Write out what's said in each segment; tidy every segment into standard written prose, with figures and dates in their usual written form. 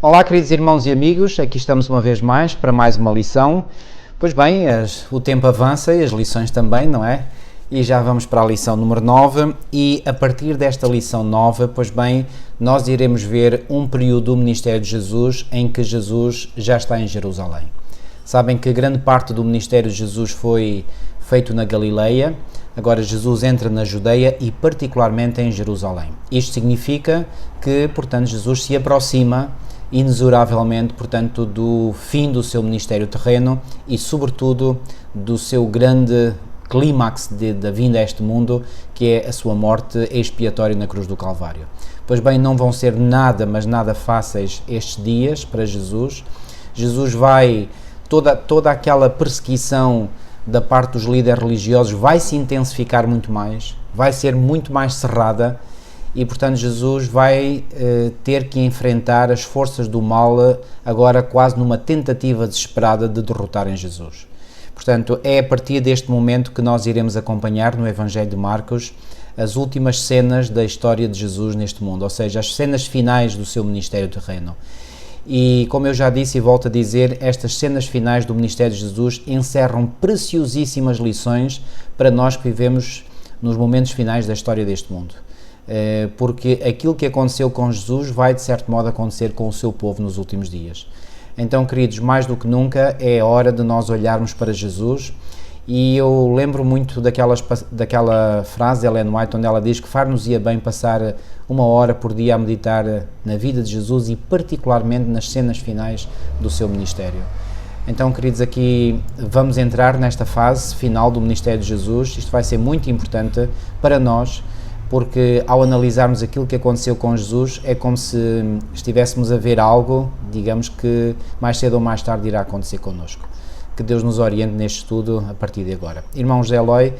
Olá, queridos irmãos e amigos, aqui estamos uma vez mais para mais uma lição. Pois bem, o tempo avança e as lições também, não é? E já vamos para a lição número 9 e a partir desta lição 9, pois bem, nós iremos ver um período do ministério de Jesus em que Jesus já está em Jerusalém. Sabem que grande parte do ministério de Jesus foi feito na Galileia, agora Jesus entra na Judeia e particularmente em Jerusalém. Isto significa que, portanto, Jesus se aproxima inexoravelmente, portanto, do fim do seu ministério terreno e, sobretudo, do seu grande clímax da vinda a este mundo, que é a sua morte expiatória na cruz do Calvário. Pois bem, não vão ser nada, mas nada fáceis estes dias para Jesus. Jesus vai, toda aquela perseguição da parte dos líderes religiosos vai se intensificar muito mais, vai ser muito mais cerrada e, portanto, Jesus vai ter que enfrentar as forças do mal agora quase numa tentativa desesperada de derrotarem Jesus. Portanto, é a partir deste momento que nós iremos acompanhar no Evangelho de Marcos as últimas cenas da história de Jesus neste mundo, ou seja, as cenas finais do seu ministério terreno. E, como eu já disse e volto a dizer, estas cenas finais do ministério de Jesus encerram preciosíssimas lições para nós que vivemos nos momentos finais da história deste mundo. Porque aquilo que aconteceu com Jesus vai, de certo modo, acontecer com o seu povo nos últimos dias. Então, queridos, mais do que nunca é hora de nós olharmos para Jesus. E eu lembro muito daquela frase de Ellen White, onde ela diz que far-nos-ia bem passar 1 hora por dia a meditar na vida de Jesus e particularmente nas cenas finais do seu ministério. Então, queridos, aqui vamos entrar nesta fase final do ministério de Jesus. Isto vai ser muito importante para nós, porque ao analisarmos aquilo que aconteceu com Jesus, é como se estivéssemos a ver algo, digamos, que mais cedo ou mais tarde irá acontecer connosco. Que Deus nos oriente neste estudo a partir de agora. Irmão José Eloy,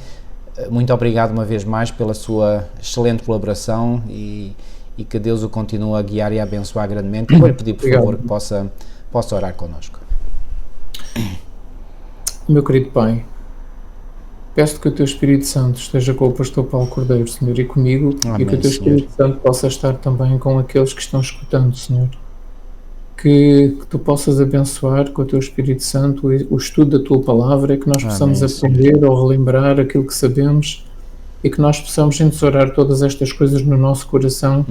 muito obrigado uma vez mais pela sua excelente colaboração e que Deus o continue a guiar e a abençoar grandemente. Vou-lhe pedir, por favor, que possa orar connosco. Meu querido Pai, peço que o Teu Espírito Santo esteja com o pastor Paulo Cordeiro, Senhor, e comigo. Amém, e que o Teu Espírito Santo possa estar também com aqueles que estão escutando, Senhor. Que Tu possas abençoar com o Teu Espírito Santo o estudo da Tua Palavra, que nós possamos aprender ou relembrar aquilo que sabemos e que nós possamos entesourar todas estas coisas no nosso coração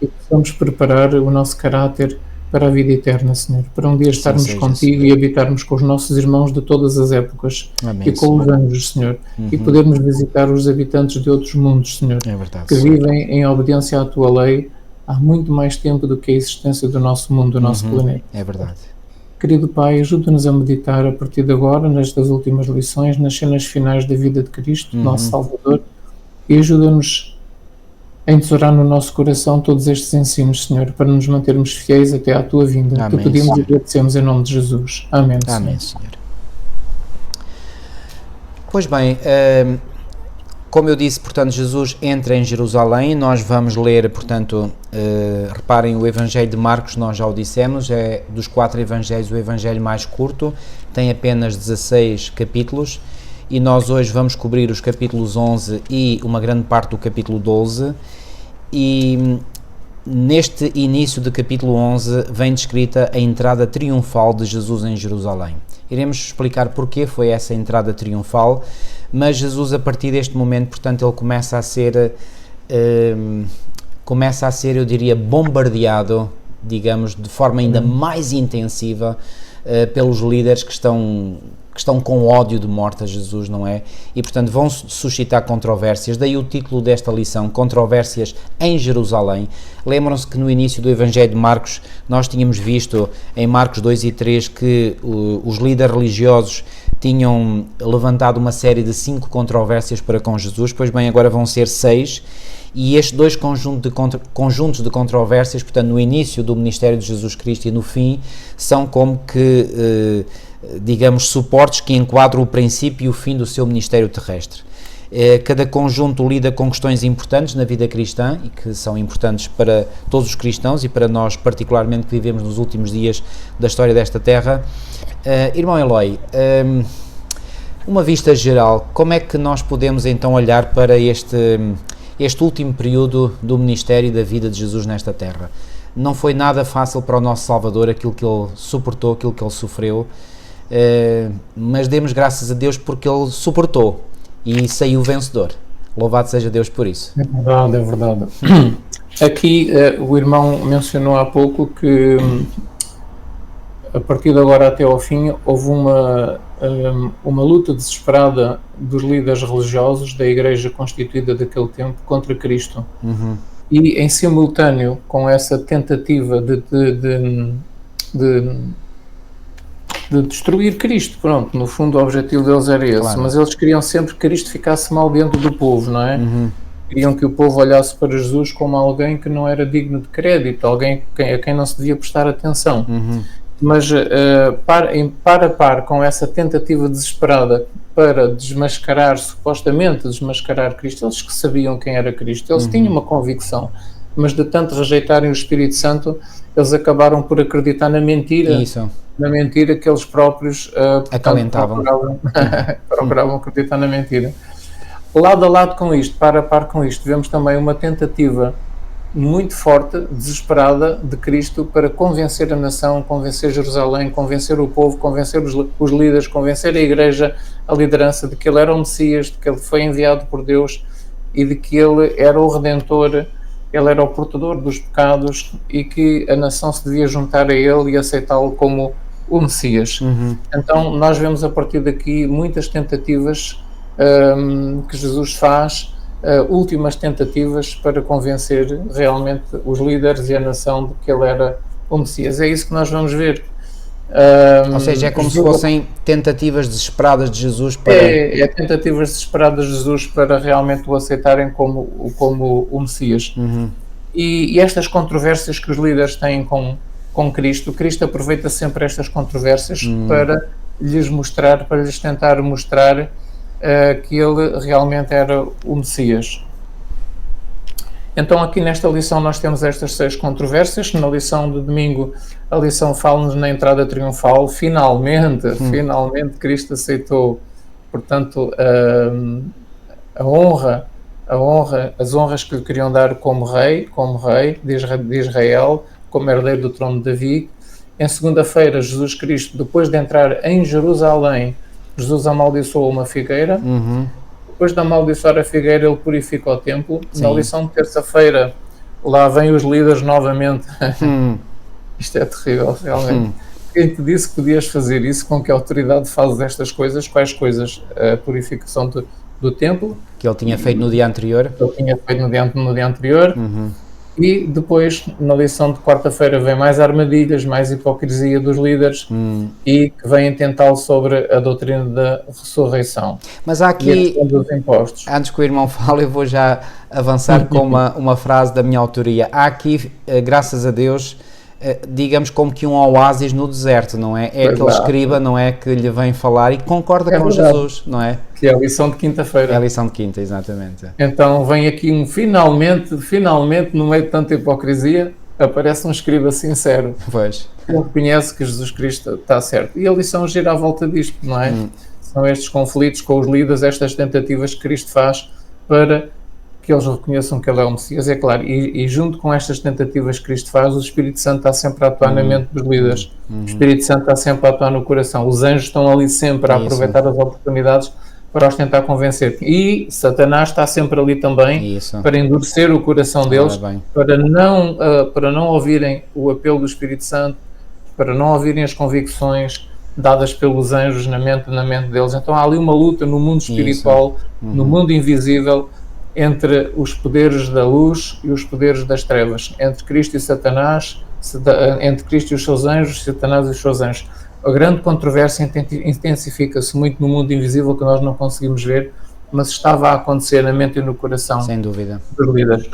e possamos preparar o nosso caráter para a vida eterna, Senhor, para um dia estarmos contigo e habitarmos com os nossos irmãos de todas as épocas. Amém, e com os anjos, Senhor, e podermos visitar os habitantes de outros mundos, Senhor, que vivem em obediência à Tua lei há muito mais tempo do que a existência do nosso mundo, do nosso planeta. É verdade. Querido Pai, ajuda-nos a meditar a partir de agora, nestas últimas lições, nas cenas finais da vida de Cristo, nosso Salvador, e ajuda-nos a entesourar no nosso coração todos estes ensinos, Senhor, para nos mantermos fiéis até à Tua vinda. Amém, que pedimos, Senhor, e agradecemos em nome de Jesus. Amém, Senhor. Amém, Senhor. Pois bem, como eu disse, portanto, Jesus entra em Jerusalém. Nós vamos ler, portanto, reparem, o Evangelho de Marcos, nós já o dissemos, é dos 4 evangelhos o evangelho mais curto, tem apenas 16 capítulos, e nós hoje vamos cobrir os capítulos 11 e uma grande parte do capítulo 12, e neste início do capítulo 11 vem descrita a entrada triunfal de Jesus em Jerusalém. Iremos explicar porque foi essa entrada triunfal, mas Jesus, a partir deste momento, portanto, ele começa a ser, eu diria, bombardeado, digamos, de forma ainda mais intensiva pelos líderes que estão com ódio de morte a Jesus, não é? E, portanto, vão suscitar controvérsias, daí o título desta lição, Controvérsias em Jerusalém. Lembram-se que no início do Evangelho de Marcos, nós tínhamos visto em Marcos 2 e 3 que os líderes religiosos tinham levantado uma série de 5 controvérsias para com Jesus, pois bem, agora vão ser 6, e estes 2 conjuntos de controvérsias, portanto, no início do ministério de Jesus Cristo e no fim, são como que, digamos, suportes que enquadram o princípio e o fim do seu ministério terrestre. Cada conjunto lida com questões importantes na vida cristã e que são importantes para todos os cristãos e para nós particularmente que vivemos nos últimos dias da história desta terra. Irmão Eloy, uma vista geral, como é que nós podemos então olhar para este último período do ministério e da vida de Jesus nesta terra? não foi nada fácil para o nosso Salvador, aquilo que ele suportou, aquilo que ele sofreu, mas demos graças a Deus porque ele suportou e saiu vencedor. Louvado seja Deus por isso. É verdade, é verdade. Aqui o irmão mencionou há pouco que a partir de agora até ao fim houve uma luta desesperada dos líderes religiosos da igreja constituída daquele tempo contra Cristo. Uhum. E em simultâneo com essa tentativa de destruir Cristo, pronto, no fundo o objetivo deles era esse, claro. Mas eles queriam sempre que Cristo ficasse mal dentro do povo, não é? Uhum. Queriam que o povo olhasse para Jesus como alguém que não era digno de crédito, alguém a quem não se devia prestar atenção. Uhum. Mas par a par com essa tentativa desesperada para supostamente desmascarar Cristo, eles que sabiam quem era Cristo, eles tinham uma convicção, mas de tanto rejeitarem o Espírito Santo, eles acabaram por acreditar na mentira. Isso. Na mentira que eles próprios acalentavam. Procuravam acreditar na mentira. Lado a lado com isto, par a par com isto, vemos também uma tentativa muito forte, desesperada, de Cristo para convencer a nação, convencer Jerusalém, convencer o povo, convencer os líderes, convencer a igreja, a liderança, de que ele era o Messias, de que ele foi enviado por Deus e de que ele era o Redentor, ele era o portador dos pecados e que a nação se devia juntar a ele e aceitá-lo como o Messias. Uhum. Então nós vemos a partir daqui muitas tentativas que Jesus faz, últimas tentativas para convencer realmente os líderes e a nação de que ele era o Messias. É isso que nós vamos ver. Ou seja, é como se fossem tentativas desesperadas de Jesus para... É tentativas desesperadas de Jesus para realmente o aceitarem como o Messias. Uhum. E estas controvérsias que os líderes têm com Cristo aproveita sempre estas controvérsias para lhes tentar mostrar que ele realmente era o Messias. Então aqui nesta lição nós temos estas 6 controvérsias. Na lição de domingo, a lição fala-nos na entrada triunfal. Finalmente Cristo aceitou, portanto, as honras que lhe queriam dar como rei de Israel, como herdeiro do trono de Davi. Em segunda-feira, Jesus Cristo, depois de entrar em Jerusalém, Jesus amaldiçoou uma figueira. Uhum. Depois de amaldiçoar a figueira, ele purifica o templo. Sim. Na lição de terça-feira, lá vêm os líderes novamente. Isto é terrível, realmente. Quem te disse que podias fazer isso? Com que autoridade fazes estas coisas? Quais coisas? A purificação do templo. Que ele tinha feito no dia anterior. Ele tinha feito no dia anterior. Uhum. E depois, na lição de quarta-feira, vem mais armadilhas, mais hipocrisia dos líderes e que vêm tentá-lo sobre a doutrina da ressurreição. Mas há aqui, dos impostos. Antes que o irmão fale, eu vou já avançar com uma frase da minha autoria. Há aqui, graças a Deus, digamos como que um oásis no deserto, não é? É aquele escriba, não é, que lhe vem falar e concorda com Jesus, não é? Que é a lição de quinta-feira. É a lição de quinta, exatamente. Então vem aqui finalmente, no meio de tanta hipocrisia, aparece um escriba sincero. Pois. Que reconhece que Jesus Cristo está certo. E a lição gira à volta disto, não é? São estes conflitos com os líderes, estas tentativas que Cristo faz para que eles reconheçam que ele é o Messias, é claro, e junto com estas tentativas que Cristo faz, o Espírito Santo está sempre a atuar na mente dos líderes, o Espírito Santo está sempre a atuar no coração, os anjos estão ali sempre a aproveitar as oportunidades para os tentar convencer, e Satanás está sempre ali também para endurecer o coração deles, para não ouvirem o apelo do Espírito Santo, para não ouvirem as convicções dadas pelos anjos na mente deles. Então há ali uma luta no mundo espiritual, no mundo invisível, entre os poderes da luz e os poderes das trevas, entre Cristo e Satanás, entre Cristo e os seus anjos, Satanás e os seus anjos. A grande controvérsia intensifica-se muito no mundo invisível que nós não conseguimos ver, mas estava a acontecer na mente e no coração, sem dúvida, dos líderes.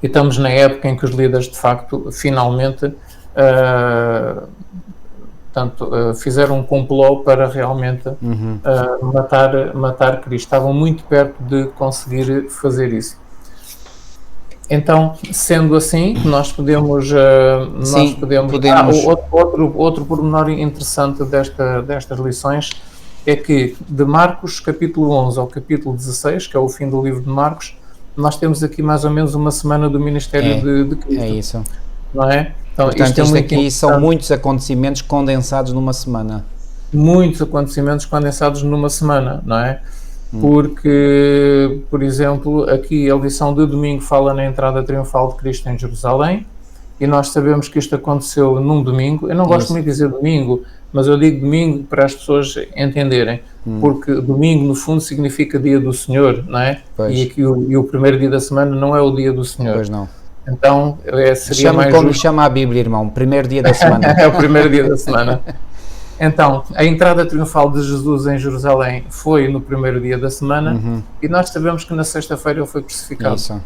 E estamos na época em que os líderes, de facto, finalmente fizeram um complô para realmente matar Cristo. Estavam muito perto de conseguir fazer isso. Então, sendo assim, nós podemos... Outro pormenor interessante destas lições é que de Marcos capítulo 11 ao capítulo 16, que é o fim do livro de Marcos, nós temos aqui mais ou menos uma semana do ministério de Cristo. É isso. Não é? Então, portanto, isto aqui são muitos acontecimentos condensados numa semana. Muitos acontecimentos condensados numa semana, não é? Porque, por exemplo, aqui a lição de domingo fala na entrada triunfal de Cristo em Jerusalém, e nós sabemos que isto aconteceu num domingo. Eu não gosto muito de dizer domingo, mas eu digo domingo para as pessoas entenderem, porque domingo no fundo significa dia do Senhor, não é? E aqui o primeiro dia da semana não é o dia do Senhor. Pois não. Então, seria mais como chama a Bíblia, irmão, primeiro dia da semana. É o primeiro dia da semana. Então, a entrada triunfal de Jesus em Jerusalém foi no primeiro dia da semana, e nós sabemos que na sexta-feira ele foi crucificado. Isso.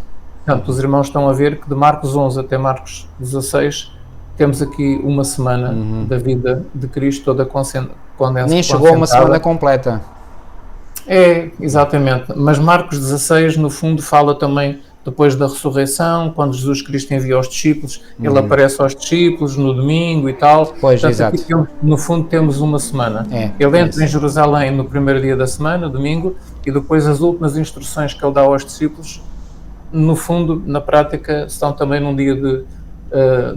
Portanto, os irmãos estão a ver que de Marcos 11 até Marcos 16 temos aqui uma semana da vida de Cristo toda condensada. Nem chegou a uma semana completa. É, exatamente. Mas Marcos 16, no fundo, fala também depois da ressurreição, quando Jesus Cristo envia aos discípulos, ele aparece aos discípulos no domingo e tal. Pois, portanto, exato. Aqui, no fundo, temos uma semana. Ele entra em Jerusalém no primeiro dia da semana, domingo, e depois as últimas instruções que ele dá aos discípulos, no fundo, na prática, estão também num dia de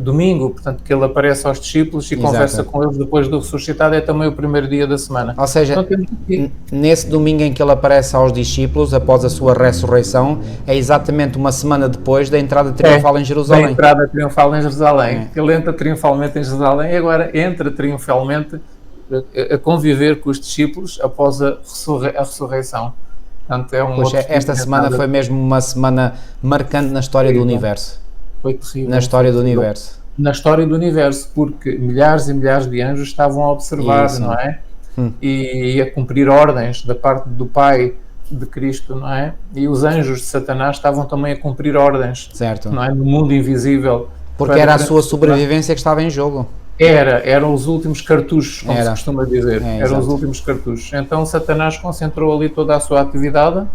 domingo, portanto, que ele aparece aos discípulos e conversa com eles depois do ressuscitado, é também o primeiro dia da semana. Ou seja, então, nesse domingo em que ele aparece aos discípulos, após a sua ressurreição, é exatamente uma semana depois da entrada triunfal em Jerusalém. Da entrada triunfal em Jerusalém. Ele entra triunfalmente em Jerusalém e agora entra triunfalmente a conviver com os discípulos após a ressurreição. Portanto, esta semana foi mesmo uma semana marcante na história do universo. Foi terrível. Na história do universo. Na história do universo, porque milhares e milhares de anjos estavam a observar, não é? E a cumprir ordens da parte do Pai de Cristo, não é? E os anjos de Satanás estavam também a cumprir ordens, certo, não é? No mundo invisível. Porque era a sua sobrevivência que estava em jogo. Eram os últimos cartuchos, como se costuma dizer. Eram os exato. últimos cartuchos. Então Satanás concentrou ali toda a sua atividade,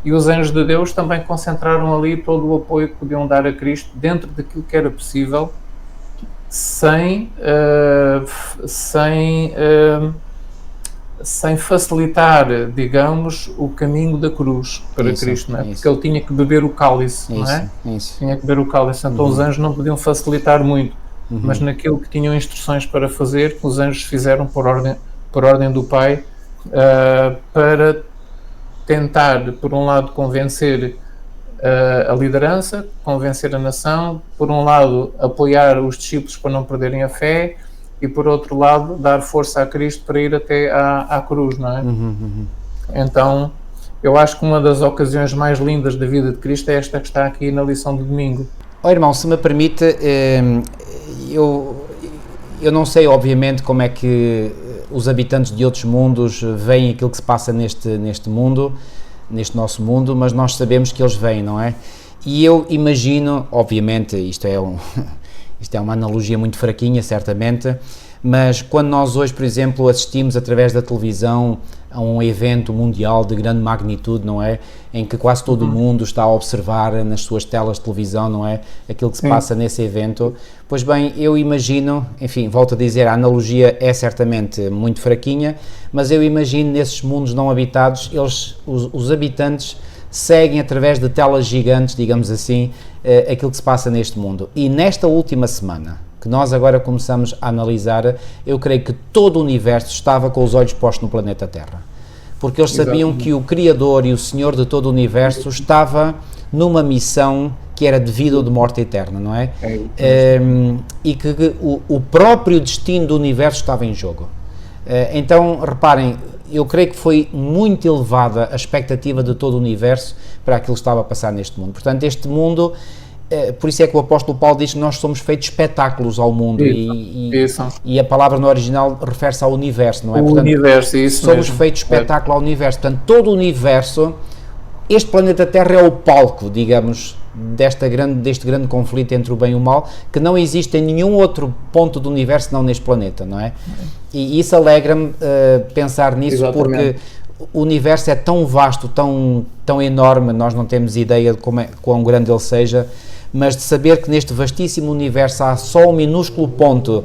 e os anjos de Deus também concentraram ali todo o apoio que podiam dar a Cristo dentro daquilo que era possível, sem facilitar, digamos, o caminho da cruz para Cristo, não é? Porque ele tinha que beber o cálice, não é? Tinha que beber o cálice, então os anjos não podiam facilitar muito, mas naquilo que tinham instruções para fazer, os anjos fizeram por ordem do Pai, para tentar, por um lado, convencer a liderança, convencer a nação, por um lado, apoiar os discípulos para não perderem a fé, e por outro lado, dar força a Cristo para ir até à cruz, não é? Então, eu acho que uma das ocasiões mais lindas da vida de Cristo é esta que está aqui na lição de domingo. Irmão, se me permite, eu não sei, obviamente, como é que os habitantes de outros mundos veem aquilo que se passa neste mundo, neste nosso mundo, mas nós sabemos que eles veem, não é? E eu imagino, obviamente, isto é uma analogia muito fraquinha, certamente, mas quando nós hoje, por exemplo, assistimos através da televisão a um evento mundial de grande magnitude, não é? Em que quase todo o mundo está a observar nas suas telas de televisão, não é? Aquilo que se passa nesse evento. Pois bem, eu imagino, enfim, volto a dizer, a analogia é certamente muito fraquinha, mas eu imagino nesses mundos não habitados, os habitantes seguem através de telas gigantes, digamos assim, aquilo que se passa neste mundo. E nesta última semana, que nós agora começamos a analisar, eu creio que todo o universo estava com os olhos postos no planeta Terra. Porque eles sabiam que o Criador e o Senhor de todo o universo estava numa missão que era de vida ou de morte eterna, não é? E que o próprio destino do universo estava em jogo. Então, reparem, eu creio que foi muito elevada a expectativa de todo o universo para aquilo que estava a passar neste mundo. Portanto, este mundo, por isso é que o apóstolo Paulo diz que nós somos feitos espetáculos ao mundo, e a palavra no original refere-se ao universo, não é? Portanto, universo, isso somos mesmo. feitos espetáculo ao universo. Portanto, todo o universo, este planeta Terra é o palco, digamos, deste grande conflito entre o bem e o mal, que não existe em nenhum outro ponto do universo não neste planeta, não é? E isso alegra-me pensar nisso. Exatamente. Porque o universo é tão vasto, tão enorme, nós não temos ideia de quão grande ele seja, mas de saber que neste vastíssimo universo há só um minúsculo ponto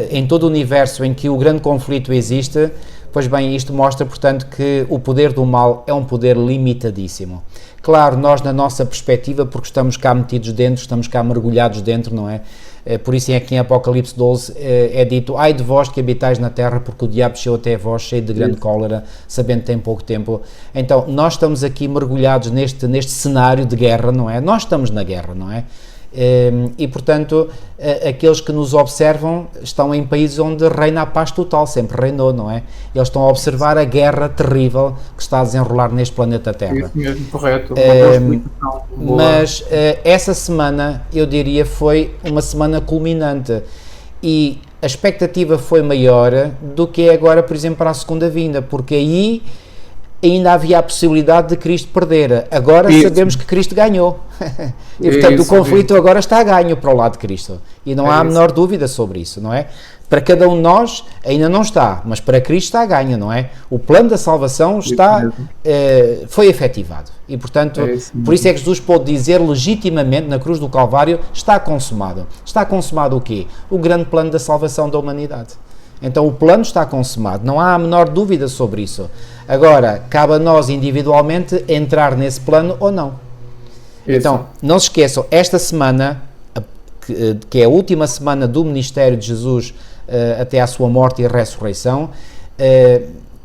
em todo o universo em que o grande conflito existe, Pois bem, isto mostra, portanto, que o poder do mal é um poder limitadíssimo. Claro, nós na nossa perspectiva, porque estamos cá metidos dentro, estamos cá mergulhados dentro, não é? Por isso é que em Apocalipse 12 é dito: ai de vós que habitais na terra, porque o diabo chegou até vós cheio de grande cólera, sabendo que tem pouco tempo. Então, nós estamos aqui mergulhados neste cenário de guerra, não é? Nós estamos na guerra, não é? E, portanto, aqueles que nos observam estão em países onde reina a paz total, sempre reinou, não é? Eles estão a observar a guerra terrível que está a desenrolar neste planeta Terra. Isso mesmo, correto. Mas essa semana, eu diria, foi uma semana culminante e a expectativa foi maior do que é agora, por exemplo, para a segunda vinda, porque aí ainda havia a possibilidade de Cristo perder. Agora sabemos que Cristo ganhou. E, portanto, o conflito agora está a ganho para o lado de Cristo. E não há a menor dúvida sobre isso, não é? Para cada um de nós ainda não está, mas para Cristo está a ganho, não é? O plano da salvação foi efetivado. E, portanto, por isso é que Jesus pôde dizer legitimamente na cruz do Calvário: está consumado. Está consumado o quê? O grande plano da salvação da humanidade. Então o plano está consumado, não há a menor dúvida sobre isso. Agora, cabe a nós individualmente entrar nesse plano ou não. Isso. Então, não se esqueçam, esta semana, que é a última semana do ministério de Jesus até à sua morte e ressurreição,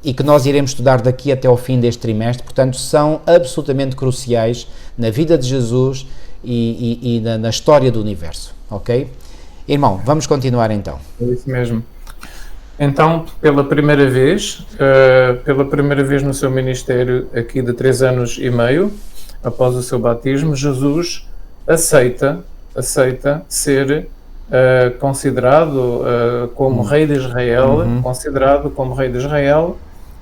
e que nós iremos estudar daqui até ao fim deste trimestre, portanto, são absolutamente cruciais na vida de Jesus e na história do universo, ok? Irmão, vamos continuar então. É isso mesmo. Então, pela primeira vez no seu ministério aqui de 3 anos e meio, após o seu batismo, Jesus aceita ser considerado como rei de Israel, considerado como rei de Israel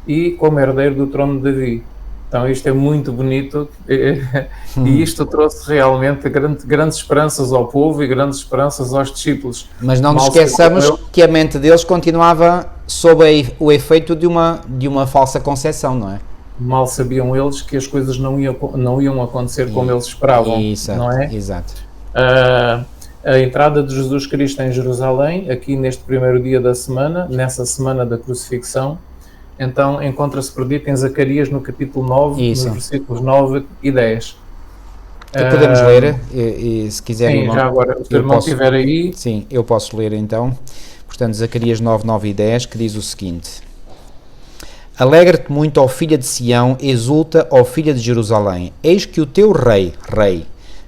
e como herdeiro do trono de Davi. Então isto é muito bonito e isto trouxe realmente grandes esperanças ao povo e grandes esperanças aos discípulos. Mas não nos esqueçamos que a mente deles continuava sob o efeito de uma falsa concepção, não é? Mal sabiam eles que as coisas não iam acontecer como eles esperavam, não é? Exato. A entrada de Jesus Cristo em Jerusalém, aqui neste primeiro dia da semana, nessa semana da crucifixão, então encontra-se predito em Zacarias no capítulo 9, nos versículos 9 e 10. Podemos ler, e se quiserem... Sim, já agora, se o irmão estiver aí... Sim, eu posso ler então. Portanto, Zacarias 9, 9 e 10, que diz o seguinte: Alegra-te muito, ó filha de Sião, exulta, ó filha de Jerusalém. Eis que o teu rei,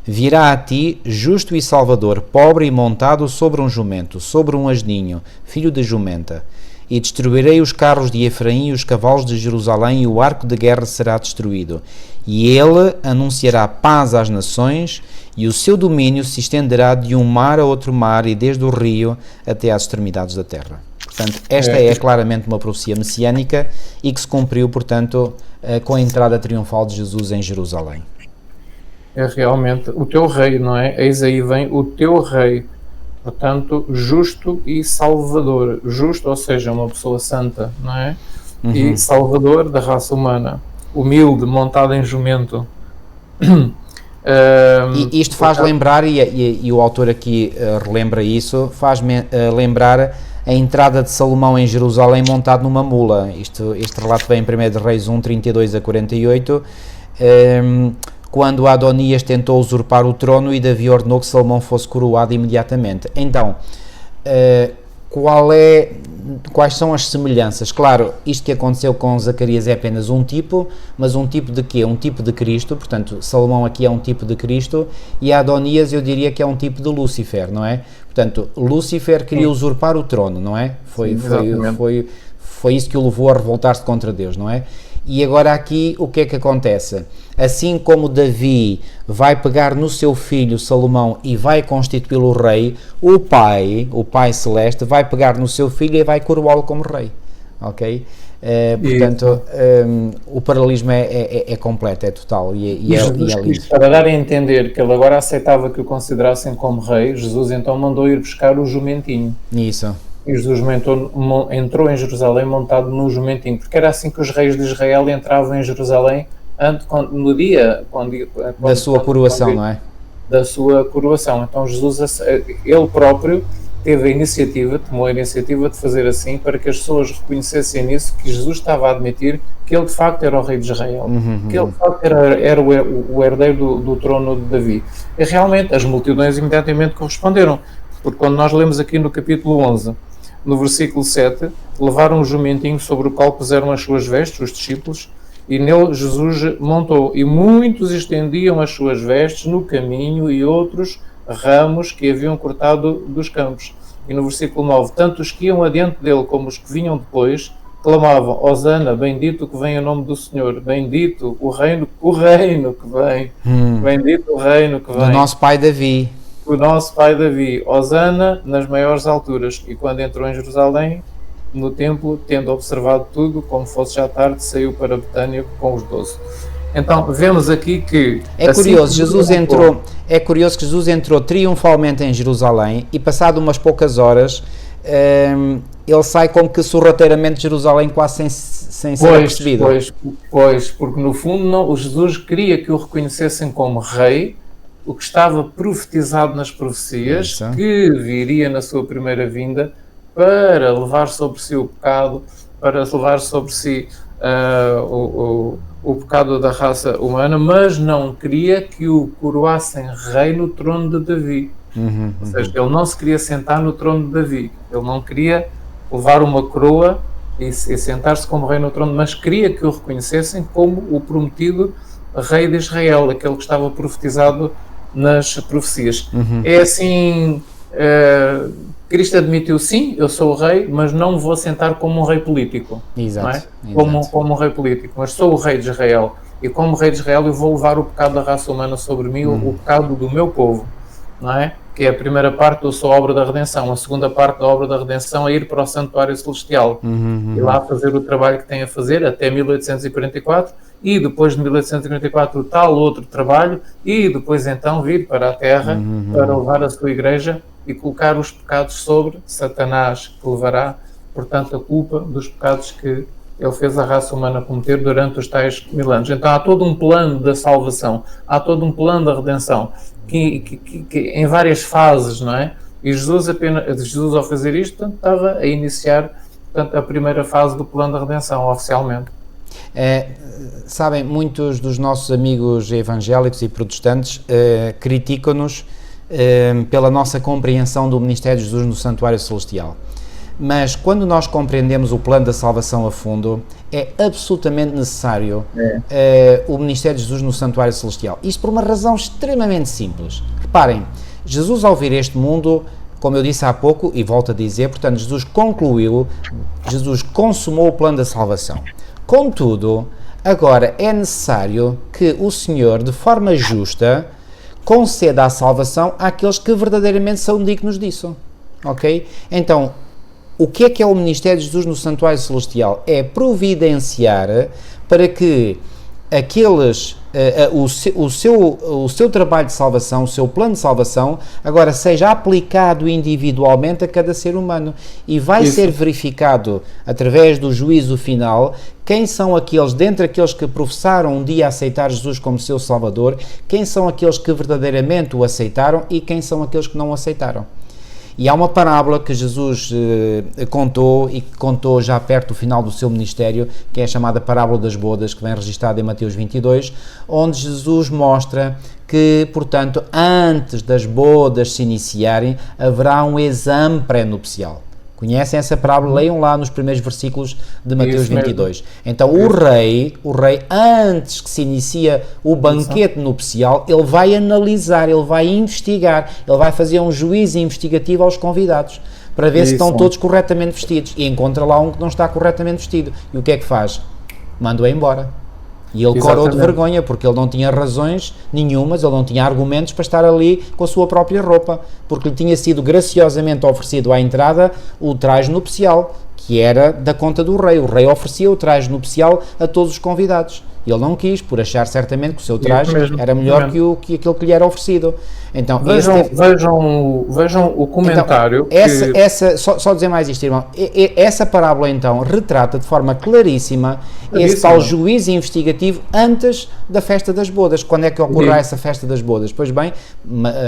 virá a ti, justo e salvador, pobre e montado sobre um jumento, sobre um asninho, filho de jumenta. E destruirei os carros de Efraim e os cavalos de Jerusalém, e o arco de guerra será destruído. E ele anunciará paz às nações, e o seu domínio se estenderá de um mar a outro mar, e desde o rio até às extremidades da terra. Portanto, esta é claramente uma profecia messiânica e que se cumpriu, portanto, com a entrada triunfal de Jesus em Jerusalém. É realmente o teu rei, não é? Eis aí vem o teu rei. Portanto, justo e salvador. Justo, ou seja, uma pessoa santa, não é? E salvador da raça humana. Humilde, montado em jumento. E isto faz lembrar, e o autor aqui relembra isso, faz-me lembrar a entrada de Salomão em Jerusalém montado numa mula. Este relato vem em 1 Reis 1, 32 a 48, quando Adonias tentou usurpar o trono e Davi ordenou que Salomão fosse coroado imediatamente. Então, quais são as semelhanças? Claro, isto que aconteceu com Zacarias é apenas um tipo, mas um tipo de quê? Um tipo de Cristo, portanto, Salomão aqui é um tipo de Cristo, e Adonias eu diria que é um tipo de Lúcifer, não é? Portanto, Lúcifer queria usurpar o trono, não é? Foi isso que o levou a revoltar-se contra Deus, não é? E agora aqui o que é que acontece? Assim como Davi vai pegar no seu filho Salomão e vai constituí-lo rei, o Pai Celeste, vai pegar no seu filho e vai coroá-lo como rei. Ok? Portanto, o paralelismo é completo, é total. E Jesus Cristo, para dar a entender que ele agora aceitava que o considerassem como rei, Jesus então mandou ir buscar o jumentinho. Isso. E Jesus entrou em Jerusalém montado no jumentinho, porque era assim que os reis de Israel entravam em Jerusalém no dia da sua coroação, não é? Da sua coroação. Então Jesus, ele próprio, tomou a iniciativa de fazer assim para que as pessoas reconhecessem nisso que Jesus estava a admitir que ele de facto era o rei de Israel, que ele de facto era o herdeiro do trono de Davi. E realmente as multidões imediatamente corresponderam, porque quando nós lemos aqui no capítulo 11, no versículo 7, levaram um jumentinho sobre o qual puseram as suas vestes, os discípulos, e nele Jesus montou, e muitos estendiam as suas vestes no caminho e outros ramos que haviam cortado dos campos. E no versículo 9, tanto os que iam adiante dele como os que vinham depois, clamavam, Hosana, bendito que vem em nome do Senhor, bendito o reino que vem, bendito o reino que vem. Do nosso pai Davi. O nosso pai Davi, Hosana nas maiores alturas. E quando entrou em Jerusalém, no templo, tendo observado tudo, como fosse já tarde, saiu para Betânia com os 12. Então, vemos aqui que... É curioso, é curioso que Jesus entrou triunfalmente em Jerusalém e passado umas poucas horas, ele sai como que sorrateiramente de Jerusalém quase sem ser percebido. Pois, porque no fundo o Jesus queria que o reconhecessem como rei, o que estava profetizado nas profecias, que viria na sua primeira vinda para levar sobre si o pecado, para levar sobre si o pecado da raça humana, mas não queria que o coroassem rei no trono de Davi. Ou seja, ele não se queria sentar no trono de Davi, ele não queria levar uma coroa e sentar-se como rei no trono, mas queria que o reconhecessem como o prometido rei de Israel, aquele que estava profetizado nas profecias. É assim, Cristo admitiu, sim, eu sou o rei, mas não me vou sentar como um rei político. Exato, não é? Como um rei político, mas sou o rei de Israel. E como rei de Israel eu vou levar o pecado da raça humana sobre mim, o pecado do meu povo. Não é? Que é a primeira parte do sua obra da redenção. A segunda parte da obra da redenção é ir para o santuário celestial e lá fazer o trabalho que tem a fazer até 1844 e depois de 1844 o tal outro trabalho e depois então vir para a terra para levar a sua igreja e colocar os pecados sobre Satanás, que levará, portanto, a culpa dos pecados que ele fez a raça humana cometer durante os tais 1000 anos. Então há todo um plano da salvação, há todo um plano da redenção, que em várias fases, não é? E Jesus ao fazer isto, portanto, estava a iniciar, portanto, a primeira fase do plano da redenção, oficialmente. Sabem, muitos dos nossos amigos evangélicos e protestantes criticam-nos pela nossa compreensão do ministério de Jesus no santuário celestial. Mas quando nós compreendemos o plano da salvação a fundo, é absolutamente necessário o ministério de Jesus no santuário celestial. Isto por uma razão extremamente simples. Reparem, Jesus ao vir este mundo, como eu disse há pouco, e volto a dizer, portanto, Jesus consumou o plano da salvação. Contudo, agora é necessário que o Senhor, de forma justa, conceda a salvação àqueles que verdadeiramente são dignos disso. Ok? Então, o que é o ministério de Jesus no santuário celestial? É providenciar para que aqueles, o seu trabalho de salvação, o seu plano de salvação, agora seja aplicado individualmente a cada ser humano e vai ser verificado através do juízo final quem são aqueles, dentre aqueles que professaram um dia aceitar Jesus como seu Salvador, quem são aqueles que verdadeiramente o aceitaram e quem são aqueles que não o aceitaram. E há uma parábola que Jesus contou e que contou já perto do final do seu ministério, que é a chamada parábola das bodas, que vem registada em Mateus 22, onde Jesus mostra que, portanto, antes das bodas se iniciarem, haverá um exame pré-nupcial. Conhecem essa parábola? Leiam lá nos primeiros versículos de Mateus 22. Então o rei, antes que se inicia o banquete nupcial, ele vai analisar, ele vai investigar, ele vai fazer um juízo investigativo aos convidados, para ver se estão todos corretamente vestidos. E encontra lá um que não está corretamente vestido. E o que é que faz? Manda-o embora. E ele corou de vergonha, porque ele não tinha razões nenhumas, ele não tinha argumentos para estar ali com a sua própria roupa, porque lhe tinha sido graciosamente oferecido à entrada o traje nupcial, que era da conta do rei. O rei oferecia o traje nupcial a todos os convidados. Ele não quis, por achar certamente que o seu traje era melhor que aquilo que lhe era oferecido. Então, vejam o comentário. Então, só dizer mais isto, irmão. Essa parábola, então, retrata de forma claríssima esse tal juízo investigativo antes da festa das bodas. Quando é que ocorrerá essa festa das bodas? Pois bem,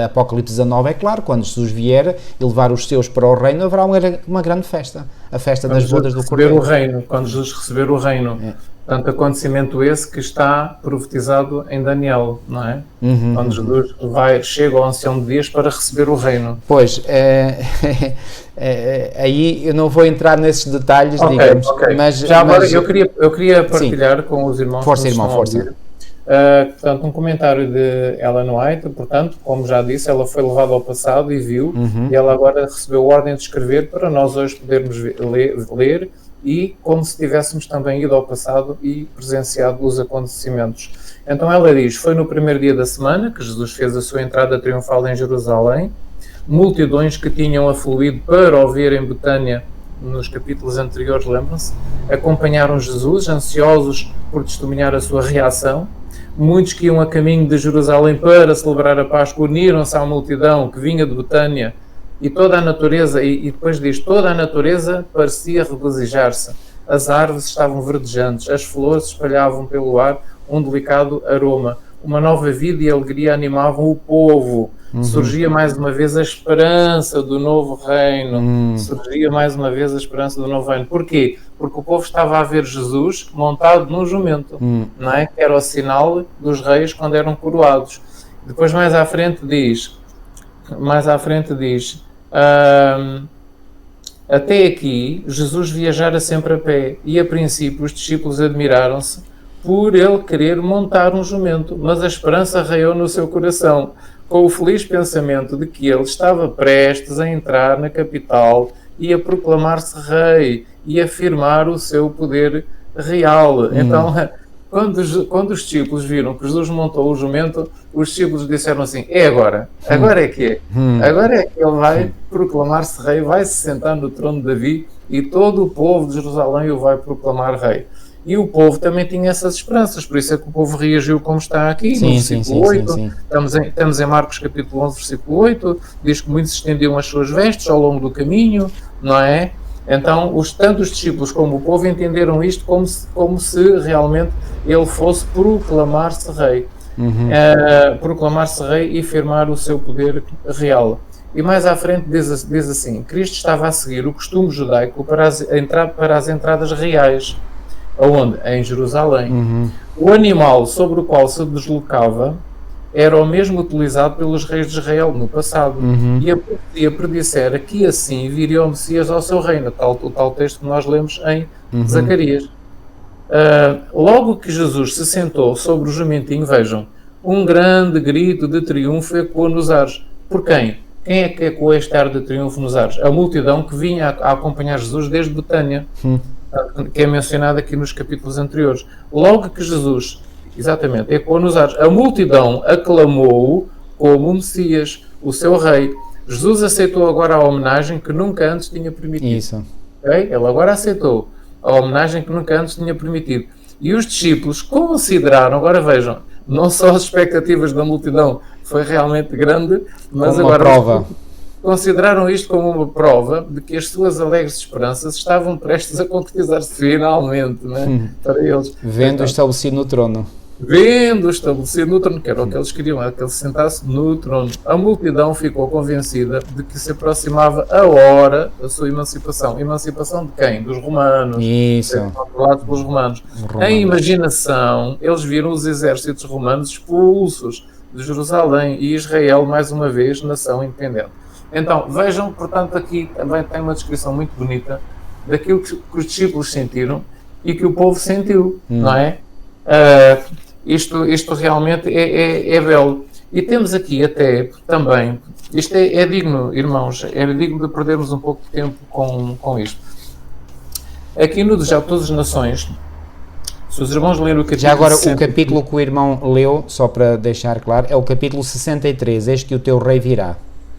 Apocalipse 19 é claro, quando Jesus vier e levar os seus para o reino, haverá uma grande festa. A festa das bodas do Cordeiro. Quando Jesus receber o reino. Portanto, acontecimento esse que está profetizado em Daniel, não é? Quando Jesus chega ao ancião de dias para receber o reino. Pois, aí eu não vou entrar nesses detalhes, digamos. Mas, já agora eu queria partilhar com os irmãos. Força, irmão, força. Portanto, um comentário de Ellen White, portanto, como já disse, ela foi levada ao passado e viu, e ela agora recebeu ordem de escrever para nós hoje podermos ler e como se tivéssemos também ido ao passado e presenciado os acontecimentos. Então ela diz, foi no primeiro dia da semana que Jesus fez a sua entrada triunfal em Jerusalém, multidões que tinham afluído para o ver em Betânia, nos capítulos anteriores, lembram-se, acompanharam Jesus, ansiosos por testemunhar a sua reação. Muitos que iam a caminho de Jerusalém para celebrar a Páscoa uniram-se à multidão que vinha de Betânia, e toda a natureza, e depois diz, toda a natureza parecia regozijar-se. As árvores estavam verdejantes, as flores espalhavam pelo ar um delicado aroma. Uma nova vida e alegria animavam o povo. Surgia mais uma vez a esperança do novo reino. Surgia mais uma vez a esperança do novo reino. Porquê? Porque o povo estava a ver Jesus montado num jumento, não é? Que era o sinal dos reis quando eram coroados. Depois mais à frente diz, até aqui Jesus viajara sempre a pé e a princípio os discípulos admiraram-se por ele querer montar um jumento, mas a esperança raiou no seu coração com o feliz pensamento de que ele estava prestes a entrar na capital e a proclamar-se rei e afirmar o seu poder real. Então, quando os discípulos viram que Jesus montou o jumento, os discípulos disseram assim, agora é que é. Agora é que ele vai proclamar-se rei, vai se sentar no trono de Davi e todo o povo de Jerusalém o vai proclamar rei. E o povo também tinha essas esperanças, por isso é que o povo reagiu como está aqui, no versículo 8. Estamos em Marcos capítulo 11, versículo 8, diz que muitos estendiam as suas vestes ao longo do caminho, não é? Então, tanto os discípulos como o povo entenderam isto como se realmente ele fosse proclamar-se rei. Proclamar-se rei e afirmar o seu poder real. E mais à frente diz assim, Cristo estava a seguir o costume judaico para as entradas reais. Aonde? Em Jerusalém. O animal sobre o qual se deslocava era o mesmo utilizado pelos reis de Israel no passado. E a profecia predissera que assim viria o Messias ao seu reino, o tal texto que nós lemos em Zacarias. Logo que Jesus se sentou sobre o jumentinho, vejam, um grande grito de triunfo ecoou nos ares. Por quem? Quem é que ecoou este ar de triunfo nos ares? A multidão que vinha a acompanhar Jesus desde Betânia. Que é mencionado aqui nos capítulos anteriores. Logo que Jesus, exatamente, ecoou nos ares, a multidão aclamou-o como Messias, o seu rei. Jesus aceitou agora a homenagem que nunca antes tinha permitido. Isso. Okay? Ele agora aceitou a homenagem que nunca antes tinha permitido. E os discípulos consideraram, agora vejam, não só as expectativas da multidão foi realmente grande, mas como agora... uma prova. Consideraram isto como uma prova de que as suas alegres esperanças estavam prestes a concretizar-se finalmente, né? Para eles. Vendo estabelecido no trono. Vendo estabelecido no trono, que era o que eles queriam, era que ele se sentasse no trono. A multidão ficou convencida de que se aproximava a hora da sua emancipação. Emancipação de quem? Dos romanos. Isso. Controlados pelos romanos. Em imaginação, eles viram os exércitos romanos expulsos de Jerusalém e Israel, mais uma vez, nação independente. Então, vejam, portanto, aqui também tem uma descrição muito bonita daquilo que os discípulos sentiram e que o povo sentiu, não é? Isto realmente é belo. E temos aqui até também, isto é digno, irmãos, é digno de perdermos um pouco de tempo com isto. Aqui no Já Todas as Nações, se os irmãos lerem o capítulo... Já agora, o capítulo que o irmão leu, só para deixar claro, é o capítulo 63, eis que o teu rei virá.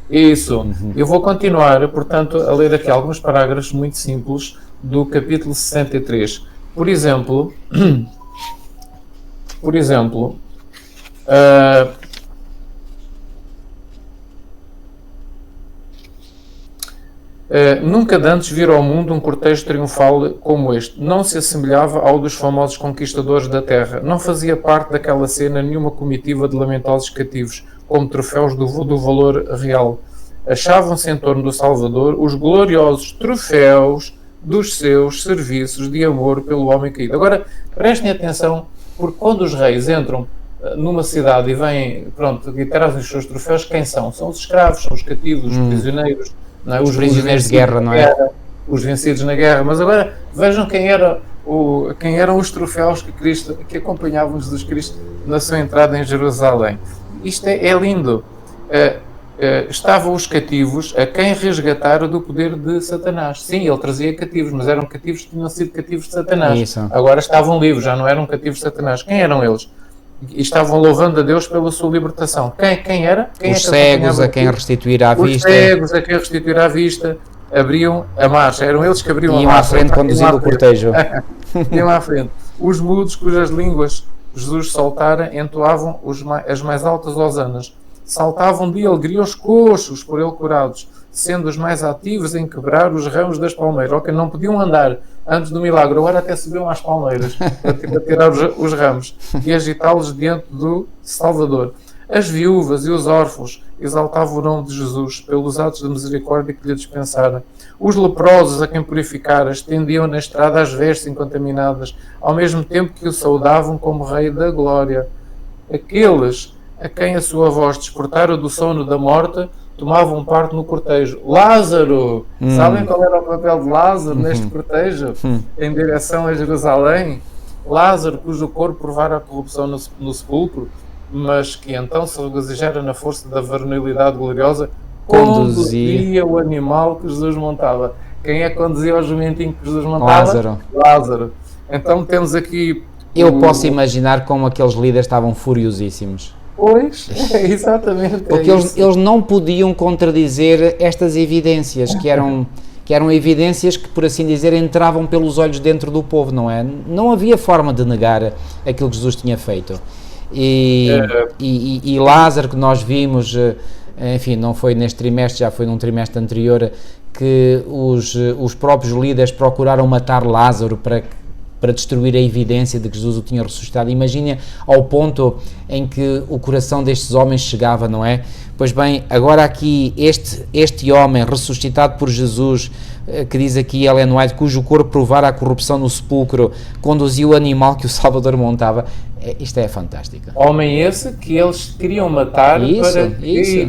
Isso. Eu vou continuar, portanto, a ler aqui alguns parágrafos muito simples do capítulo 63. Por exemplo, por exemplo, nunca dantes viram ao mundo um cortejo triunfal como este. Não se assemelhava ao dos famosos conquistadores da terra. Não fazia parte daquela cena nenhuma comitiva de lamentosos cativos, como troféus do valor real. Achavam-se em torno do Salvador os gloriosos troféus dos seus serviços de amor pelo homem caído. Agora, prestem atenção, porque quando os reis entram numa cidade e vêm, e trazem os seus troféus, quem são? São os escravos, são os cativos, os prisioneiros, não é? Os prisioneiros de guerra, não é? Os vencidos na guerra. Mas agora vejam quem eram os troféus que acompanhavam Jesus Cristo na sua entrada em Jerusalém. Isto é lindo. Estavam os cativos a quem resgatara do poder de Satanás. Sim, ele trazia cativos, mas eram cativos que tinham sido cativos de Satanás. Isso. Agora estavam livres, já não eram cativos de Satanás. Quem eram eles? E estavam louvando a Deus pela sua libertação. Quem era? Os cegos a quem restituir à vista. Os cegos a quem restituir à vista abriam a marcha. Eram eles que abriam a marcha. Iam à frente conduzindo o cortejo. Iam à frente. Os mudos cujas línguas Jesus soltara entoavam as mais altas hosanas. Saltavam de alegria os coxos por ele curados, sendo os mais ativos em quebrar os ramos das palmeiras. Ok, não podiam andar antes do milagre, agora até subiam às palmeiras para tirar os ramos e agitá-los diante do Salvador. As viúvas e os órfãos exaltavam o nome de Jesus pelos atos de misericórdia que lhe dispensara. Os leprosos a quem purificara estendiam na estrada as vestes incontaminadas, ao mesmo tempo que o saudavam como Rei da Glória. Aqueles a quem a sua voz despertara do sono da morte tomavam parte no cortejo. Lázaro! Sabem qual era o papel de Lázaro neste cortejo? Em direção a Jerusalém? Lázaro, cujo corpo provara a corrupção no sepulcro, mas que então se regozijara na força da varonilidade gloriosa, conduzia o animal que Jesus montava. Quem é que conduzia o jumentinho que Jesus montava? Lázaro. Então temos aqui... Eu posso imaginar como aqueles líderes estavam furiosíssimos. Pois, exatamente. Porque eles não podiam contradizer estas evidências, que eram evidências que, por assim dizer, entravam pelos olhos dentro do povo, não é? Não havia forma de negar aquilo que Jesus tinha feito. E Lázaro, que nós vimos, enfim, não foi neste trimestre, já foi num trimestre anterior, que os próprios líderes procuraram matar Lázaro para destruir a evidência de que Jesus o tinha ressuscitado. Imagina ao ponto em que o coração destes homens chegava, não é? Pois bem, agora aqui este homem ressuscitado por Jesus, que diz aqui Ellen White, cujo corpo provara a corrupção no sepulcro, conduziu o animal que o Salvador montava. Isto é fantástico. Homem esse que eles queriam matar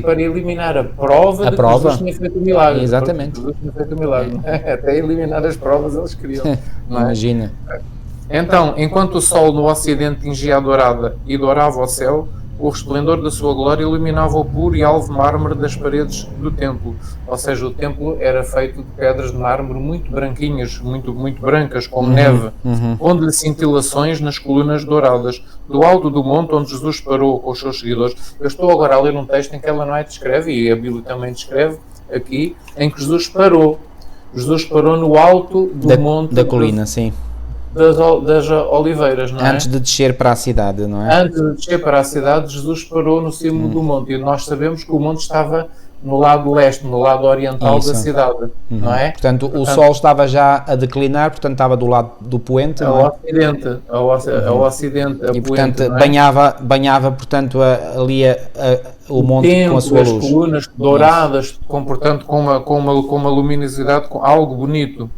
para eliminar a prova de que Jesus tinha feito o milagre. Exatamente. Jesus tinha feito o milagre. Até eliminar as provas eles queriam. Imagina. Então, enquanto o sol no ocidente tingia a dourada e dourava o céu, o resplendor da sua glória iluminava o puro e alvo mármore das paredes do templo. Ou seja, o templo era feito de pedras de mármore muito branquinhas, muito brancas, como neve, onde-lhe cintilações nas colunas douradas. Do alto do monte onde Jesus parou com os seus seguidores. Eu estou agora a ler um texto em que Ellen White descreve, e a Bíblia também descreve aqui, em que Jesus parou. Jesus parou no alto do monte da colina, sim. Das oliveiras, não é? Antes de descer para a cidade, não é? Antes de descer para a cidade, Jesus parou no cimo do monte, e nós sabemos que o monte estava no lado leste, no lado oriental da cidade, não é? Portanto, o sol estava já a declinar, portanto estava do lado do poente, não é? Ao ocidente, e portanto banhava portanto ali o monte com a sua luz. As colunas douradas, portanto com uma luminosidade, com algo bonito.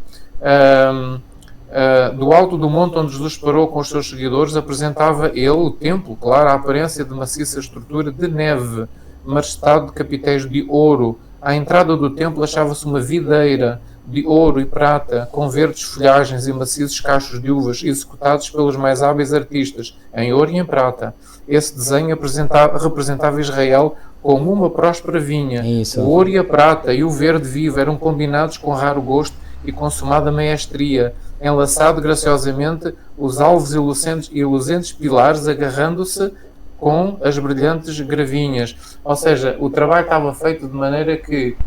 Do alto do monte onde Jesus parou com os seus seguidores, apresentava ele, o templo, claro, a aparência de maciça estrutura de neve, marchetado de capitéis de ouro. À entrada do templo achava-se uma videira de ouro e prata, com verdes folhagens e maciços cachos de uvas, executados pelos mais hábeis artistas, em ouro e em prata. Esse desenho representava Israel como uma próspera vinha. Isso. O ouro e a prata e o verde vivo eram combinados com raro gosto e consumada maestria, enlaçado graciosamente os alvos e luzentes pilares agarrando-se com as brilhantes gravinhas. Ou seja, o trabalho estava feito de maneira que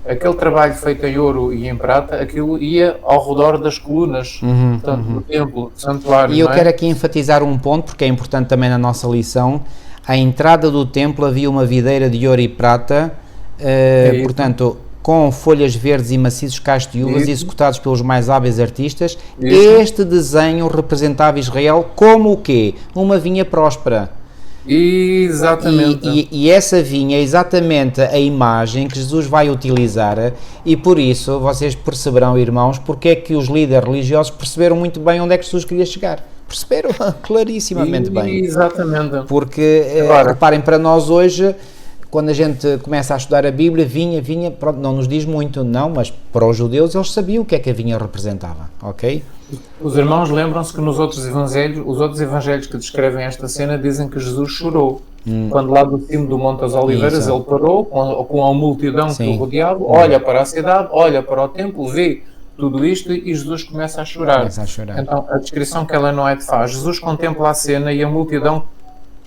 aquele trabalho feito em ouro e em prata, aquilo ia ao redor das colunas, portanto, do templo, do santuário. E eu quero aqui enfatizar um ponto, porque é importante também na nossa lição. À entrada do templo havia uma videira de ouro e prata, portanto, com folhas verdes e maciços cachos de uvas executados pelos mais hábeis artistas. Este desenho representava Israel como o quê? Uma vinha próspera. Exatamente. E essa vinha é exatamente a imagem que Jesus vai utilizar, e por isso vocês perceberão, irmãos, porque é que os líderes religiosos perceberam muito bem onde é que Jesus queria chegar. Perceberam clarissimamente bem. Exatamente. Porque, reparem, para nós hoje, quando a gente começa a estudar a Bíblia, vinha, pronto, não nos diz muito, não, mas para os judeus eles sabiam o que é que a vinha representava, ok? Os irmãos lembram-se que nos outros evangelhos, os outros evangelhos que descrevem esta cena dizem que Jesus chorou. Quando lá do cimo do Monte das Oliveiras ele parou com a multidão que o rodeava, olha para a cidade, olha para o templo, vê tudo isto e Jesus começa a chorar. Então a descrição que Ellen White faz, Jesus contempla a cena e a multidão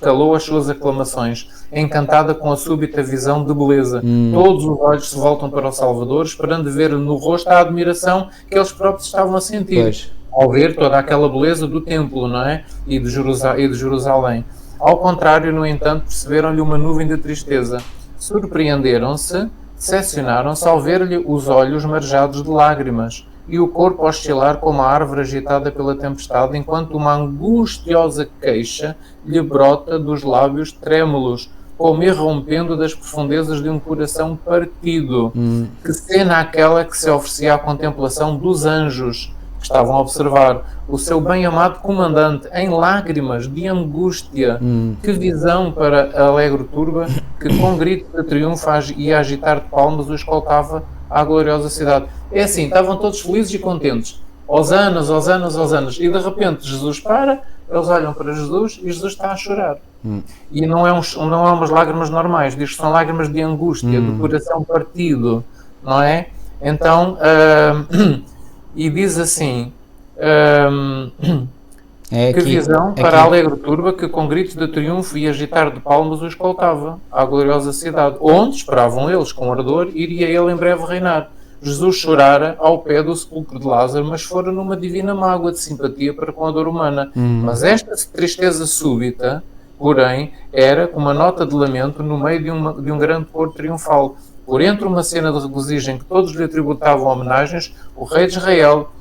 calou as suas aclamações, encantada com a súbita visão de beleza. Todos os olhos se voltam para o Salvador, esperando ver no rosto a admiração que eles próprios estavam a sentir, ao ver toda aquela beleza do templo, não é? E de Jerusalém. Ao contrário, no entanto, perceberam-lhe uma nuvem de tristeza. Surpreenderam-se, decepcionaram-se ao ver-lhe os olhos marejados de lágrimas e o corpo oscilar como a árvore agitada pela tempestade, enquanto uma angustiosa queixa lhe brota dos lábios trêmulos, como irrompendo das profundezas de um coração partido. Que cena aquela que se oferecia à contemplação dos anjos que estavam a observar o seu bem-amado comandante em lágrimas de angústia. Que visão para a alegre turba que com grito de triunfo e a agitar de palmas o escoltava à gloriosa cidade. É assim, estavam todos felizes e contentes. Hosanas, hosanas, hosanas. E de repente Jesus para, eles olham para Jesus e Jesus está a chorar. E não é umas lágrimas normais, diz que são lágrimas de angústia, do coração partido, não é? Então, e diz assim, que visão para a alegre turba que com gritos de triunfo e agitar de palmas o escoltava à gloriosa cidade, onde, esperavam eles com ardor, iria ele em breve reinar. Jesus chorara ao pé do sepulcro de Lázaro, mas fora numa divina mágoa de simpatia para com a dor humana. Mas esta tristeza súbita, porém, era uma nota de lamento no meio de um grande coro triunfal. Por entre uma cena de regozijo em que todos lhe tributavam homenagens, o rei de Israel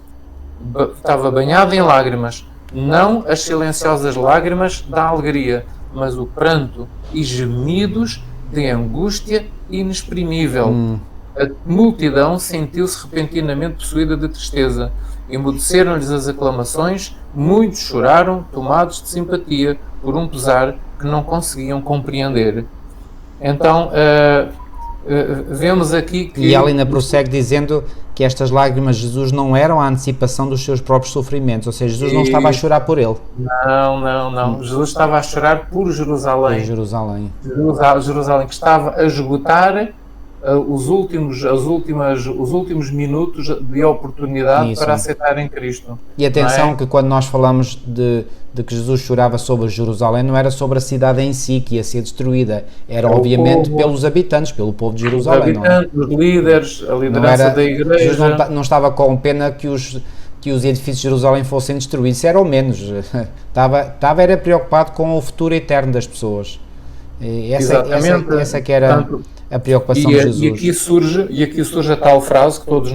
estava banhado em lágrimas, não as silenciosas lágrimas da alegria, mas o pranto e gemidos de angústia inexprimível. A multidão sentiu-se repentinamente possuída de tristeza. Emudeceram-lhes as aclamações, muitos choraram, tomados de simpatia, por um pesar que não conseguiam compreender. Então, vemos aqui que... E ela ainda prossegue dizendo que estas lágrimas de Jesus não eram a antecipação dos seus próprios sofrimentos, ou seja, Jesus não estava a chorar por ele. Não. Jesus estava a chorar por Jerusalém. Por Jerusalém. Jerusalém, que estava a esgotar os últimos minutos de oportunidade para aceitarem Cristo. E atenção que quando nós falamos de que Jesus chorava sobre Jerusalém, não era sobre a cidade em si que ia ser destruída, era obviamente pelos habitantes, pelo povo de Jerusalém. Os habitantes, os líderes, a liderança da igreja. Jesus não estava com pena que os edifícios de Jerusalém fossem destruídos, isso era o menos. Era preocupado com o futuro eterno das pessoas. Essa que era a preocupação de Jesus. E aqui surge a tal frase que todos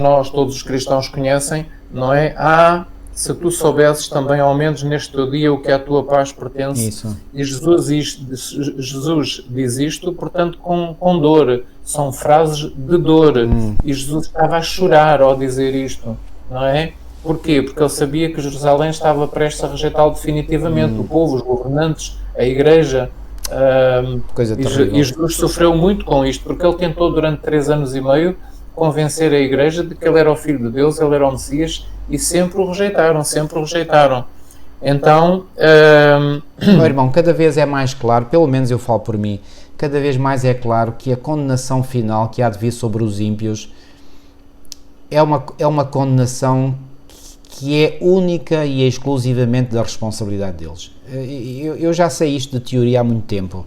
os cristãos conhecem, não é? Se tu soubesses também ao menos neste teu dia o que à tua paz pertence. Isso. E Jesus diz isto, portanto, com dor. São frases de dor. E Jesus estava a chorar ao dizer isto, não é? Porquê? Porque ele sabia que Jerusalém estava prestes a rejeitá-lo definitivamente. O povo, os governantes, a igreja. E Jesus sofreu muito com isto, porque ele tentou durante 3 anos e meio convencer a igreja de que ele era o Filho de Deus, ele era o Messias, e sempre o rejeitaram. Então, meu irmão, cada vez é mais claro, pelo menos eu falo por mim, cada vez mais é claro que a condenação final que há de vir sobre os ímpios é uma condenação que é única e exclusivamente da responsabilidade deles. Eu já sei isto de teoria há muito tempo,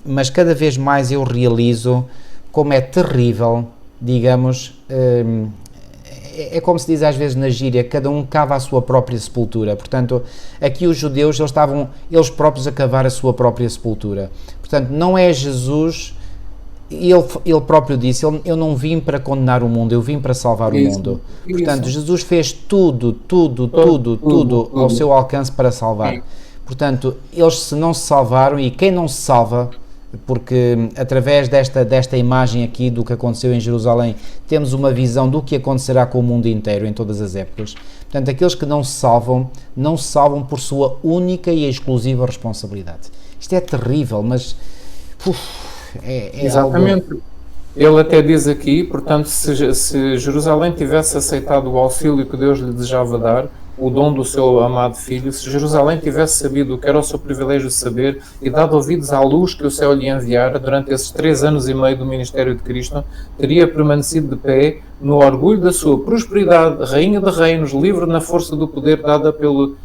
mas cada vez mais eu realizo como é terrível digamos, é como se diz às vezes na gíria, cada um cava a sua própria sepultura. Portanto, aqui os judeus, eles estavam eles próprios a cavar a sua própria sepultura. Portanto, não é Jesus, ele próprio disse, eu não vim para condenar o mundo, eu vim para salvar o mundo. Portanto, Jesus fez tudo ao seu alcance para salvar. Portanto, eles se não se salvaram, e quem não se salva, porque através desta imagem aqui do que aconteceu em Jerusalém, temos uma visão do que acontecerá com o mundo inteiro em todas as épocas. Portanto, aqueles que não se salvam por sua única e exclusiva responsabilidade. Isto é terrível, mas exatamente. Algo... Ele até diz aqui, portanto, se Jerusalém tivesse aceitado o auxílio que Deus lhe desejava dar, o dom do seu amado Filho, se Jerusalém tivesse sabido o que era o seu privilégio de saber e dado ouvidos à luz que o céu lhe enviara durante esses 3 anos e meio do ministério de Cristo, teria permanecido de pé no orgulho da sua prosperidade, rainha de reinos, livre na força do poder dada pelo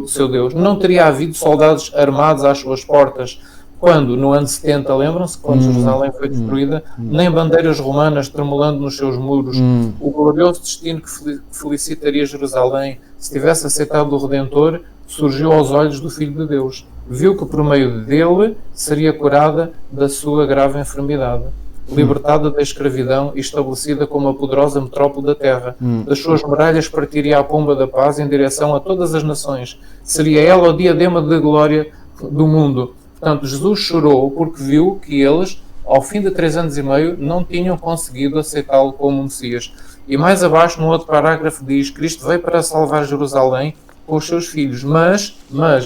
seu Deus. Não teria havido soldados armados às suas portas, quando, no ano 70, lembram-se, quando Jerusalém foi destruída, nem bandeiras romanas tremulando nos seus muros. O glorioso destino que felicitaria Jerusalém, se tivesse aceitado o Redentor, surgiu aos olhos do Filho de Deus. Viu que por meio dele seria curada da sua grave enfermidade, libertada da escravidão e estabelecida como a poderosa metrópole da terra. Das suas muralhas partiria a pomba da paz em direção a todas as nações. Seria ela o diadema de glória do mundo. Portanto, Jesus chorou porque viu que eles, ao fim de 3 anos e meio, não tinham conseguido aceitá-lo como Messias. E mais abaixo, no outro parágrafo, diz: Cristo veio para salvar Jerusalém com os seus filhos. Mas,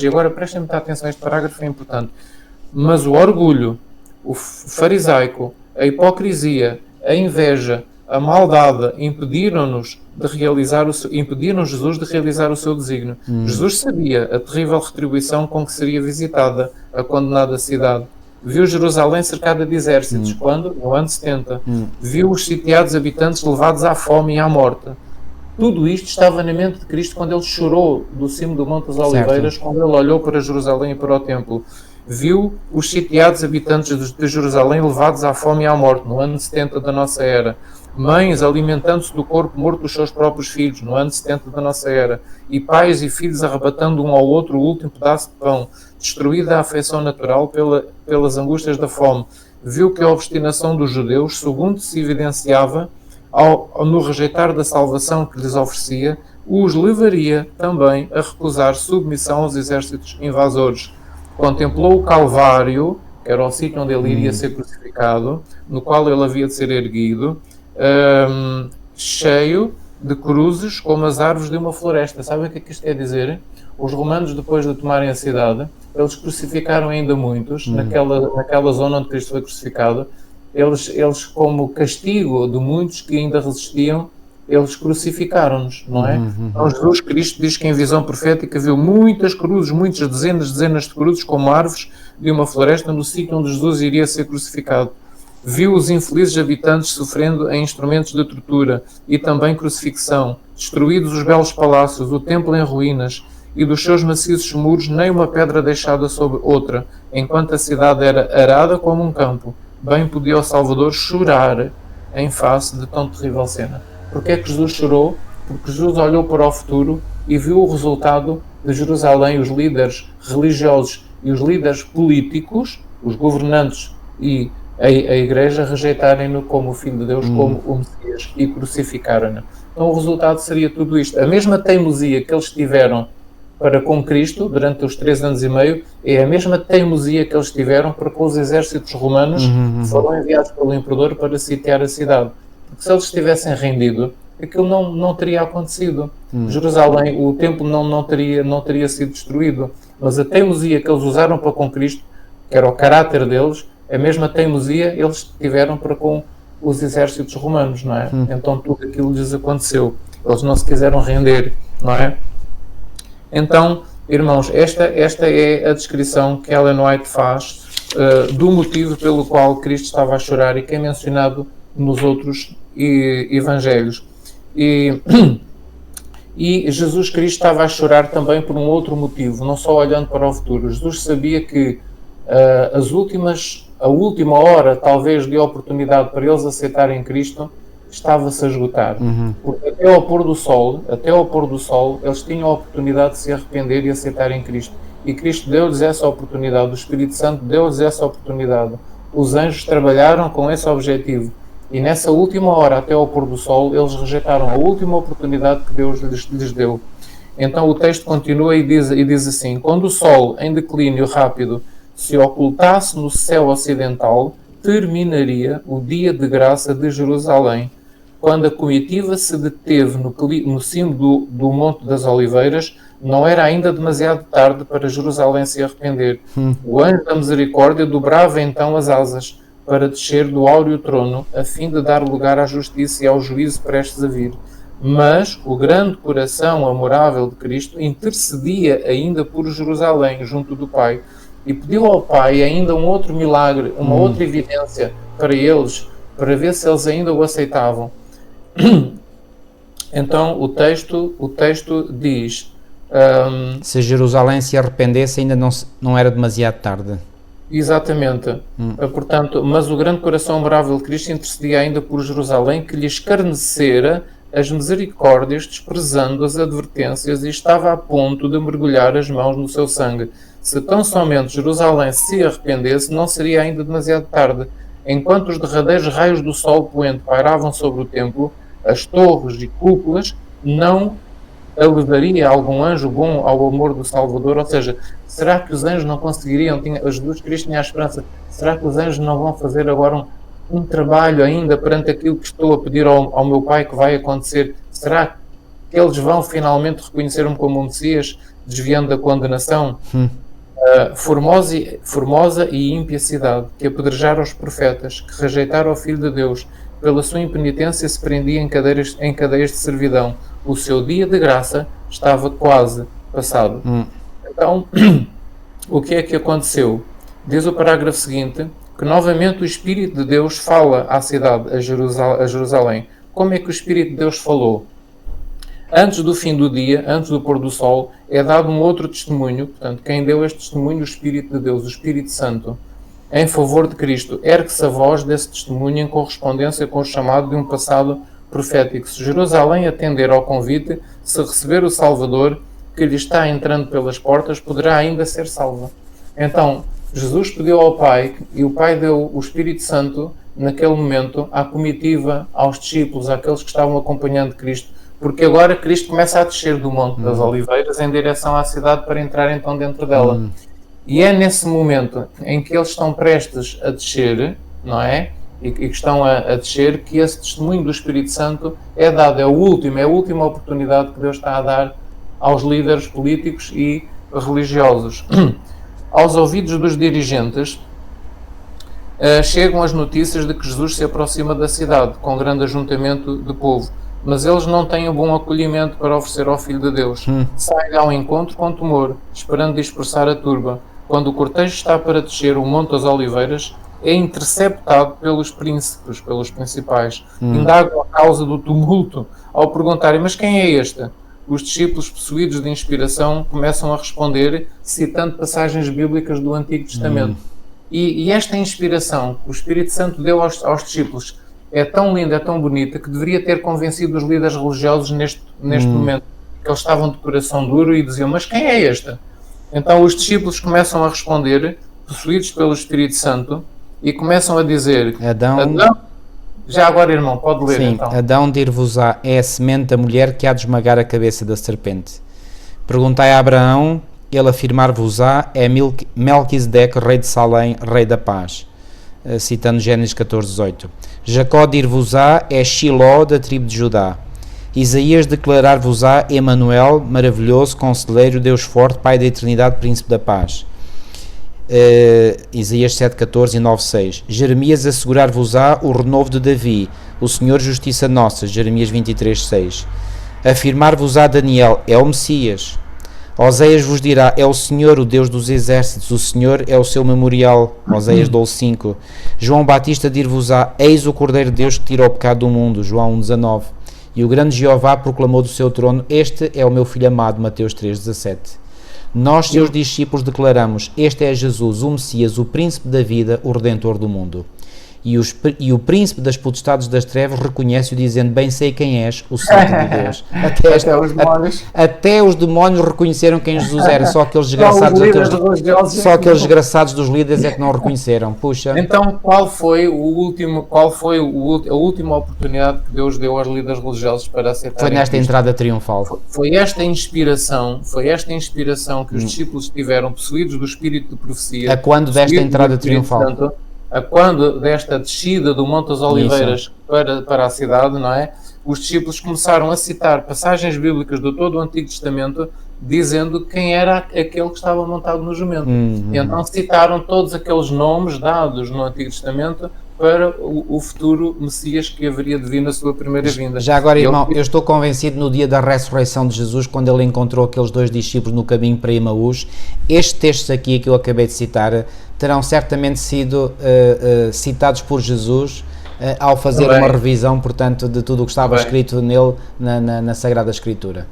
e agora prestem muita atenção, este parágrafo é importante, mas o orgulho, o farisaico, a hipocrisia, a inveja, a maldade impediram Jesus de realizar o seu desígnio. Jesus sabia a terrível retribuição com que seria visitada a condenada cidade. Viu Jerusalém cercada de exércitos, quando? No ano 70. Viu os sitiados habitantes levados à fome e à morte. Tudo isto estava na mente de Cristo quando ele chorou do cimo do Monte das Oliveiras, quando ele olhou para Jerusalém e para o templo. Viu os sitiados habitantes de Jerusalém levados à fome e à morte, no ano 70 da nossa era. Mães alimentando-se do corpo morto dos seus próprios filhos, no ano 70 da nossa era. E pais e filhos arrebatando um ao outro o último pedaço de pão, destruída a afeição natural pelas angústias da fome. Viu que a obstinação dos judeus, segundo se evidenciava no rejeitar da salvação que lhes oferecia, os levaria também a recusar submissão aos exércitos invasores. Contemplou o Calvário, que era o sítio onde ele iria ser crucificado, no qual ele havia de ser erguido, cheio de cruzes como as árvores de uma floresta. Sabem o que é que isto quer dizer? Os romanos, depois de tomarem a cidade, eles crucificaram ainda muitos naquela zona onde Cristo foi crucificado. Eles, como castigo de muitos que ainda resistiam, eles crucificaram-nos, não é? Então Jesus Cristo diz que em visão profética viu muitas cruzes, muitas dezenas de cruzes como árvores de uma floresta no sítio onde Jesus iria ser crucificado. Viu os infelizes habitantes sofrendo em instrumentos de tortura e também crucifixão, destruídos os belos palácios, o templo em ruínas, e dos seus maciços muros nem uma pedra deixada sobre outra, enquanto a cidade era arada como um campo. Bem podia o Salvador chorar em face de tão terrível cena. Porquê é que Jesus chorou? Porque Jesus olhou para o futuro e viu o resultado de Jerusalém, os líderes religiosos e os líderes políticos, os governantes e a Igreja, rejeitarem-no como o Filho de Deus, como o Messias, e crucificaram-no. Então o resultado seria tudo isto. A mesma teimosia que eles tiveram para com Cristo durante os 3 anos e meio é a mesma teimosia que eles tiveram para com os exércitos romanos que foram enviados pelo imperador para sitiar a cidade. Porque se eles tivessem rendido, aquilo não teria acontecido. Jerusalém, o templo não teria sido destruído. Mas a teimosia que eles usaram para com Cristo, que era o caráter deles, a mesma teimosia eles tiveram para com os exércitos romanos, não é? Então tudo aquilo lhes aconteceu. Eles não se quiseram render, não é? Então, irmãos, esta é a descrição que Ellen White faz do motivo pelo qual Cristo estava a chorar e que é mencionado nos outros evangelhos. E Jesus Cristo estava a chorar também por um outro motivo, não só olhando para o futuro. Jesus sabia que a última hora, talvez, de oportunidade para eles aceitarem Cristo estava-se a esgotar. Porque até ao pôr do sol, eles tinham a oportunidade de se arrepender e aceitarem Cristo. E Cristo deu-lhes essa oportunidade, o Espírito Santo deu-lhes essa oportunidade. Os anjos trabalharam com esse objetivo. E nessa última hora, até ao pôr do sol, eles rejeitaram a última oportunidade que Deus lhes deu. Então o texto continua e diz assim: quando o sol, em declínio rápido, se ocultasse no céu ocidental, terminaria o dia de graça de Jerusalém. Quando a comitiva se deteve no cimo do Monte das Oliveiras, não era ainda demasiado tarde para Jerusalém se arrepender. O anjo da misericórdia dobrava então as asas para descer do áureo trono, a fim de dar lugar à justiça e ao juízo prestes a vir. Mas o grande coração amorável de Cristo intercedia ainda por Jerusalém, junto do Pai, e pediu ao Pai ainda um outro milagre, uma outra evidência para eles, para ver se eles ainda o aceitavam. Então o texto diz... se Jerusalém se arrependesse, ainda não era demasiado tarde. Exatamente. Portanto, mas o grande coração amorável de Cristo intercedia ainda por Jerusalém, que lhe escarnecera as misericórdias, desprezando as advertências, e estava a ponto de mergulhar as mãos no seu sangue. Se tão somente Jerusalém se arrependesse, não seria ainda demasiado tarde. Enquanto os derradeiros raios do sol poente pairavam sobre o templo, as torres e cúpulas, não levaria algum anjo bom ao amor do Salvador? Ou seja, será que os anjos não conseguiriam? Jesus Cristo tinha a esperança. Será que os anjos não vão fazer agora um trabalho ainda perante aquilo que estou a pedir ao meu Pai que vai acontecer? Será que eles vão finalmente reconhecer-me como um Messias, desviando da condenação? Formosa e ímpia cidade, que apedrejara os profetas, que rejeitara o Filho de Deus, pela sua impenitência se prendia em cadeias de servidão. O seu dia de graça estava quase passado. Então, o que é que aconteceu? Diz o parágrafo seguinte, que novamente o Espírito de Deus fala à cidade, a Jerusalém. Como é que o Espírito de Deus falou? Antes do fim do dia, antes do pôr do sol, é dado um outro testemunho. Portanto, quem deu este testemunho? O Espírito de Deus, o Espírito Santo, em favor de Cristo. Ergue-se a voz desse testemunho em correspondência com o chamado de um passado profético. Se Jerusalém atender ao convite, se receber o Salvador que lhe está entrando pelas portas, poderá ainda ser salva. Então, Jesus pediu ao Pai, e o Pai deu o Espírito Santo, naquele momento, à comitiva, aos discípulos, àqueles que estavam acompanhando Cristo, porque agora Cristo começa a descer do Monte das Oliveiras em direção à cidade para entrar então dentro dela. E é nesse momento em que eles estão prestes a descer, não é? E que estão a descer, que esse testemunho do Espírito Santo é dado, é a última oportunidade que Deus está a dar aos líderes políticos e religiosos. Aos ouvidos dos dirigentes chegam as notícias de que Jesus se aproxima da cidade, com grande ajuntamento de povo, mas eles não têm um bom acolhimento para oferecer ao Filho de Deus. Saem ao encontro com temor, esperando dispersar a turba. Quando o cortejo está para descer o Monte das Oliveiras, é interceptado pelos príncipes, pelos principais. Indagam a causa do tumulto ao perguntarem, mas quem é este? Os discípulos, possuídos de inspiração, começam a responder citando passagens bíblicas do Antigo Testamento. E esta inspiração que o Espírito Santo deu aos discípulos é tão linda, é tão bonita, que deveria ter convencido os líderes religiosos neste momento, que eles estavam de coração duro e diziam, mas quem é este? Então os discípulos começam a responder, possuídos pelo Espírito Santo, e começam a dizer, Adão, já agora, irmão, pode ler. Sim, então. Adão dir-vos-á é a semente da mulher que há de esmagar a cabeça da serpente. Perguntai a Abraão, ele afirmar-vos-á é Melquisedeque, rei de Salém, rei da paz. Citando Gênesis 14:18. Jacó dir-vos-á é Shiló, da tribo de Judá. Isaías declarar-vos-á Emanuel, maravilhoso, conselheiro, Deus forte, Pai da eternidade, príncipe da paz. Isaías 7:14 e 9:6. Jeremias assegurar-vos-á o renovo de Davi, o Senhor justiça nossa, Jeremias 23:6. Afirmar-vos-á Daniel, é o Messias. Oséias vos dirá, é o Senhor, o Deus dos exércitos, o Senhor é o seu memorial, Oséias 12:5. João Batista dir-vos-á, eis o Cordeiro de Deus que tira o pecado do mundo, João 1:19. E o grande Jeová proclamou do seu trono, este é o meu filho amado, Mateus 3:17. Nós, seus discípulos, declaramos, este é Jesus, o Messias, o príncipe da vida, o Redentor do mundo. e o príncipe das potestades das trevas reconhece-o dizendo, bem sei quem és, o Santo de Deus. Até os demónios reconheceram quem Jesus era, só aqueles desgraçados dos líderes é que não reconheceram. Puxa. Então, qual foi a última oportunidade que Deus deu aos líderes religiosos para aceitar? Foi nesta entrada triunfal. Foi esta inspiração que os discípulos tiveram, possuídos do espírito de profecia. A quando desta entrada triunfal? Santo, a quando desta descida do Monte das Oliveiras para a cidade, não é? Os discípulos começaram a citar passagens bíblicas de todo o Antigo Testamento, dizendo quem era aquele que estava montado no jumento. E então citaram todos aqueles nomes dados no Antigo Testamento para o futuro Messias que haveria de vir na sua primeira vinda. Já agora, irmão, eu estou convencido no dia da ressurreição de Jesus, quando ele encontrou aqueles 2 discípulos no caminho para Emaús, estes textos aqui que eu acabei de citar terão certamente sido citados por Jesus ao fazer uma revisão, portanto, de tudo o que estava escrito nele na Sagrada Escritura.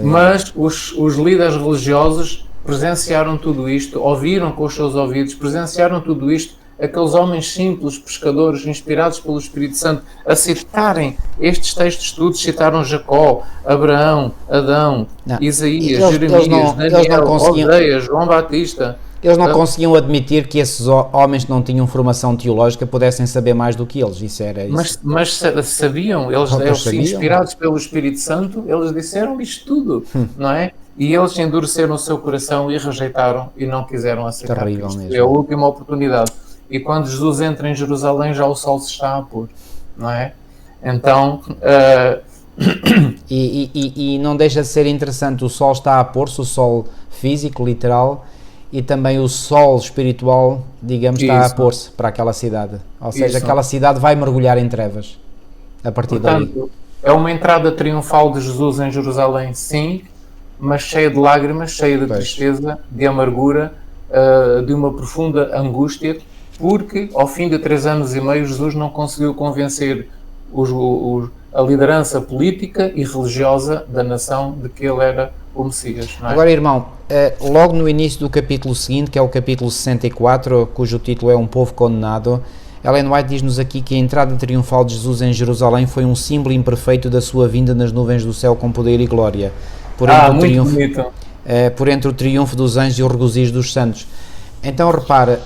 Mas os líderes religiosos presenciaram tudo isto, ouviram com os seus ouvidos, presenciaram tudo isto, aqueles homens simples, pescadores, inspirados pelo Espírito Santo, a citarem estes textos todos, citaram Jacó, Abraão, Adão, Isaías, Jeremias, Daniel, Oséias, João Batista. Eles não conseguiam admitir que esses homens que não tinham formação teológica pudessem saber mais do que eles, isso era isso. Mas sabiam, eles inspirados pelo Espírito Santo, eles disseram isto tudo, não é? E eles endureceram o seu coração e rejeitaram e não quiseram aceitar. Terrível mesmo. É a última oportunidade. E quando Jesus entra em Jerusalém, já o sol se está a pôr, não é? Então... E não deixa de ser interessante, o sol está a pôr-se, o sol físico, literal, e também o sol espiritual, digamos, está a pôr-se para aquela cidade. Ou seja, aquela cidade vai mergulhar em trevas, a partir daí. É uma entrada triunfal de Jesus em Jerusalém, sim, mas cheia de lágrimas, cheia de tristeza, de amargura, de uma profunda angústia, porque ao fim de 3 anos e meio Jesus não conseguiu convencer a liderança política e religiosa da nação de que ele era o Messias. Não é? Agora, irmão, logo no início do capítulo seguinte, que é o capítulo 64, cujo título é Um Povo Condenado, Ellen White diz-nos aqui que a entrada triunfal de Jesus em Jerusalém foi um símbolo imperfeito da sua vinda nas nuvens do céu com poder e glória, por entre o triunfo dos anjos e o regozijo dos santos. Então, repara,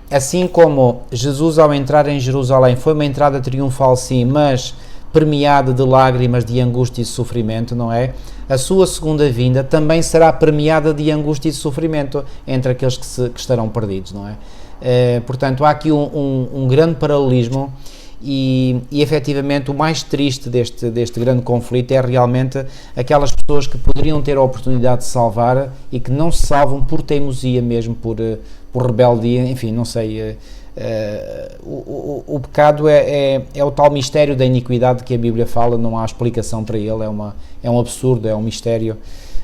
assim como Jesus ao entrar em Jerusalém foi uma entrada triunfal, sim, mas premiada de lágrimas, de angústia e sofrimento, não é? A sua segunda vinda também será premiada de angústia e sofrimento entre aqueles que estarão perdidos, não é? Portanto, há aqui um grande paralelismo e efetivamente o mais triste deste grande conflito é realmente aquelas pessoas que poderiam ter a oportunidade de salvar e que não se salvam por teimosia mesmo, por rebeldia, enfim, não sei. O pecado é o tal mistério da iniquidade que a Bíblia fala, não há explicação para ele, é um absurdo, é um mistério.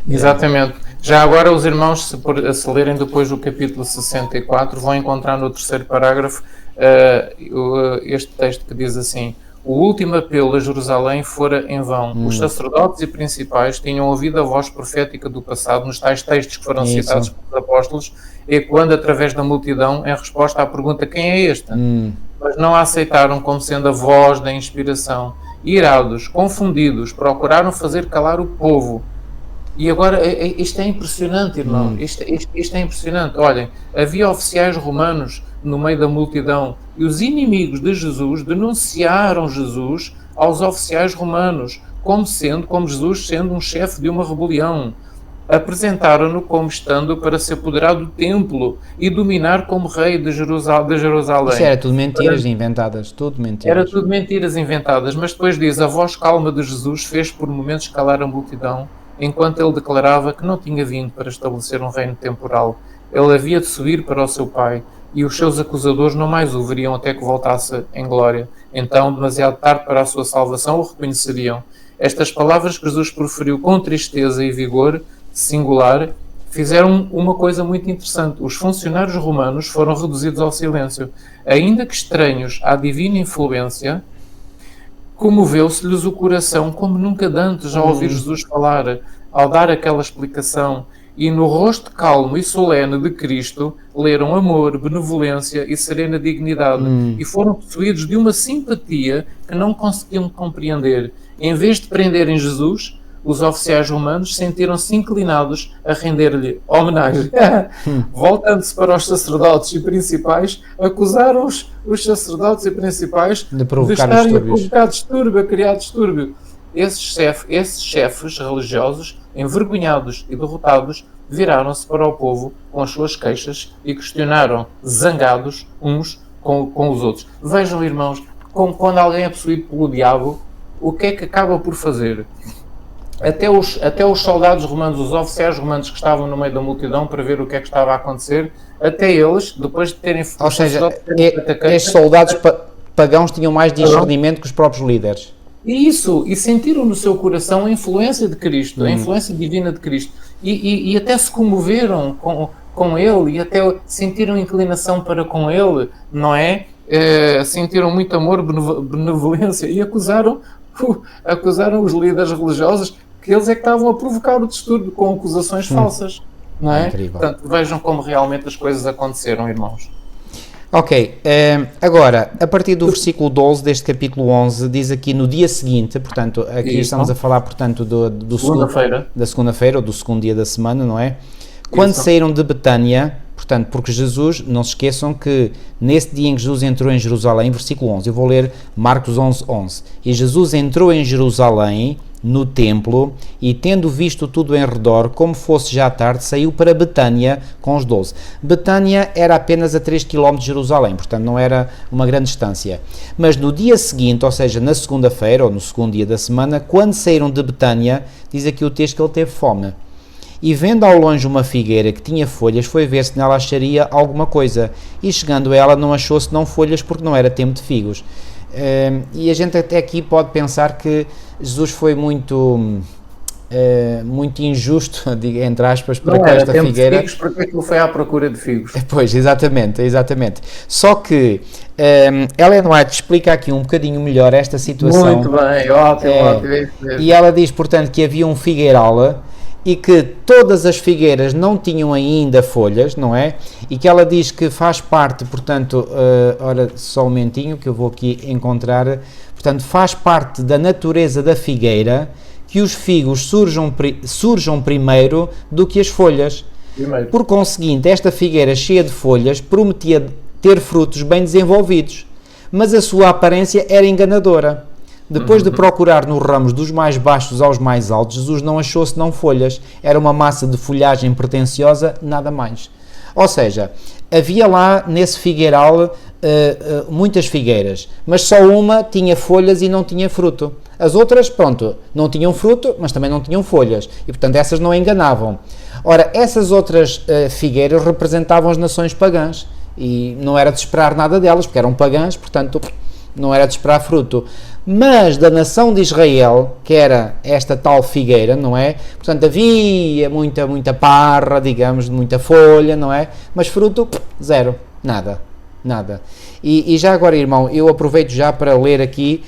Exatamente. Já agora os irmãos, se lerem depois o capítulo 64, vão encontrar no 3º parágrafo este texto que diz assim: o último apelo a Jerusalém fora em vão. Os sacerdotes e principais tinham ouvido a voz profética do passado nos tais textos que foram citados pelos apóstolos, ecoando através da multidão em resposta à pergunta: quem é este? Mas não a aceitaram como sendo a voz da inspiração. Irados, confundidos, procuraram fazer calar o povo. E agora, isto é impressionante, irmão, isto é impressionante. Olhem, havia oficiais romanos no meio da multidão e os inimigos de Jesus denunciaram Jesus aos oficiais romanos como Jesus sendo um chefe de uma rebelião. Apresentaram-no como estando para se apoderar do templo e dominar como rei de Jerusalém. Isso era tudo mentiras inventadas, tudo mentiras. Era tudo mentiras inventadas, mas depois diz: a voz calma de Jesus fez por momentos calar a multidão, enquanto ele declarava que não tinha vindo para estabelecer um reino temporal. Ele havia de subir para o seu Pai, e os seus acusadores não mais o veriam até que voltasse em glória. Então, demasiado tarde para a sua salvação, o reconheceriam. Estas palavras que Jesus proferiu com tristeza e vigor singular fizeram uma coisa muito interessante. Os funcionários romanos foram reduzidos ao silêncio. Ainda que estranhos à divina influência, comoveu-se-lhes o coração como nunca dantes ao ouvir Jesus falar, ao dar aquela explicação. e no rosto calmo e solene de Cristo leram amor, benevolência e serena dignidade, e foram possuídos de uma simpatia que não conseguiam compreender. Em vez de prenderem Jesus, os oficiais romanos sentiram-se inclinados a render-lhe homenagem. Voltando-se para os sacerdotes e principais, acusaram os sacerdotes e principais de provocar estarem a provocar distúrbio, a criar distúrbio. Esses chefes religiosos, envergonhados e derrotados, viraram-se para o povo com as suas queixas e questionaram, zangados uns com os outros. Vejam, irmãos, quando alguém é possuído pelo diabo, o que é que acaba por fazer? Até os soldados romanos, os oficiais romanos que estavam no meio da multidão para ver o que é que estava a acontecer, até eles, depois de terem... Ou seja, estes soldados pagãos tinham mais discernimento que os próprios líderes. Isso, e sentiram no seu coração a influência de Cristo, a influência divina de Cristo, e até se comoveram com ele, e até sentiram inclinação para com ele, não é? Sentiram muito amor, benevolência, e acusaram os líderes religiosos que eles é que estavam a provocar o distúrbio com acusações falsas, não é? Incrível. Portanto, vejam como realmente as coisas aconteceram, irmãos. Ok, agora, a partir do versículo 12 deste capítulo 11, diz aqui no dia seguinte, portanto, aqui estamos a falar, portanto, da segunda-feira, ou do segundo dia da semana, não é? Quando saíram de Betânia, portanto, porque Jesus, não se esqueçam que nesse dia em que Jesus entrou em Jerusalém, versículo 11, eu vou ler Marcos 11. E Jesus entrou em Jerusalém, no templo, e tendo visto tudo em redor, como fosse já tarde, saiu para Betânia com os 12. Betânia era apenas a 3 km de Jerusalém, portanto não era uma grande distância. Mas no dia seguinte, ou seja, na segunda-feira, ou no segundo dia da semana, quando saíram de Betânia, diz aqui o texto que ele teve fome. E vendo ao longe uma figueira que tinha folhas, foi ver se nela acharia alguma coisa. E chegando a ela, não achou senão folhas, porque não era tempo de figos. E a gente até aqui pode pensar que Jesus foi muito injusto, entre aspas, para com esta figueira. Figos, porque aquilo foi à procura de figos. Pois, exatamente. Só que Ellen White explica aqui um bocadinho melhor esta situação. Muito bem, ótimo. E ela diz, portanto, que havia um figueiral e que todas as figueiras não tinham ainda folhas, não é? E que ela diz que faz parte, portanto, ora, só um momentinho que eu vou aqui encontrar, portanto, faz parte da natureza da figueira que os figos surjam primeiro do que as folhas. Por conseguinte, esta figueira cheia de folhas prometia ter frutos bem desenvolvidos, mas a sua aparência era enganadora. Depois de procurar nos ramos dos mais baixos aos mais altos, Jesus não achou senão folhas. Era uma massa de folhagem pretensiosa, nada mais. Ou seja, havia lá nesse figueiral muitas figueiras, mas só uma tinha folhas e não tinha fruto. As outras, pronto, não tinham fruto, mas também não tinham folhas. E, portanto, essas não enganavam. Ora, essas outras figueiras representavam as nações pagãs. E não era de esperar nada delas, porque eram pagãs, portanto, não era de esperar fruto. Mas da nação de Israel, que era esta tal figueira, não é? Portanto, havia muita parra, digamos, muita folha, não é? Mas fruto, zero, nada. E já agora, irmão, eu aproveito já para ler aqui,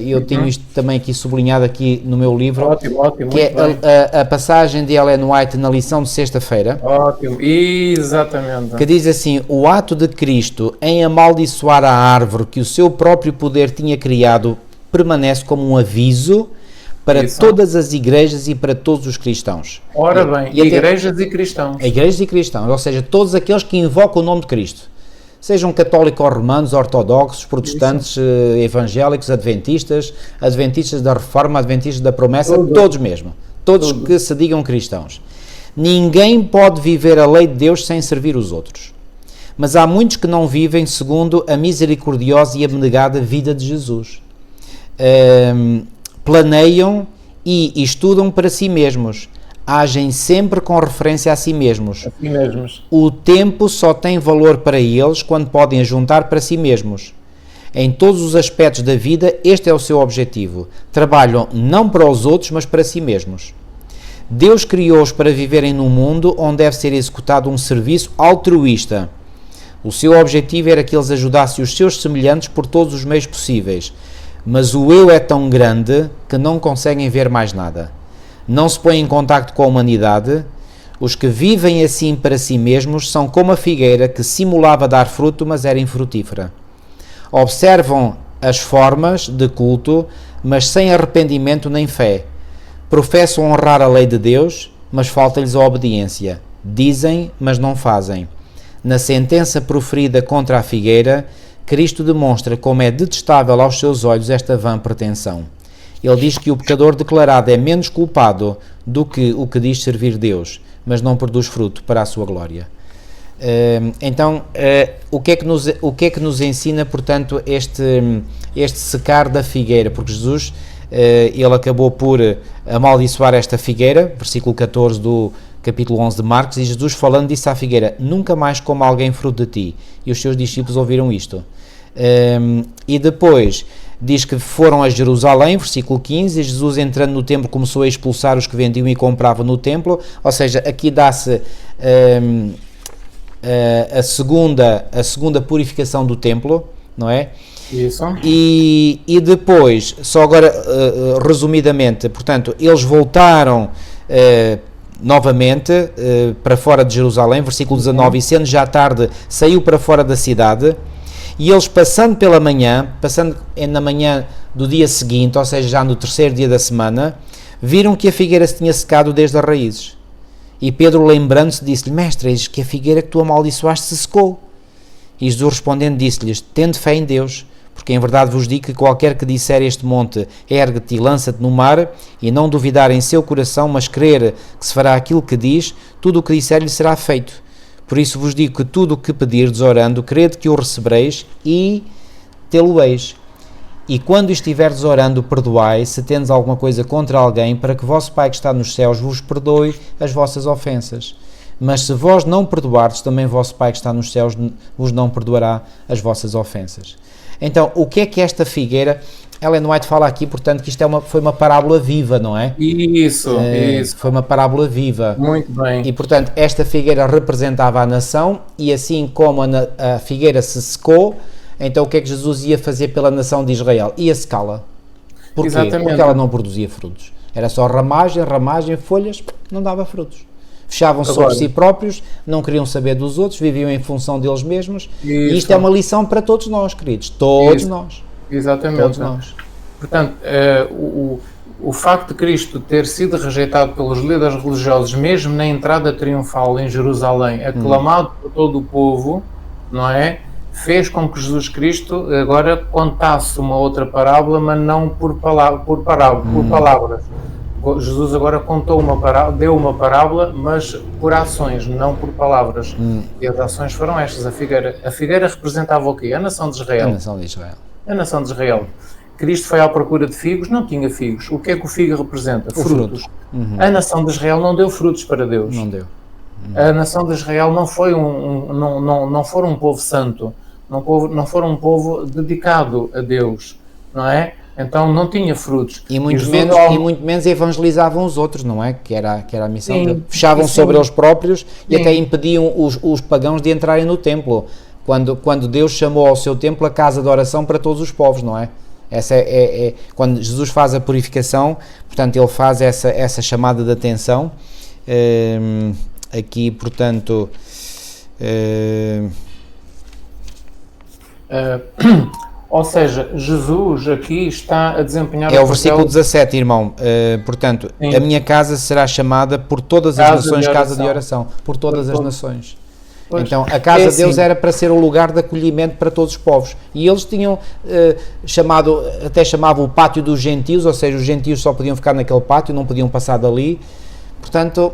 eu tenho isto também aqui sublinhado aqui no meu livro, ótimo, que é a passagem de Ellen White na lição de sexta-feira. Ótimo, exatamente. Que diz assim: o ato de Cristo em amaldiçoar a árvore que o seu próprio poder tinha criado permanece como um aviso para todas as igrejas e para todos os cristãos. Ora bem, igrejas e cristãos. Igrejas e cristãos, ou seja, todos aqueles que invocam o nome de Cristo. Sejam católicos ou romanos, ortodoxos, protestantes, evangélicos, adventistas da reforma, adventistas da promessa, todos mesmo. Todos que se digam cristãos. Ninguém pode viver a lei de Deus sem servir os outros. Mas há muitos que não vivem segundo a misericordiosa e abnegada vida de Jesus. Planeiam e estudam para si mesmos. Agem sempre com referência a si mesmos. O tempo só tem valor para eles quando podem ajuntar para si mesmos. Em todos os aspectos da vida, este é o seu objetivo. Trabalham não para os outros, mas para si mesmos. Deus criou-os para viverem num mundo onde deve ser executado um serviço altruísta. O seu objetivo era que eles ajudassem os seus semelhantes por todos os meios possíveis. Mas o eu é tão grande que não conseguem ver mais nada. Não se põem em contacto com a humanidade. Os que vivem assim para si mesmos são como a figueira que simulava dar fruto, mas era infrutífera. Observam as formas de culto, mas sem arrependimento nem fé. Professam honrar a lei de Deus, mas falta-lhes a obediência. Dizem, mas não fazem. Na sentença proferida contra a figueira, Cristo demonstra como é detestável aos seus olhos esta vã pretensão. Ele diz que o pecador declarado é menos culpado do que o que diz servir Deus, mas não produz fruto para a sua glória. Então, o que é que nos ensina, portanto, este secar da figueira? Porque Jesus, ele acabou por amaldiçoar esta figueira, versículo 14 do capítulo 11 de Marcos, e Jesus falando disse à figueira, nunca mais coma alguém fruto de ti. E os seus discípulos ouviram isto. E depois diz que foram a Jerusalém, versículo 15, e Jesus entrando no templo começou a expulsar os que vendiam e compravam no templo, ou seja, aqui dá-se a segunda purificação do templo, não é? Isso. E depois, só agora resumidamente, portanto, eles voltaram novamente para fora de Jerusalém, versículo 19, e sendo já tarde, saiu para fora da cidade, e eles passando na manhã do dia seguinte, ou seja, já no terceiro dia da semana, viram que a figueira se tinha secado desde as raízes. E Pedro, lembrando-se, disse-lhe, mestre, eis que a figueira que tu amaldiçoaste se secou. E Jesus respondendo disse-lhes, tende fé em Deus, porque em verdade vos digo que qualquer que disser este monte, ergue-te e lança-te no mar, e não duvidar em seu coração, mas crer que se fará aquilo que diz, tudo o que disser lhe será feito. Por isso vos digo que tudo o que pedirdes orando, crede que o recebereis e tê-lo-eis. E quando estiverdes orando, perdoai, se tendes alguma coisa contra alguém, para que vosso Pai que está nos céus vos perdoe as vossas ofensas. Mas se vós não perdoardes, também vosso Pai que está nos céus vos não perdoará as vossas ofensas. Então, o que é esta figueira? Ellen White fala aqui, portanto, que isto foi uma parábola viva, não é? Isso. Foi uma parábola viva. Muito bem. E, portanto, esta figueira representava a nação, e assim como a figueira se secou, então o que é que Jesus ia fazer pela nação de Israel? Ia secá-la. Porquê? Exatamente. Porque ela não produzia frutos. Era só ramagem, folhas, não dava frutos. Fechavam-se sobre si próprios, não queriam saber dos outros, viviam em função deles mesmos. Isso. E isto é uma lição para todos nós, queridos. Todos nós. Exatamente. Todos nós. Portanto, o facto de Cristo ter sido rejeitado pelos líderes religiosos, mesmo na entrada triunfal em Jerusalém, aclamado por todo o povo, não é? Fez com que Jesus Cristo agora contasse uma outra parábola, mas não por palavras. Jesus agora contou deu uma parábola, mas por ações, não por palavras. E as ações foram estas. A figueira representava o quê? A nação de Israel. A nação de Israel. Cristo foi à procura de figos, não tinha figos. O que é que o figo representa? Frutos. A nação de Israel não deu frutos para Deus. Não deu. A nação de Israel não foi não foram um povo santo, não foram um povo dedicado a Deus, não é? Então não tinha frutos. E muito menos evangelizavam os outros, não é? Que era a missão. Sim, fechavam sobre eles próprios e até impediam os pagãos de entrarem no templo. Quando Deus chamou ao seu templo a casa de oração para todos os povos, não é? Essa quando Jesus faz a purificação, portanto ele faz essa chamada de atenção. Aqui, portanto... Ou seja, Jesus aqui está a desempenhar o versículo 17, irmão. Portanto, sim. A minha casa será chamada por todas as nações casa de oração. Por todas as nações. Pois, então, a casa de Deus era para ser o lugar de acolhimento para todos os povos. E eles tinham até chamavam o pátio dos gentios, ou seja, os gentios só podiam ficar naquele pátio, não podiam passar dali. Portanto,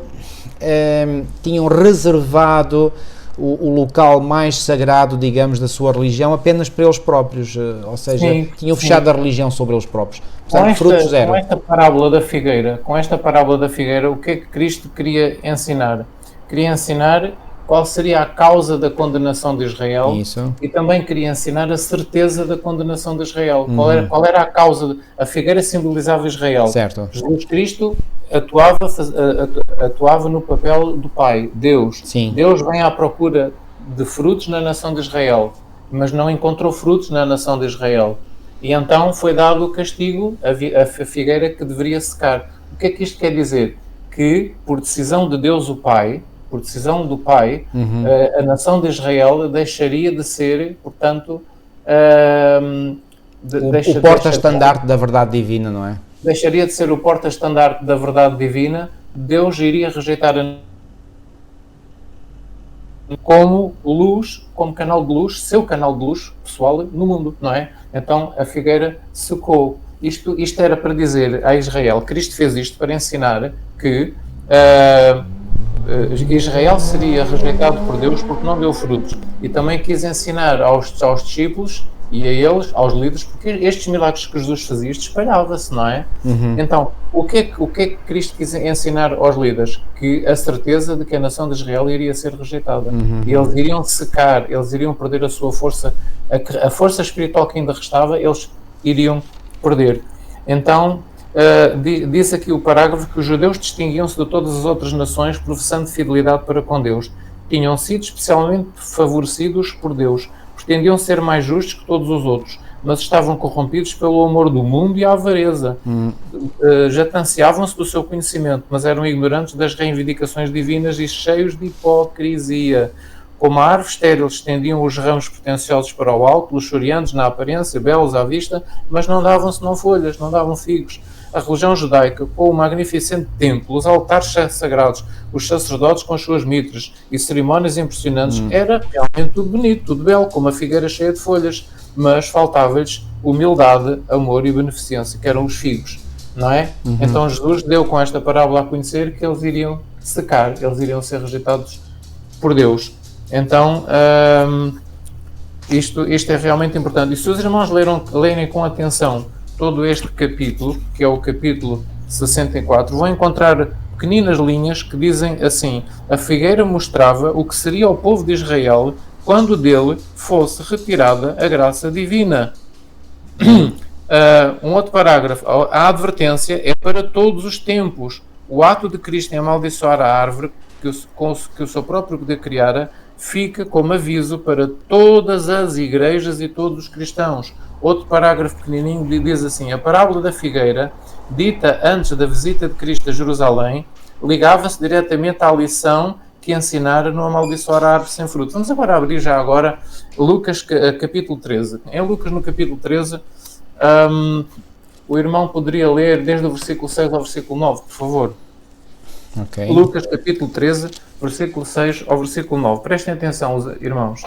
tinham reservado o local mais sagrado, digamos, da sua religião apenas para eles próprios, ou seja, tinham fechado a religião sobre eles próprios. Portanto, frutos zero. Com esta parábola da figueira, o que é que Cristo queria ensinar? Queria ensinar qual seria a causa da condenação de Israel. Isso. E também queria ensinar a certeza da condenação de Israel. Qual era a causa? A figueira simbolizava Israel. Certo. Jesus Cristo atuava no papel do Pai, Deus. Sim. Deus vem à procura de frutos na nação de Israel, mas não encontrou frutos na nação de Israel. E então foi dado o castigo à figueira que deveria secar. O que é que isto quer dizer? que, por decisão de Deus o Pai, por decisão do Pai, a nação de Israel deixaria de ser, portanto, o porta-estandarte da verdade divina, não é? Deixaria de ser o porta-estandarte da verdade divina. Deus iria rejeitar como luz, como canal de luz, seu canal de luz pessoal no mundo, não é? Então a figueira secou. Isto era para dizer a Israel, Cristo fez isto para ensinar que Israel seria rejeitado por Deus porque não deu frutos. E também quis ensinar aos discípulos e a eles, aos líderes, porque estes milagres que Jesus fazia, isto espalhava-se, não é? Então, o que é que Cristo quis ensinar aos líderes? Que a certeza de que a nação de Israel iria ser rejeitada. E eles iriam secar, eles iriam perder a sua força, a força espiritual que ainda restava, eles iriam perder. Então, diz aqui o parágrafo que os judeus distinguiam-se de todas as outras nações professando fidelidade para com Deus. Tinham sido especialmente favorecidos por Deus. Pretendiam ser mais justos que todos os outros, mas estavam corrompidos pelo amor do mundo e a avareza. Jactanciavam-se do seu conhecimento, mas eram ignorantes das reivindicações divinas e cheios de hipocrisia. Como a árvore estéril, estendiam os ramos pretenciosos para o alto, luxuriantes na aparência, belos à vista, mas não davam senão folhas, não davam figos. A religião judaica, com o magnificente templo, os altares sagrados, os sacerdotes com as suas mitras e cerimónias impressionantes, era realmente tudo bonito, tudo belo, como uma figueira cheia de folhas, mas faltava-lhes humildade, amor e beneficência, que eram os figos, não é? Então Jesus deu com esta parábola a conhecer que eles iriam secar, eles iriam ser rejeitados por Deus. Então, isto é realmente importante. E se os irmãos lerem com atenção todo este capítulo, que é o capítulo 64, vão encontrar pequeninas linhas que dizem assim: a figueira mostrava o que seria o povo de Israel quando dele fosse retirada a graça divina. Um outro parágrafo: a advertência é para todos os tempos. O ato de Cristo em amaldiçoar a árvore que o seu próprio poder criara fica como aviso para todas as igrejas e todos os cristãos. Outro parágrafo pequenininho diz assim: a parábola da figueira, dita antes da visita de Cristo a Jerusalém, ligava-se diretamente à lição que ensinara no amaldiçoar a árvore sem fruto. Vamos agora abrir já agora Lucas capítulo 13. Em Lucas, no capítulo 13, o irmão poderia ler desde o versículo 6 ao versículo 9, por favor. Okay. Lucas capítulo 13, versículo 6 ao versículo 9. Prestem atenção, irmãos.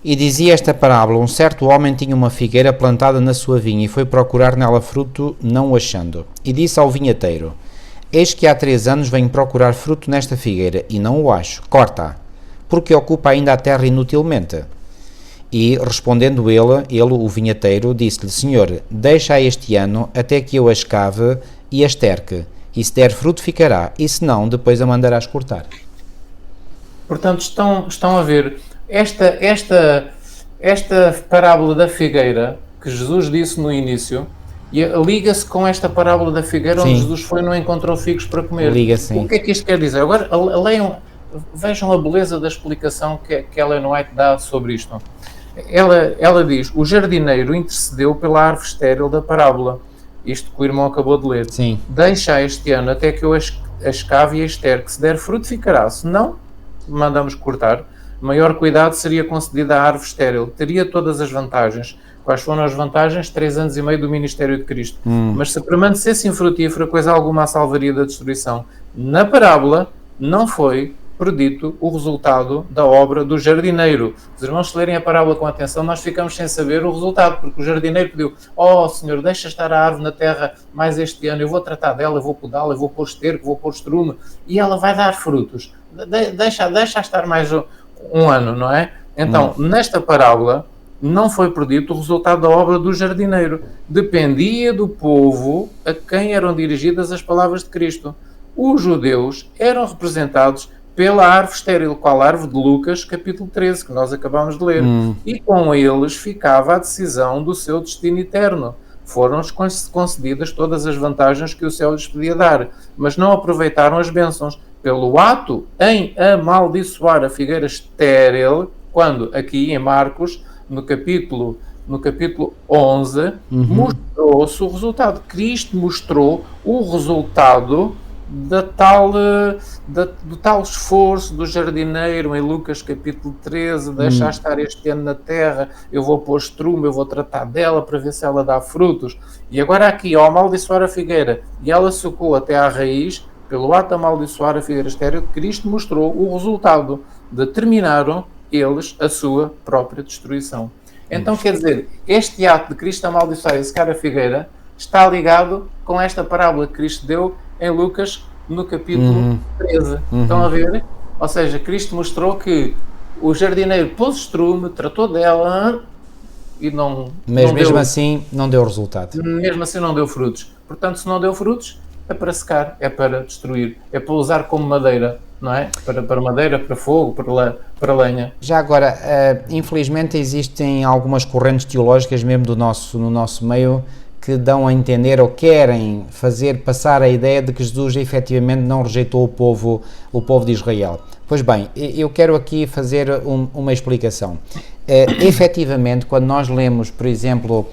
E dizia esta parábola: um certo homem tinha uma figueira plantada na sua vinha e foi procurar nela fruto, não o achando. E disse ao vinhateiro: eis que há 3 anos venho procurar fruto nesta figueira e não o acho, corta-a, porque ocupa ainda a terra inutilmente. E, respondendo ele, o vinhateiro, disse-lhe: Senhor, deixa-a este ano até que eu a escave e a esterque, e se der fruto ficará, e se não, depois a mandarás cortar. Portanto, estão a ver, esta parábola da figueira que Jesus disse no início, liga-se com esta parábola da figueira. Sim. Onde Jesus foi e não encontrou figos para comer. Liga-se. O que é que isto quer dizer? Agora, vejam a beleza da explicação que Ellen White dá sobre isto. Ela diz: o jardineiro intercedeu pela árvore estéril da parábola. Isto que o irmão acabou de ler. Sim. Deixa este ano até que eu a escave e a esterque. Se der fruto, ficará. Se não, mandamos cortar. Maior cuidado seria concedido à árvore estéril. Teria todas as vantagens. Quais foram as vantagens? 3 anos e meio do ministério de Cristo. Mas se permanecesse infrutífera, coisa alguma a salvaria da destruição. Na parábola, não foi predito o resultado da obra do jardineiro. Os irmãos, se lerem a parábola com atenção, nós ficamos sem saber o resultado, porque o jardineiro pediu: ó Senhor, deixa estar a árvore na terra mais este ano, eu vou tratar dela, eu vou podá-la, eu vou pôr esterco, vou pôr estrume, e ela vai dar frutos. Deixa estar mais um ano, não é? Então, nesta parábola, não foi predito o resultado da obra do jardineiro. Dependia do povo a quem eram dirigidas as palavras de Cristo. Os judeus eram representados pela árvore estéril, qual a árvore de Lucas, capítulo 13, que nós acabamos de ler. E com eles ficava a decisão do seu destino eterno. Foram-lhes concedidas todas as vantagens que o céu lhes podia dar, mas não aproveitaram as bênçãos. Pelo ato em amaldiçoar a figueira estéril, quando aqui em Marcos, no capítulo 11, mostrou-se o resultado. Cristo mostrou o resultado do tal esforço do jardineiro em Lucas capítulo 13, deixar estar este ano na terra, eu vou pôr estrume, eu vou tratar dela para ver se ela dá frutos. E agora aqui, ao amaldiçoar a figueira, e ela secou até à raiz, pelo ato de amaldiçoar a figueira estéril, Cristo mostrou o resultado de terminaram eles a sua própria destruição. Então, quer dizer, este ato de Cristo amaldiçoar e secar a figueira está ligado com esta parábola que Cristo deu em Lucas, no capítulo 13. Estão a ver? Ou seja, Cristo mostrou que o jardineiro pôs estrume, tratou dela e não... Mas não mesmo deu, assim não deu resultado. Mesmo assim não deu frutos. Portanto, se não deu frutos, é para secar, é para destruir, é para usar como madeira, não é? Para madeira, para fogo, para lenha. Já agora, infelizmente existem algumas correntes teológicas mesmo no nosso meio que dão a entender ou querem fazer passar a ideia de que Jesus efetivamente não rejeitou o povo de Israel. Pois bem, eu quero aqui fazer uma explicação. Efetivamente, quando nós lemos, por exemplo,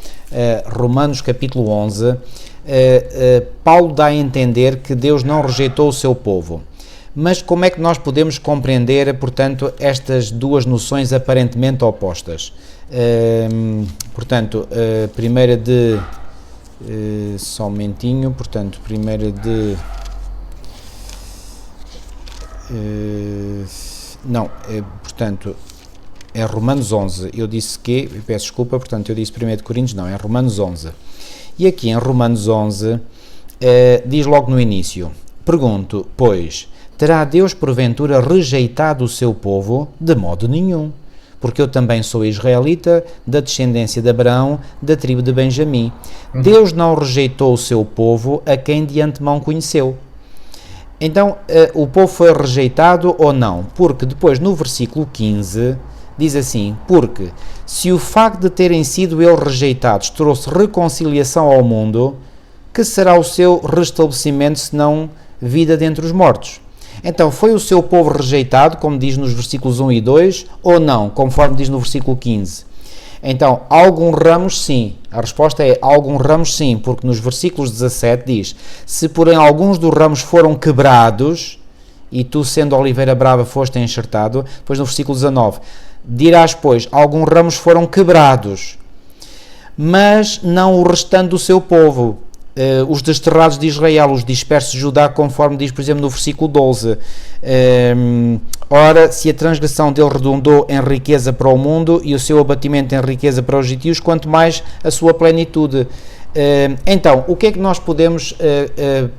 Romanos capítulo 11, Paulo dá a entender que Deus não rejeitou o seu povo. Mas como é que nós podemos compreender, portanto, estas duas noções aparentemente opostas? Portanto, primeira de... só um momentinho, portanto, primeira de... portanto, é Romanos 11. Eu disse que... peço desculpa, portanto, eu disse 1 de Coríntios, não, é Romanos 11. E aqui em Romanos 11, diz logo no início, pergunto, pois, terá Deus porventura rejeitado o seu povo? De modo nenhum, porque eu também sou israelita, da descendência de Abraão, da tribo de Benjamim. Deus não rejeitou o seu povo, a quem de antemão conheceu. Então, o povo foi rejeitado ou não? Porque depois, no versículo 15, diz assim, porque se o facto de terem sido eles rejeitados trouxe reconciliação ao mundo, que será o seu restabelecimento senão vida dentre os mortos? Então, foi o seu povo rejeitado, como diz nos versículos 1 e 2, ou não, conforme diz no versículo 15? Então, alguns ramos sim. A resposta é alguns ramos sim, porque nos versículos 17 diz, se porém alguns dos ramos foram quebrados, e tu sendo oliveira brava foste enxertado, depois no versículo 19, dirás, pois, alguns ramos foram quebrados, mas não o restante do seu povo, os desterrados de Israel, os dispersos de Judá, conforme diz, por exemplo, no versículo 12. Ora, se a transgressão dele redundou em riqueza para o mundo e o seu abatimento em riqueza para os gentios, quanto mais a sua plenitude. Então, o que é que nós podemos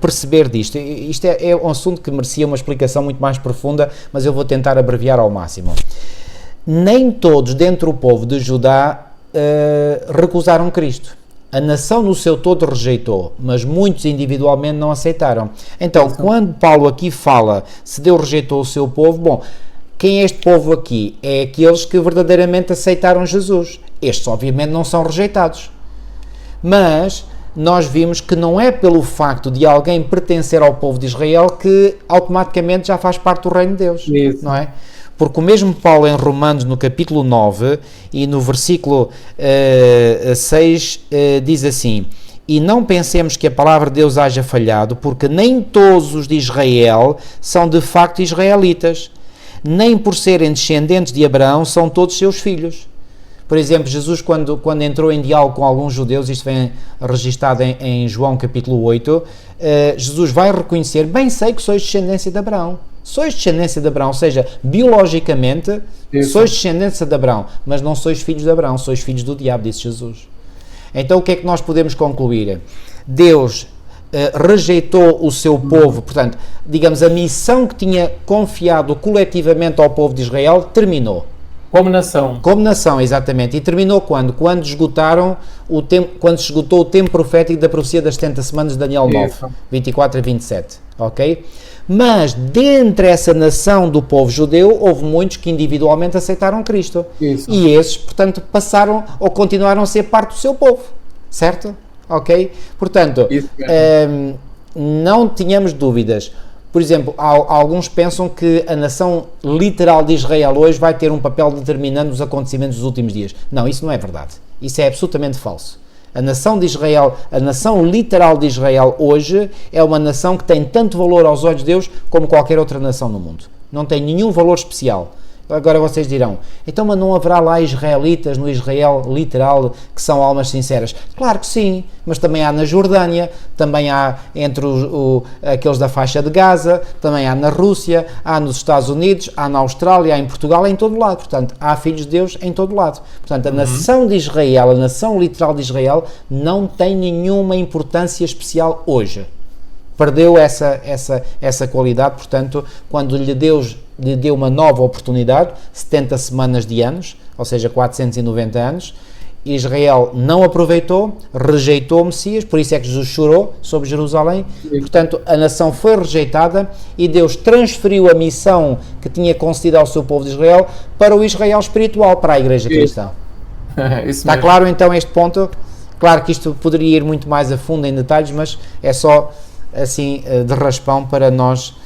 perceber disto? Isto é um assunto que merecia uma explicação muito mais profunda, mas eu vou tentar abreviar ao máximo. Nem todos dentro do povo de Judá recusaram Cristo. A nação no seu todo rejeitou, mas muitos individualmente não aceitaram. Então, quando Paulo aqui fala se Deus rejeitou o seu povo, bom, quem é este povo aqui? É aqueles que verdadeiramente aceitaram Jesus. Estes, obviamente, não são rejeitados. Mas nós vimos que não é pelo facto de alguém pertencer ao povo de Israel que automaticamente já faz parte do reino de Deus. Isso. Não é? Porque o mesmo Paulo em Romanos, no capítulo 9 e no versículo 6, diz assim, e não pensemos que a palavra de Deus haja falhado, porque nem todos os de Israel são de facto israelitas, nem por serem descendentes de Abraão são todos seus filhos. Por exemplo, Jesus quando entrou em diálogo com alguns judeus, isto vem registado em João capítulo 8, Jesus vai reconhecer, bem sei que sois descendência de Abraão. Sois descendência de Abraão, ou seja, biologicamente sois descendência de Abraão, mas não sois filhos de Abraão, sois filhos do diabo, disse Jesus. Então o que é que nós podemos concluir? Deus rejeitou o seu povo, portanto, digamos, a missão que tinha confiado coletivamente ao povo de Israel terminou. Como nação. Como nação, exatamente. E terminou quando? Quando esgotaram o tempo, quando se esgotou o tempo profético da profecia das 70 semanas de Daniel 9, 24 a 27, ok? Mas, dentre essa nação do povo judeu, houve muitos que individualmente aceitaram Cristo. Isso. E esses, portanto, passaram ou continuaram a ser parte do seu povo, certo? Ok? Portanto, não tínhamos dúvidas. Por exemplo, alguns pensam que a nação literal de Israel hoje vai ter um papel determinante nos acontecimentos dos últimos dias. Não, isso não é verdade. Isso é absolutamente falso. A nação de Israel, a nação literal de Israel hoje, é uma nação que tem tanto valor aos olhos de Deus como qualquer outra nação no mundo. Não tem nenhum valor especial. Agora vocês dirão, então mas não haverá lá israelitas no Israel literal que são almas sinceras? Claro que sim, mas também há na Jordânia, também há entre aqueles da faixa de Gaza, também há na Rússia, há nos Estados Unidos, há na Austrália, há em Portugal, há em todo lado. Portanto, há filhos de Deus em todo lado. Portanto, a nação de Israel, a nação literal de Israel, não tem nenhuma importância especial hoje. Perdeu essa qualidade, portanto, quando lhe deu uma nova oportunidade, 70 semanas de anos, ou seja, 490 anos, Israel não aproveitou, rejeitou o Messias, por isso é que Jesus chorou sobre Jerusalém, portanto, a nação foi rejeitada e Deus transferiu a missão que tinha concedido ao seu povo de Israel para o Israel espiritual, para a Igreja Cristã. Está claro então este ponto? Claro que isto poderia ir muito mais a fundo em detalhes, mas é só assim de raspão para nós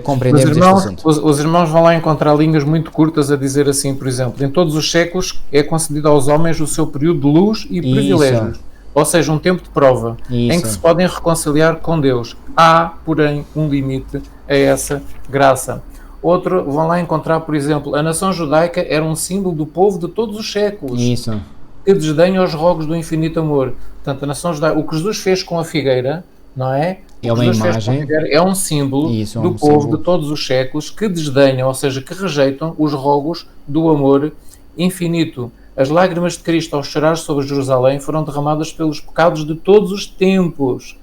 compreendermos este assunto. Os irmãos vão lá encontrar linhas muito curtas a dizer assim, por exemplo, em todos os séculos é concedido aos homens o seu período de luz e privilégios, ou seja, um tempo de prova, em que se podem reconciliar com Deus. Há, porém, um limite a essa graça. Outro, vão lá encontrar, por exemplo, a nação judaica era um símbolo do povo de todos os séculos, que desdenha os rogos do infinito amor. Portanto, a nação judaica, o que Jesus fez com a figueira, não é? É uma imagem, é um símbolo do povo de todos os séculos que desdenham, ou seja, que rejeitam os rogos do amor infinito. As lágrimas de Cristo ao chorar sobre Jerusalém foram derramadas pelos pecados de todos os tempos.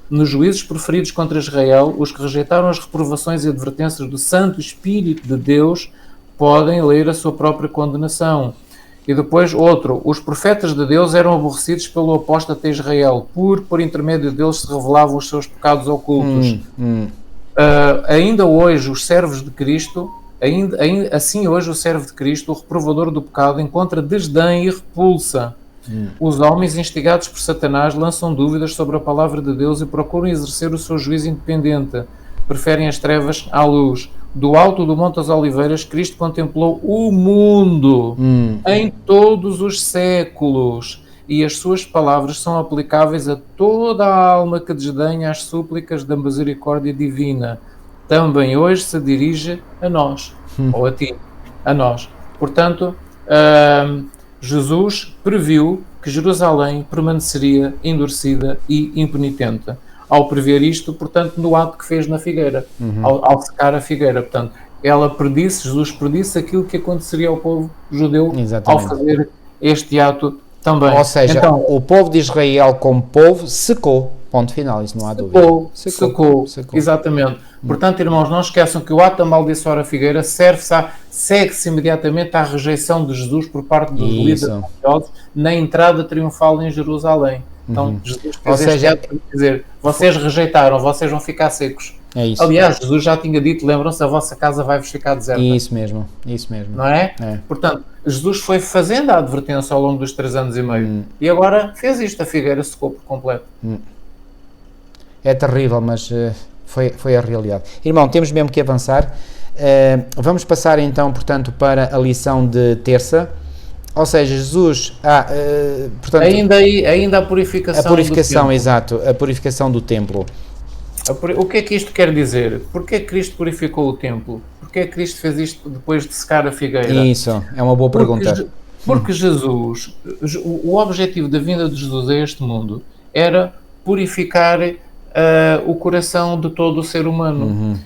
Nos juízos proferidos contra Israel, os que rejeitaram as reprovações e advertências do Santo Espírito de Deus podem ler a sua própria condenação. E depois outro, os profetas de Deus eram aborrecidos pelo apóstata Israel, por intermédio deles se revelavam os seus pecados ocultos. Ainda hoje os servos de Cristo, assim hoje o servo de Cristo, o reprovador do pecado, encontra desdém e repulsa. Os homens instigados por Satanás lançam dúvidas sobre a palavra de Deus e procuram exercer o seu juízo independente. Preferem as trevas à luz. Do alto do Monte das Oliveiras, Cristo contemplou o mundo em todos os séculos e as suas palavras são aplicáveis a toda a alma que desdenha as súplicas da misericórdia divina. Também hoje se dirige a nós, ou a ti, a nós. Portanto, Jesus previu que Jerusalém permaneceria endurecida e impenitente. Ao prever isto, portanto, no ato que fez na figueira, ao secar a figueira. Portanto, Jesus predisse aquilo que aconteceria ao povo judeu ao fazer este ato também. Ou seja, então, o povo de Israel como povo secou, ponto final, isso não há dúvida. Secou. Exatamente. Portanto, irmãos, não esqueçam que o ato de amaldiçoar a figueira segue-se imediatamente à rejeição de Jesus por parte dos líderes religiosos na entrada triunfal em Jerusalém. Então, Jesus quer dizer, vocês rejeitaram, vocês vão ficar secos. É isso. Aliás, Jesus já tinha dito, lembram-se, a vossa casa vai-vos ficar deserta. Isso mesmo. Não é? Portanto, Jesus foi fazendo a advertência ao longo dos 3 anos e meio. E agora fez isto, a figueira secou por completo. É terrível, mas foi a realidade. Irmão, temos mesmo que avançar. Vamos passar então, portanto, para a lição de terça. Ou seja, Jesus... portanto, ainda a purificação do templo. Exato, a purificação do templo. O que é que isto quer dizer? Porquê Cristo purificou o templo? Porquê Cristo fez isto depois de secar a figueira? Isso, é uma boa pergunta. Porque Jesus, o objetivo da vinda de Jesus a este mundo era purificar o coração de todo o ser humano.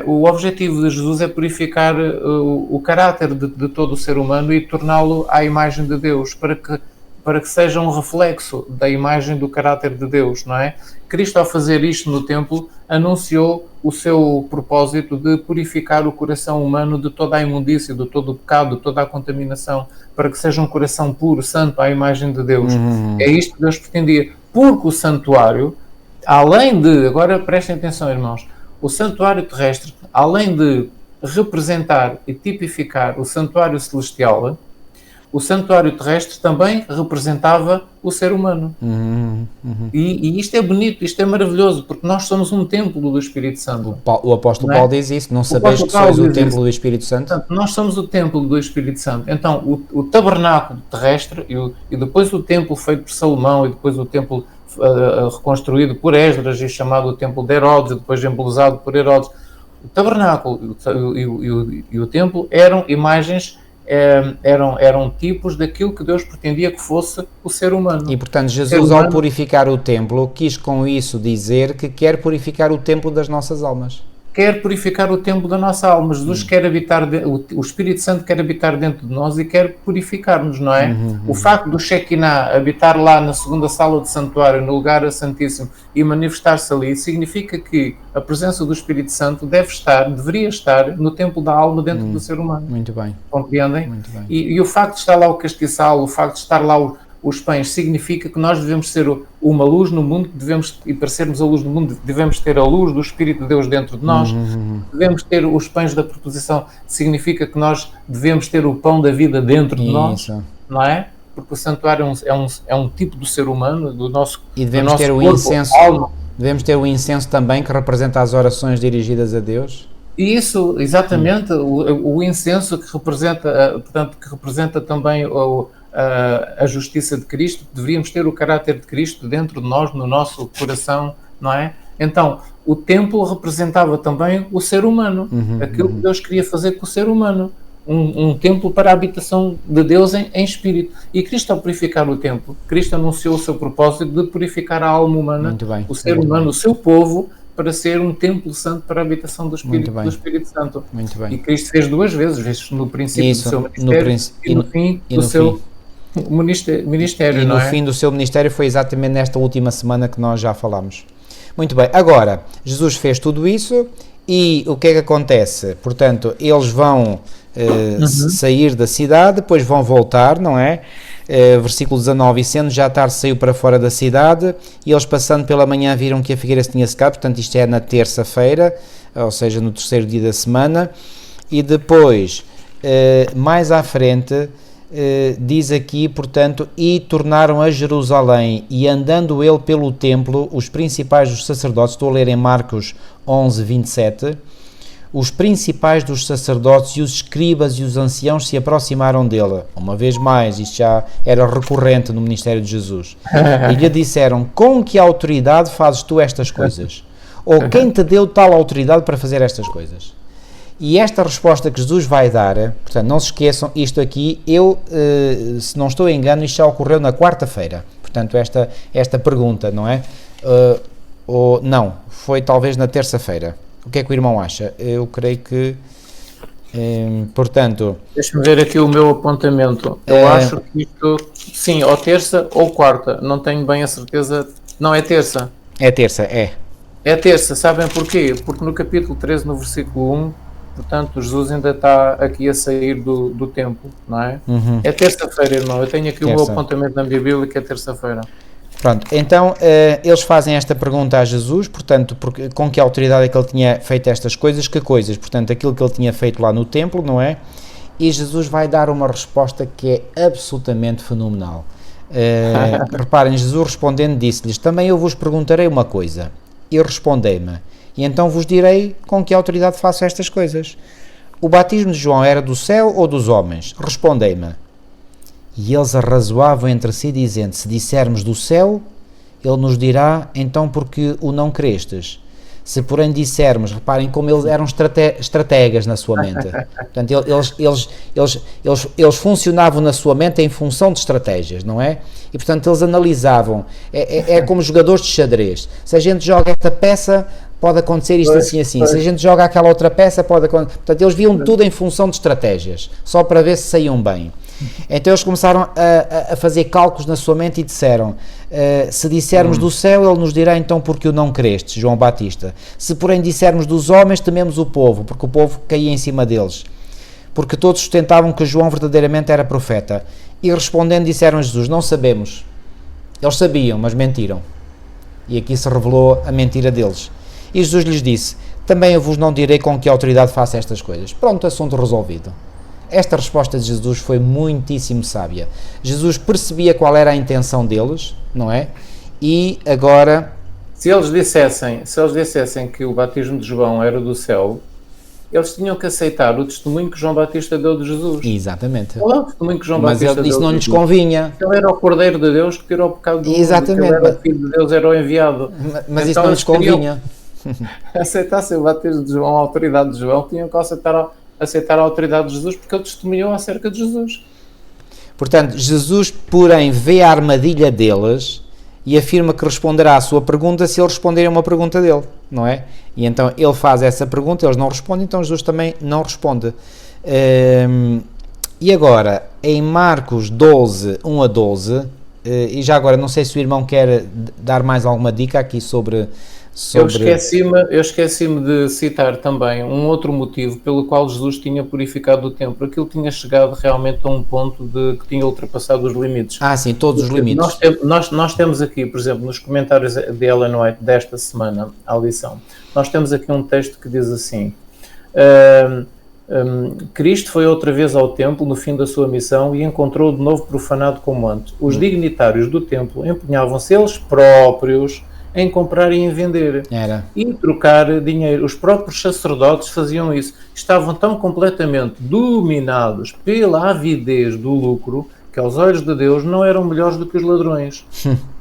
O objetivo de Jesus é purificar o caráter de todo o ser humano e torná-lo à imagem de Deus, para que seja um reflexo da imagem do caráter de Deus, não é? Cristo, ao fazer isto no templo, anunciou o seu propósito de purificar o coração humano de toda a imundícia, de todo o pecado, de toda a contaminação, para que seja um coração puro, santo, à imagem de Deus. É isto que Deus pretendia, porque o santuário, além de, agora prestem atenção, irmãos, o santuário terrestre, além de representar e tipificar o santuário celestial, o santuário terrestre também representava o ser humano. E isto é bonito, isto é maravilhoso, porque nós somos um templo do Espírito Santo. O apóstolo Paulo diz isso, não sabeis que sois o templo do Espírito Santo? Portanto, nós somos o templo do Espírito Santo. Então, o tabernáculo terrestre e depois o templo feito por Salomão e depois o templo reconstruído por Esdras e chamado o templo de Herodes e depois embelezado por Herodes. O tabernáculo e o templo eram imagens, eram tipos daquilo que Deus pretendia que fosse o ser humano. E, portanto, Jesus, ao purificar o templo, quis com isso dizer que quer purificar o templo das nossas almas. Quer purificar o templo da nossa alma. Jesus quer habitar, o Espírito Santo quer habitar dentro de nós e quer purificar-nos, não é? O facto do Shekinah habitar lá na segunda sala do santuário, no lugar santíssimo, e manifestar-se ali, significa que a presença do Espírito Santo deveria estar no templo da alma dentro do ser humano. Muito bem. Compreendem? Muito bem. E o facto de estar lá o castiçal, o facto de estar lá os pães, significa que nós devemos ser uma luz no mundo, e para sermos a luz do mundo, devemos ter a luz do Espírito de Deus dentro de nós, devemos ter os pães da proposição, significa que nós devemos ter o pão da vida dentro de nós, não é? Porque o santuário é um tipo do ser humano, do nosso E devemos ter o incenso, devemos ter o incenso também, que representa as orações dirigidas a Deus. E isso, exatamente, o incenso que representa também a justiça de Cristo. Deveríamos ter o caráter de Cristo dentro de nós, no nosso coração, não é? Então, o templo representava também o ser humano, aquilo que Deus queria fazer com o ser humano, um templo para a habitação de Deus em espírito. E Cristo, ao purificar o templo, Cristo anunciou o seu propósito de purificar a alma humana, o ser humano, o seu povo, para ser um templo santo para a habitação do Espírito Santo. Muito bem. E Cristo fez duas vezes, no princípio do seu ministério e no fim do seu ministério. E no fim do seu ministério foi exatamente nesta última semana que nós já falámos. Muito bem, agora, Jesus fez tudo isso e o que é que acontece? Portanto, eles vão sair da cidade, depois vão voltar, não é? Versículo 19, e sendo já tarde saiu para fora da cidade, e eles passando pela manhã viram que a figueira se tinha secado, portanto isto é na terça-feira, ou seja, no terceiro dia da semana, e depois, mais à frente, diz aqui, portanto, e tornaram a Jerusalém, e andando ele pelo templo, os principais dos sacerdotes, estou a ler em Marcos 11, 27, os principais dos sacerdotes e os escribas e os anciãos se aproximaram dele. Uma vez mais, isto já era recorrente no ministério de Jesus. E lhe disseram, com que autoridade fazes tu estas coisas? Ou quem te deu tal autoridade para fazer estas coisas? E esta resposta que Jesus vai dar, portanto, não se esqueçam, isto aqui, se não estou em engano, isto já ocorreu na quarta-feira. Portanto, esta pergunta, não é? Ou não, foi talvez na terça-feira. O que é que o irmão acha? Eu creio que, portanto... Deixa-me ver aqui o meu apontamento. Eu acho que isto, sim, ou terça ou quarta. Não tenho bem a certeza. Não, é terça. É terça, é. É terça, sabem porquê? Porque no capítulo 13, no versículo 1, portanto, Jesus ainda está aqui a sair do templo, não é? É terça-feira, irmão. Eu tenho aqui o meu apontamento na minha Bíblia, que é terça-feira. Pronto, então eles fazem esta pergunta a Jesus, portanto, com que autoridade é que ele tinha feito estas coisas, que coisas? Portanto, aquilo que ele tinha feito lá no templo, não é? E Jesus vai dar uma resposta que é absolutamente fenomenal. Reparem, Jesus respondendo disse-lhes, também eu vos perguntarei uma coisa, e respondei-me, e então vos direi com que autoridade faço estas coisas. O batismo de João era do céu ou dos homens? Respondei-me. E eles arrazoavam entre si, dizendo, se dissermos do céu, ele nos dirá, então porque o não crestes. Se porém dissermos, reparem como eles eram estrategas na sua mente. Portanto, eles funcionavam na sua mente em função de estratégias, não é? E portanto eles analisavam, é como jogadores de xadrez. Se a gente joga esta peça, pode acontecer isto assim. Se a gente joga aquela outra peça, pode acontecer. Portanto, eles viam tudo em função de estratégias, só para ver se saíam bem. Então eles começaram a fazer cálculos na sua mente e disseram, se dissermos do céu, ele nos dirá então porque o não crestes, João Batista. Se porém dissermos dos homens, tememos o povo, porque o povo caía em cima deles. Porque todos sustentavam que João verdadeiramente era profeta. E respondendo disseram a Jesus, não sabemos. Eles sabiam, mas mentiram. E aqui se revelou a mentira deles. E Jesus lhes disse, também eu vos não direi com que autoridade faço estas coisas. Pronto, assunto resolvido. esta resposta de Jesus foi muitíssimo sábia. Jesus percebia qual era a intenção deles, não é? E agora... Se eles dissessem que o batismo de João era do céu, eles tinham que aceitar o testemunho que João Batista deu de Jesus. Exatamente. Qual é o testemunho que João Mas Batista deu? Mas isso não lhes convinha. Ele era o Cordeiro de Deus que tirou o pecado do mundo. Exatamente. Ele era o Filho de Deus, era o enviado. Mas então, isso não lhes convinha. Aceitassem o batismo de João, a autoridade de João, tinham que aceitar a autoridade de Jesus, porque ele testemunhou acerca de Jesus. Portanto, Jesus, porém, vê a armadilha deles e afirma que responderá à sua pergunta se eles responderem a uma pergunta dele, não é? E então ele faz essa pergunta, eles não respondem, então Jesus também não responde. E agora, em Marcos 12, 1 a 12, e já agora, não sei se o irmão quer dar mais alguma dica aqui sobre... Eu esqueci-me de citar também um outro motivo pelo qual Jesus tinha purificado o templo. Aquilo tinha chegado realmente a um ponto de que tinha ultrapassado os limites. Ah, sim, todos os limites. Nós temos aqui, por exemplo, nos comentários de Ellen White desta semana, à lição, nós temos aqui um texto que diz assim: Cristo foi outra vez ao templo no fim da sua missão e encontrou de novo profanado como antes. Os dignitários do templo empenhavam-se eles próprios em comprar e em vender e trocar dinheiro. Os próprios sacerdotes faziam isso. Estavam tão completamente dominados pela avidez do lucro que aos olhos de Deus não eram melhores do que os ladrões.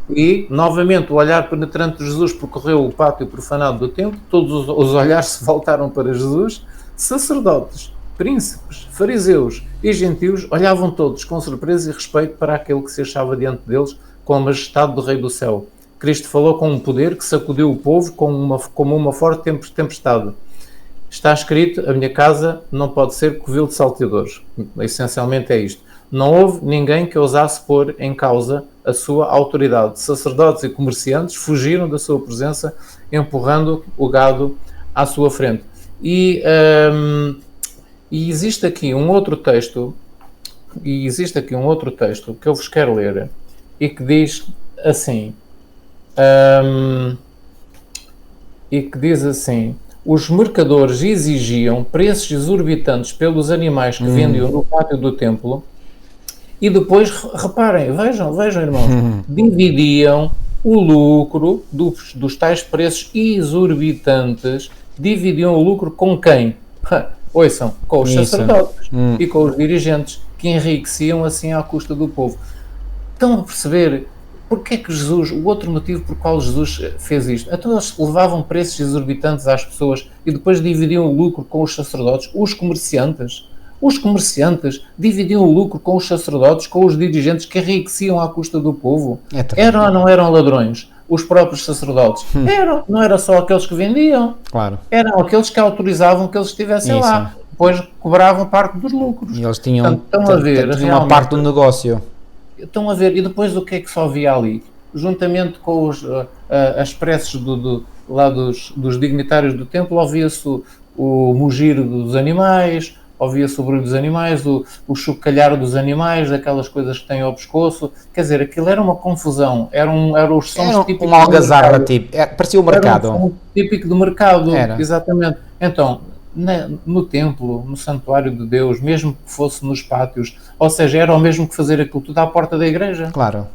E, novamente, o olhar penetrante de Jesus percorreu o pátio profanado do templo, todos os olhares se voltaram para Jesus. Sacerdotes, príncipes, fariseus e gentios olhavam todos com surpresa e respeito para aquele que se achava diante deles com a majestade do Rei do Céu. Cristo falou com um poder que sacudiu o povo como uma forte tempestade. Está escrito: a minha casa não pode ser covil de salteadores. Essencialmente é isto. Não houve ninguém que ousasse pôr em causa a sua autoridade. Sacerdotes e comerciantes fugiram da sua presença, empurrando o gado à sua frente. E existe aqui um outro texto, que eu vos quero ler e que diz assim... os mercadores exigiam preços exorbitantes pelos animais que vendiam no pátio do templo e depois, reparem, vejam irmãos, dividiam o lucro dos tais preços exorbitantes, dividiam o lucro com quem? Ouçam, com os sacerdotes e com os dirigentes, que enriqueciam assim à custa do povo. Estão a perceber? Porque é que Jesus, o outro motivo por qual Jesus fez isto? Então eles levavam preços exorbitantes às pessoas e depois dividiam o lucro com os sacerdotes, os comerciantes dividiam o lucro com os sacerdotes, com os dirigentes que enriqueciam à custa do povo. Eram ou não eram ladrões? Os próprios sacerdotes? Eram, não era só aqueles que vendiam. Claro. Eram aqueles que autorizavam que eles estivessem lá. Depois cobravam parte dos lucros. E eles tinham, tinham uma parte do negócio. Estão a ver, e depois o que é que só havia ali? Juntamente com as preces dos dignitários do templo, ouvia-se o mugir dos animais, ouvia-se o barulho dos animais, o chocalhar dos animais, daquelas coisas que têm ao pescoço. Quer dizer, aquilo era uma confusão, eram os sons típicos uma algazarra tipo, parecia o mercado. Era um som típico do mercado, era. Exatamente. Então, no templo, no santuário de Deus, mesmo que fosse nos pátios, ou seja, era o mesmo que fazer aquilo tudo à porta da igreja. Claro.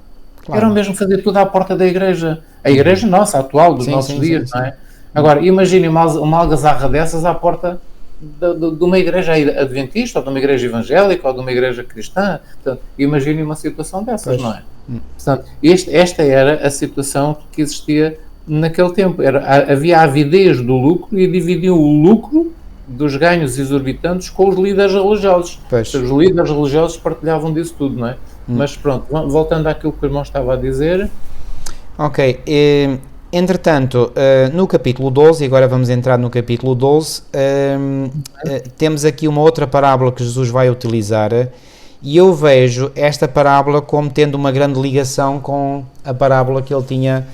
Era o mesmo fazer tudo à porta da igreja. A igreja nossa, atual, dos nossos dias, não é? Agora, imagine uma algazarra dessas à porta de uma igreja adventista, ou de uma igreja evangélica, ou de uma igreja cristã. Portanto, imagine uma situação dessas, não é? Portanto, esta era a situação que existia naquele tempo. Havia a avidez do lucro e dividiam o lucro dos ganhos exorbitantes com os líderes religiosos. Os líderes religiosos partilhavam disso tudo, não é? Mas pronto, voltando àquilo que o irmão estava a dizer. Ok, entretanto, no capítulo 12, e agora vamos entrar no capítulo 12, temos aqui uma outra parábola que Jesus vai utilizar, e eu vejo esta parábola como tendo uma grande ligação com a parábola que ele tinha,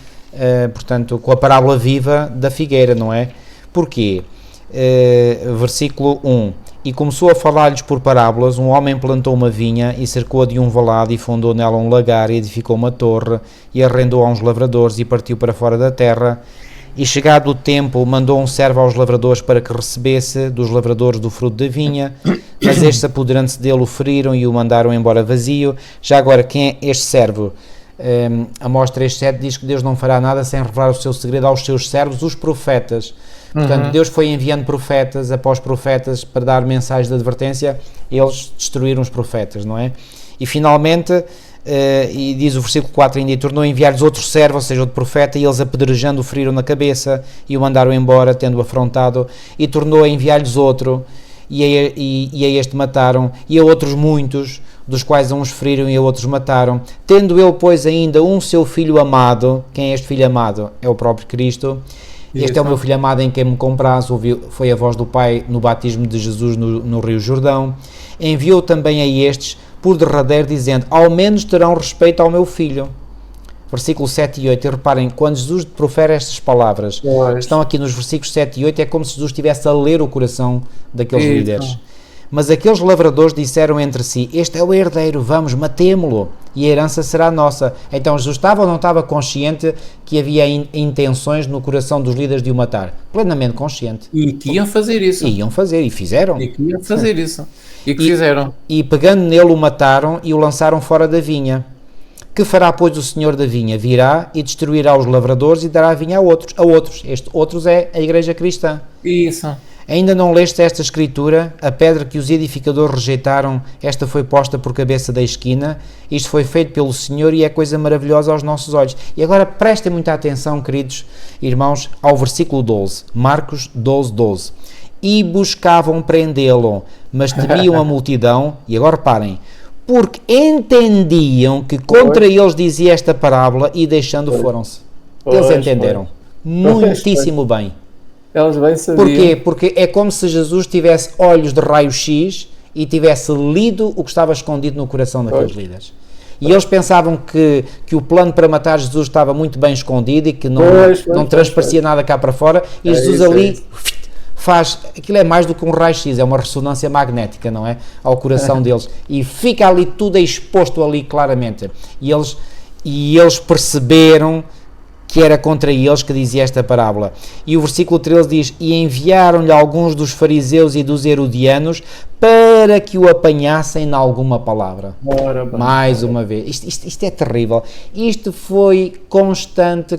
portanto, com a parábola viva da figueira, não é? Porquê? Versículo 1: E começou a falar-lhes por parábolas. Um homem plantou uma vinha e cercou-a de um valado e fundou nela um lagar e edificou uma torre e arrendou a uns lavradores e partiu para fora da terra E chegado o tempo, mandou um servo aos lavradores para que recebesse dos lavradores do fruto da vinha, mas estes, apoderando-se dele, o feriram e o mandaram embora vazio. Já agora, quem é este servo? Amós 3:7 diz que Deus não fará nada sem revelar o seu segredo aos seus servos, os profetas. Portanto, Deus foi enviando profetas após profetas para dar mensagens de advertência, eles destruíram os profetas, não é? E finalmente, e diz o versículo 4 ainda, e tornou a enviar-lhes outro servo, ou seja, outro profeta, e eles, apedrejando, o feriram na cabeça e o mandaram embora, tendo-o afrontado, e tornou a enviar-lhes outro, e a este mataram, e a outros muitos, dos quais a uns feriram e a outros mataram, tendo ele, pois, ainda um seu filho amado. Quem é este filho amado? É o próprio Cristo. Este é o meu filho amado, em quem me compraz, foi a voz do Pai no batismo de Jesus no Rio Jordão. Enviou também a estes por derradeiro, dizendo: ao menos terão respeito ao meu filho. Versículo 7 e 8, e reparem, quando Jesus profere estas palavras, estão aqui nos versículos 7 e 8, é como se Jesus estivesse a ler o coração daqueles líderes. Mas aqueles lavradores disseram entre si: este é o herdeiro, vamos, matemo-lo, e a herança será nossa. Então Jesus estava ou não estava consciente que havia intenções no coração dos líderes de o matar? Plenamente consciente. E que iam fazer isso. E iam fazer, e fizeram. E que iam fazer isso. E que fizeram. E pegando nele o mataram e o lançaram fora da vinha. Que fará, pois, o senhor da vinha? Virá e destruirá os lavradores e dará a vinha a outros. Este outros é a igreja cristã. Isso. Ainda não leste esta escritura? A pedra que os edificadores rejeitaram, esta foi posta por cabeça da esquina. Isto foi feito pelo Senhor e é coisa maravilhosa aos nossos olhos. E agora prestem muita atenção, queridos irmãos, ao versículo 12. Marcos 12:12. E buscavam prendê-lo, mas temiam a multidão. E agora reparem, porque entendiam que contra eles dizia esta parábola, e deixando foram-se. Eles entenderam muitíssimo bem. Eles bem sabiam. Porquê? Porque é como se Jesus tivesse olhos de raio-x e tivesse lido o que estava escondido no coração daqueles líderes. E eles pensavam que o plano para matar Jesus estava muito bem escondido e que não transparecia nada cá para fora, e Jesus ali faz, aquilo é mais do que um raio-x, é uma ressonância magnética, não é? Ao coração deles, e fica ali tudo exposto ali claramente, e eles perceberam que era contra eles que dizia esta parábola. E o versículo 13 diz: e enviaram-lhe alguns dos fariseus e dos herodianos para que o apanhassem em alguma palavra. Mais uma vez. Isto é terrível. Isto foi constante.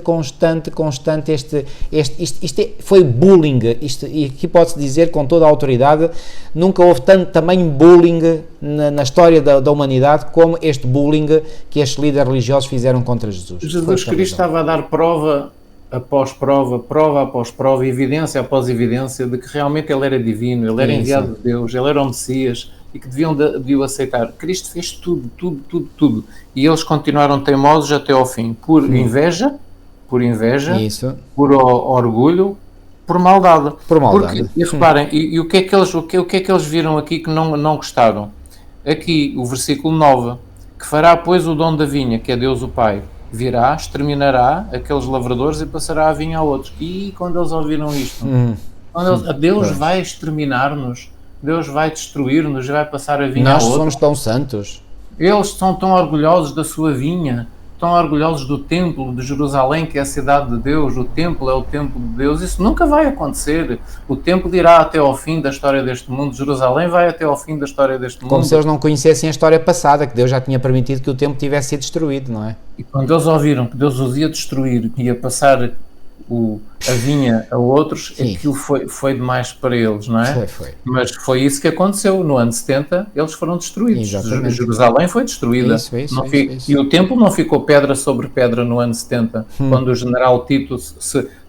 Foi bullying. E aqui pode-se dizer com toda a autoridade, nunca houve tanto tamanho bullying na história da humanidade como este bullying que estes líderes religiosos fizeram contra Jesus. Jesus Cristo estava a dar prova após prova, prova após prova, evidência após evidência de que realmente ele era divino, ele era enviado de Deus, ele era o Messias e que deviam de o aceitar. Cristo fez tudo. E eles continuaram teimosos até ao fim, por inveja, por orgulho, por maldade. Porque, e reparem, e o que é que eles viram aqui que não gostaram? Aqui, o versículo 9, que fará, pois, o dom da vinha, que é Deus o Pai, virá, exterminará aqueles lavradores e passará a vinha a outros. E quando eles ouviram isto, Deus vai exterminar-nos, Deus vai destruir-nos, vai passar a vinha a outros. Nós somos tão santos. Eles são tão orgulhosos da sua vinha, tão orgulhosos do templo de Jerusalém, que é a cidade de Deus. O templo é o templo de Deus. Isso nunca vai acontecer. O templo irá até ao fim da história deste mundo. Jerusalém vai até ao fim da história deste mundo. Como se eles não conhecessem a história passada, que Deus já tinha permitido que o templo tivesse sido destruído, não é? E quando eles ouviram que Deus os ia destruir, que ia passar a vinha a outros, aquilo foi demais para eles, não é? Foi. Mas foi isso que aconteceu. No ano 70, eles foram destruídos. Exatamente. Jerusalém foi destruída. E o templo não ficou pedra sobre pedra no ano 70, quando o general Tito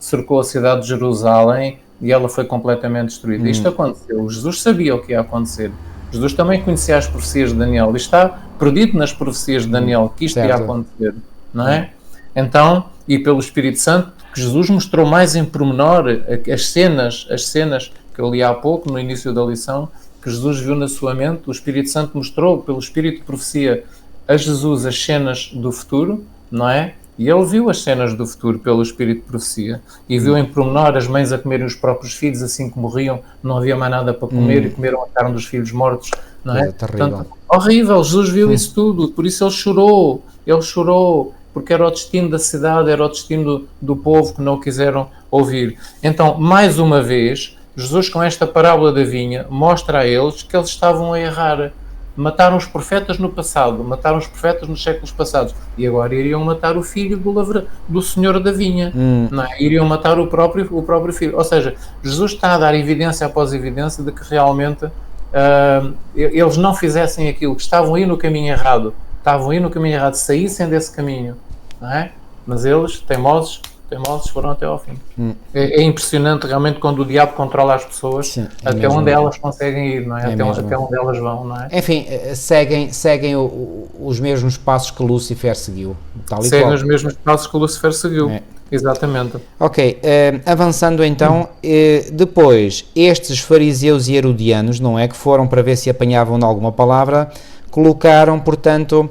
cercou a cidade de Jerusalém e ela foi completamente destruída. Isto aconteceu. Jesus sabia o que ia acontecer. Jesus também conhecia as profecias de Daniel. E está perdido nas profecias de Daniel que isto ia acontecer, não é? Então, e pelo Espírito Santo, que Jesus mostrou mais em pormenor as cenas que eu li há pouco, no início da lição, que Jesus viu na sua mente. O Espírito Santo mostrou, pelo Espírito de profecia, a Jesus as cenas do futuro, não é? E ele viu as cenas do futuro pelo Espírito de profecia. E viu em pormenor as mães a comerem os próprios filhos assim que morriam, não havia mais nada para comer e comeram a carne dos filhos mortos, não é? Portanto, horrível. Jesus viu isso tudo, por isso ele chorou. porque era o destino da cidade, era o destino do povo que não quiseram ouvir. Então, mais uma vez, Jesus, com esta parábola da vinha, mostra a eles que eles estavam a errar. Mataram os profetas no passado, mataram os profetas nos séculos passados, e agora iriam matar o filho do senhor da vinha, não é? Iriam matar o próprio filho. Ou seja, Jesus está a dar evidência após evidência de que realmente eles não fizessem aquilo, que estavam aí no caminho errado, saíssem desse caminho, não é? Mas eles, teimosos foram até ao fim. É impressionante realmente quando o diabo controla as pessoas. Sim, até onde elas conseguem ir, não é? Até onde elas vão, não é? Enfim, seguem os mesmos passos que Lúcifer seguiu. Seguem os mesmos passos que Lúcifer seguiu. Exatamente. Ok, avançando então, depois, estes fariseus e herodianos, não é, que foram para ver se apanhavam em alguma palavra, colocaram, portanto,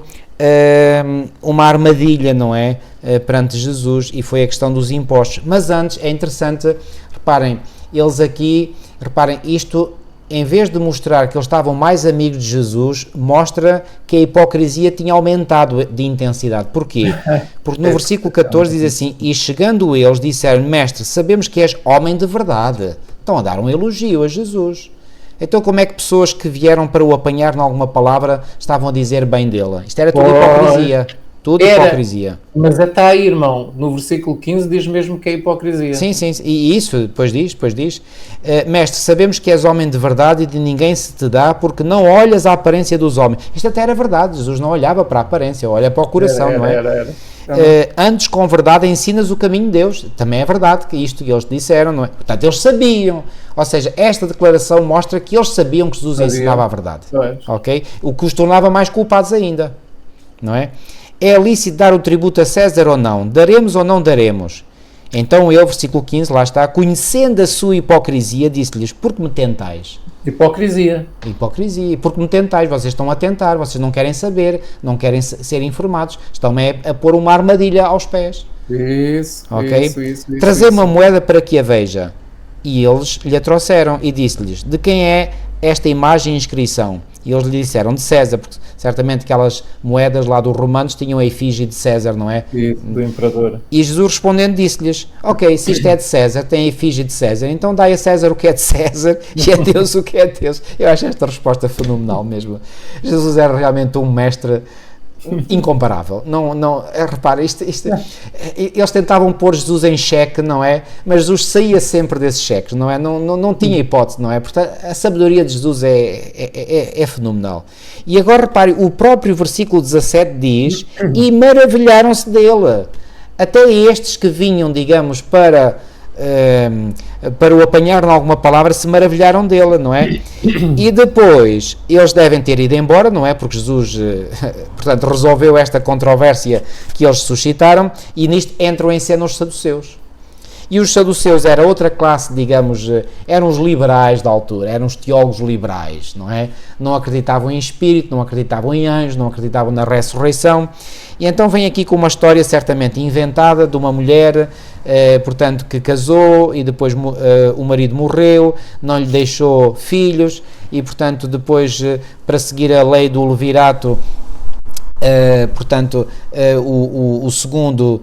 uma armadilha, não é, perante Jesus, e foi a questão dos impostos. Mas antes, é interessante, reparem, isto, em vez de mostrar que eles estavam mais amigos de Jesus, mostra que a hipocrisia tinha aumentado de intensidade. Porquê? Porque no versículo 14 diz assim: e chegando eles, disseram: mestre, sabemos que és homem de verdade. Estão a dar um elogio a Jesus. Então como é que pessoas que vieram para o apanhar em alguma palavra estavam a dizer bem dele? Isto era tudo hipocrisia. Tudo hipocrisia. Mas até aí, irmão, no versículo 15 diz mesmo que é hipocrisia. Sim, e isso depois diz, mestre, sabemos que és homem de verdade e de ninguém se te dá porque não olhas a aparência dos homens. Isto até era verdade, Jesus não olhava para a aparência, olha para o coração, não é? Era. Antes com verdade ensinas o caminho de Deus. Também é verdade que isto que eles disseram, não é? Portanto, eles sabiam. Ou seja, esta declaração mostra que eles sabiam que Jesus ensinava a verdade. Ok? O que os tornava mais culpados ainda. Não é? É lícito dar o tributo a César ou não? Daremos ou não daremos? Então ele, versículo 15, lá está, conhecendo a sua hipocrisia, disse-lhes: porque me tentais? Hipocrisia, porque me tentais, vocês estão a tentar, vocês não querem saber, não querem ser informados, estão-me a pôr uma armadilha aos pés. Isso. Trazer uma moeda para que a veja. E eles lhe a trouxeram e disse-lhes: de quem é esta imagem e inscrição? E eles lhe disseram: de César, porque certamente aquelas moedas lá dos romanos tinham a efígie de César, não é? Isso, do imperador. E Jesus respondendo disse-lhes: ok, se isto é de César, tem a efígie de César, então dai a César o que é de César e a Deus o que é de Deus. Eu acho esta resposta fenomenal mesmo. Jesus era realmente um mestre incomparável. Repara, eles tentavam pôr Jesus em xeque, não é? Mas Jesus saía sempre desses cheques, não é? Não tinha hipótese, não é? Portanto, a sabedoria de Jesus é fenomenal. E agora repare, o próprio versículo 17 diz: e maravilharam-se dele. Até estes que vinham, digamos, para o apanhar em alguma palavra, se maravilharam dele, não é? E depois eles devem ter ido embora, não é? Porque Jesus, portanto, resolveu esta controvérsia que eles suscitaram, e nisto entram em cena os saduceus. E os saduceus era outra classe, digamos, eram os liberais da altura, eram os teólogos liberais, não é? Não acreditavam em espírito, não acreditavam em anjos, não acreditavam na ressurreição. E então vem aqui com uma história certamente inventada de uma mulher, portanto, que casou e depois o marido morreu, não lhe deixou filhos e, portanto, depois, para seguir a lei do levirato, o segundo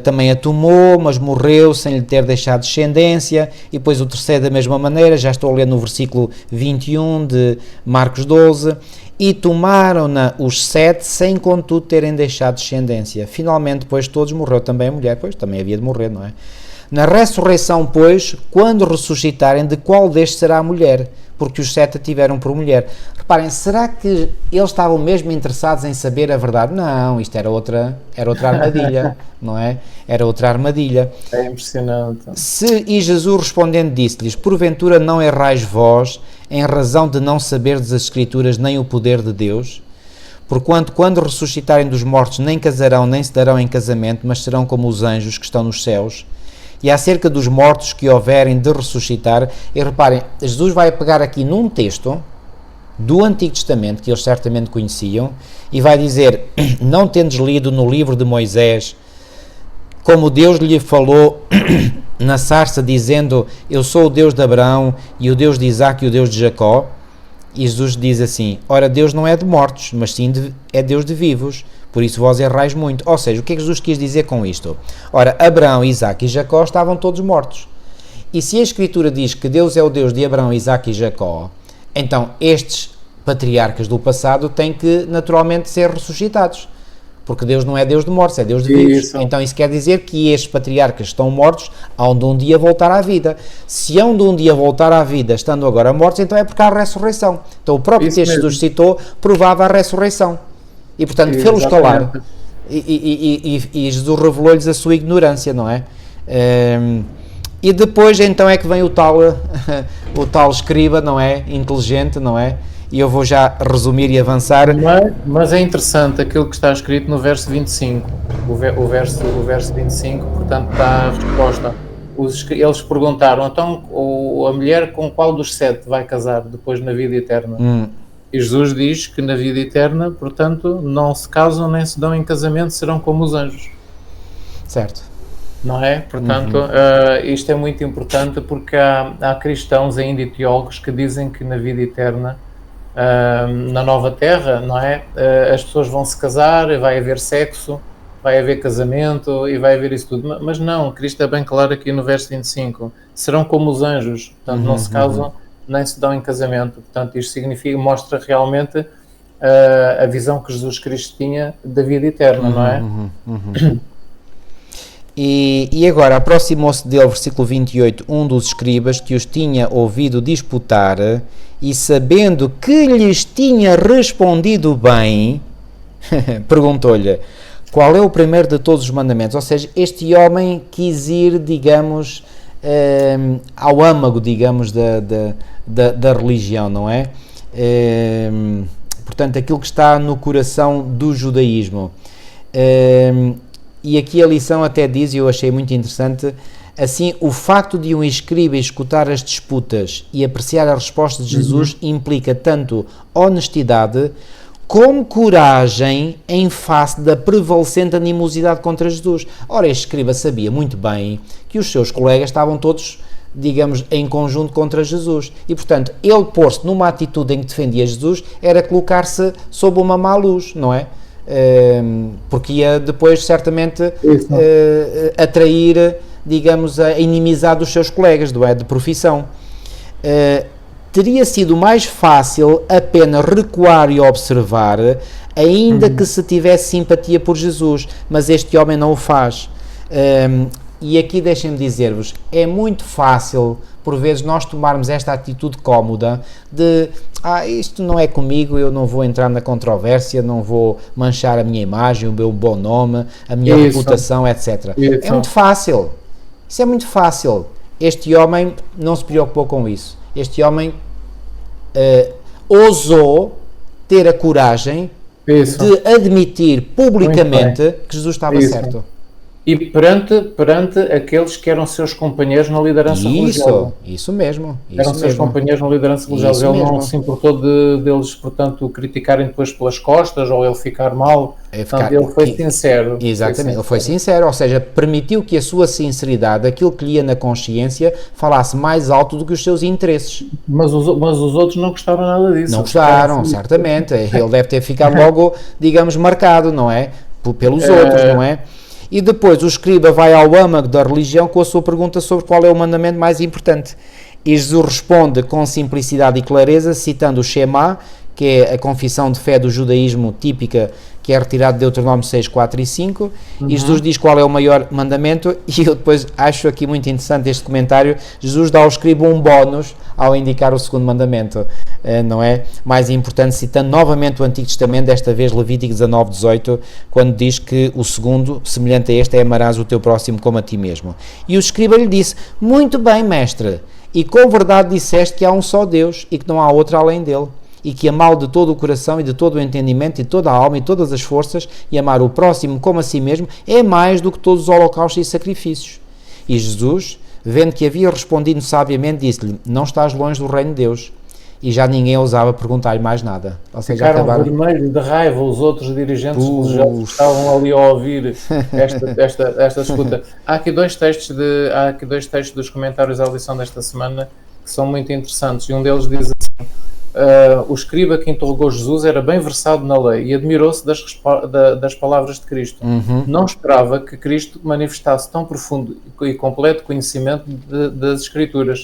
também a tomou, mas morreu sem lhe ter deixado descendência. E depois o terceiro da mesma maneira, já estou a ler no versículo 21 de Marcos 12, e tomaram-na os 7 sem contudo terem deixado descendência. Finalmente, depois todos, morreu também a mulher, pois também havia de morrer, não é? Na ressurreição, pois, quando ressuscitarem, de qual destes será a mulher? Porque os 7 a tiveram por mulher. Reparem, será que eles estavam mesmo interessados em saber a verdade? Não, isto era outra armadilha, não é? Era outra armadilha. É impressionante. E Jesus respondendo disse-lhes: porventura não errais vós, em razão de não saberdes as Escrituras nem o poder de Deus? Porquanto, quando ressuscitarem dos mortos, nem casarão, nem se darão em casamento, mas serão como os anjos que estão nos céus. E acerca dos mortos que houverem de ressuscitar, e reparem, Jesus vai pegar aqui num texto do Antigo Testamento, que eles certamente conheciam, e vai dizer: não tendes lido no livro de Moisés, como Deus lhe falou na sarça, dizendo: eu sou o Deus de Abraão, e o Deus de Isaque, e o Deus de Jacó? E Jesus diz assim: ora, Deus não é de mortos, mas sim é Deus de vivos, por isso vós errais muito. Ou seja, o que é que Jesus quis dizer com isto? Ora, Abraão, Isaque e Jacó estavam todos mortos. E se a Escritura diz que Deus é o Deus de Abraão, Isaque e Jacó, então estes patriarcas do passado têm que naturalmente ser ressuscitados. Porque Deus não é Deus de mortos, é Deus de vivos. Então isso quer dizer que estes patriarcas estão mortos, hão de um dia voltar à vida. Se hão de um dia voltar à vida, estando agora mortos, então é porque há a ressurreição. Então o próprio texto que Jesus citou provava a ressurreição. E portanto fê-los calar. E Jesus revelou-lhes a sua ignorância, não é? E depois então é que vem o tal escriba, não é? Inteligente, não é? E eu vou já resumir e avançar. Mas é interessante aquilo que está escrito no verso 25. O verso 25, portanto, dá a resposta. Eles perguntaram, então, a mulher com qual dos 7 vai casar depois na vida eterna? E Jesus diz que na vida eterna, portanto, não se casam nem se dão em casamento, serão como os anjos. Certo. Não é? Portanto, isto é muito importante porque há cristãos ainda e teólogos que dizem que na vida eterna, na nova terra, não é? As pessoas vão se casar, vai haver sexo, vai haver casamento e vai haver isso tudo, mas não, Cristo é bem claro aqui no verso 25, serão como os anjos, portanto não se casam nem se dão em casamento, portanto isto mostra realmente a visão que Jesus Cristo tinha da vida eterna, não é? E agora aproximou-se dele, versículo 28, um dos escribas que os tinha ouvido disputar e sabendo que lhes tinha respondido bem, perguntou-lhe, qual é o primeiro de todos os mandamentos? Ou seja, este homem quis ir, digamos, ao âmago, digamos, da religião, não é? Portanto, aquilo que está no coração do judaísmo. E aqui a lição até diz, e eu achei muito interessante, assim, o facto de um escriba escutar as disputas e apreciar a resposta de Jesus implica tanto honestidade como coragem em face da prevalecente animosidade contra Jesus. Ora, este escriba sabia muito bem que os seus colegas estavam todos, digamos, em conjunto contra Jesus. E, portanto, ele pôr-se numa atitude em que defendia Jesus era colocar-se sob uma má luz, não é? Porque ia depois certamente atrair, digamos, a inimizade dos seus colegas, de profissão. Teria sido mais fácil apenas recuar e observar, ainda que se tivesse simpatia por Jesus, mas este homem não o faz. E aqui deixem-me dizer-vos, é muito fácil, por vezes, nós tomarmos esta atitude cómoda de isto não é comigo, eu não vou entrar na controvérsia, não vou manchar a minha imagem, o meu bom nome, a minha reputação, etc. É muito fácil. Isso é muito fácil. Este homem não se preocupou com isso. Este homem ousou ter a coragem de admitir publicamente que Jesus estava certo. E perante aqueles que eram seus companheiros na liderança religiosa. Isso mesmo. Eram seus companheiros na liderança religiosa. Ele não se importou deles, portanto, criticarem depois pelas costas ou ele ficar mal. Portanto, ele foi sincero. Exatamente, ele foi sincero, ou seja, permitiu que a sua sinceridade, aquilo que lhe ia na consciência, falasse mais alto do que os seus interesses. Mas os outros não gostaram nada disso. Não gostaram, certamente. Ele deve ter ficado logo, digamos, marcado, não é? Pelos outros, não é? E depois o escriba vai ao âmago da religião com a sua pergunta sobre qual é o mandamento mais importante. E Jesus responde com simplicidade e clareza, citando o Shema, que é a confissão de fé do judaísmo típica, que é retirado de Deuteronômio 6, 4 e 5, e Jesus diz qual é o maior mandamento, e eu depois acho aqui muito interessante este comentário, Jesus dá ao escriba um bónus ao indicar o segundo mandamento, não é? Mais importante, citando novamente o Antigo Testamento, desta vez Levítico 19, 18, quando diz que o segundo, semelhante a este, é amarás o teu próximo como a ti mesmo. E o escriba lhe disse, muito bem, mestre, e com verdade disseste que há um só Deus, e que não há outro além dele, e que amá-lo de todo o coração e de todo o entendimento e de toda a alma e todas as forças e amar o próximo como a si mesmo é mais do que todos os holocaustos e sacrifícios. E Jesus, vendo que havia respondido sabiamente, disse-lhe, não estás longe do reino de Deus. E já ninguém ousava perguntar-lhe mais nada. Ou seja, ficaram vermelhos de raiva os outros dirigentes religiosos que estavam ali a ouvir esta escuta. Há aqui dois textos dos comentários à lição desta semana que são muito interessantes e um deles diz assim, o escriba que interrogou Jesus era bem versado na lei e admirou-se das palavras de Cristo. Não esperava que Cristo manifestasse tão profundo e completo conhecimento das Escrituras.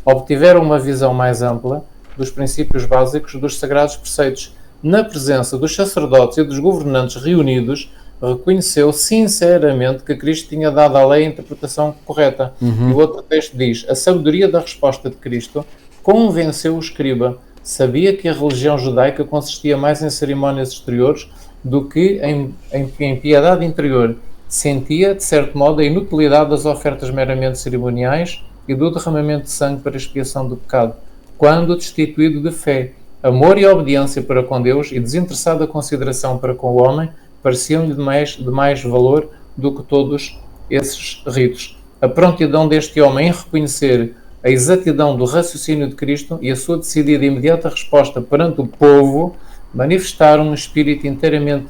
Obtiveram uma visão mais ampla dos princípios básicos dos sagrados preceitos. Na presença dos sacerdotes e dos governantes reunidos, reconheceu sinceramente que Cristo tinha dado à lei a interpretação correta. E o outro texto diz: a sabedoria da resposta de Cristo convenceu o escriba. Sabia que a religião judaica consistia mais em cerimónias exteriores do que em piedade interior. Sentia, de certo modo, a inutilidade das ofertas meramente cerimoniais e do derramamento de sangue para expiação do pecado, quando destituído de fé, amor e obediência para com Deus e desinteressada consideração para com o homem, pareciam-lhe de mais valor do que todos esses ritos. A prontidão deste homem em reconhecer a exatidão do raciocínio de Cristo e a sua decidida e imediata resposta perante o povo manifestaram um espírito inteiramente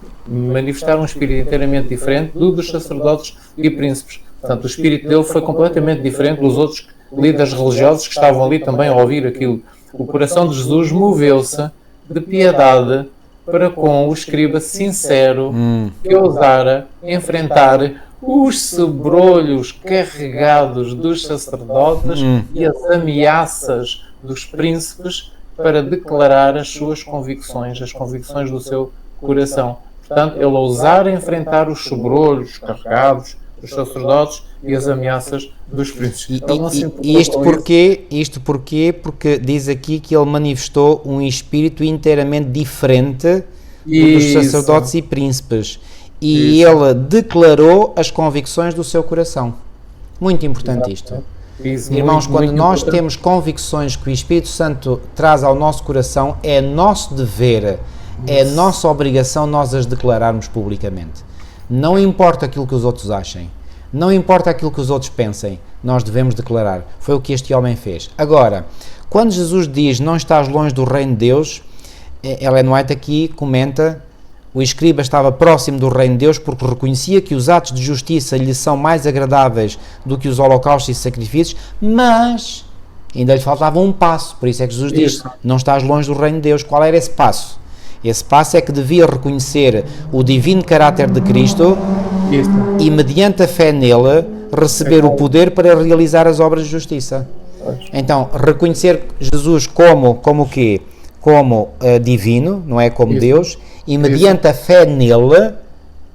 diferente do dos sacerdotes e príncipes. Portanto, o espírito dele foi completamente diferente dos outros líderes religiosos que estavam ali também a ouvir aquilo. O coração de Jesus moveu-se de piedade para com o escriba sincero que ousara enfrentar os sobrolhos carregados dos sacerdotes e as ameaças dos príncipes para declarar as suas convicções, as convicções do seu coração. Portanto, ele ousara enfrentar os sobrolhos carregados dos sacerdotes e as ameaças dos príncipes. E isto porquê? Porque diz aqui que ele manifestou um espírito inteiramente diferente dos sacerdotes e príncipes. E ele declarou as convicções do seu coração. Muito importante isto. Irmãos, quando nós temos convicções que o Espírito Santo traz ao nosso coração, é nosso dever, é nossa obrigação nós as declararmos publicamente. Não importa aquilo que os outros achem, não importa aquilo que os outros pensem, nós devemos declarar. Foi o que este homem fez. Agora, quando Jesus diz, não estás longe do reino de Deus, Ellen White aqui comenta: o escriba estava próximo do reino de Deus porque reconhecia que os atos de justiça lhe são mais agradáveis do que os holocaustos e sacrifícios, mas ainda lhe faltava um passo. Por isso é que Jesus diz, não estás longe do reino de Deus. Qual era esse passo? Esse passo é que devia reconhecer o divino caráter de Cristo e, mediante a fé nele, receber o poder para realizar as obras de justiça. Então, reconhecer Jesus como o quê? Como divino, não é? Como Deus. E mediante a fé nele,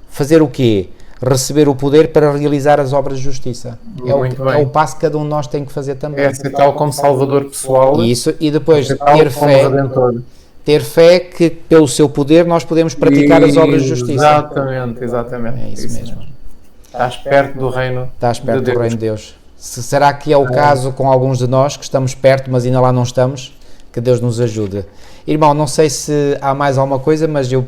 fazer o quê? Receber o poder para realizar as obras de justiça. É o passo que cada um de nós tem que fazer também. É aceitá-lo como Salvador pessoal. Isso, e depois ter fé que pelo seu poder nós podemos praticar as obras de justiça. Exatamente. É isso mesmo. Estás perto do reino do reino de Deus. Será que é o caso com alguns de nós que estamos perto, mas ainda lá não estamos? Que Deus nos ajude. Irmão, não sei se há mais alguma coisa, mas eu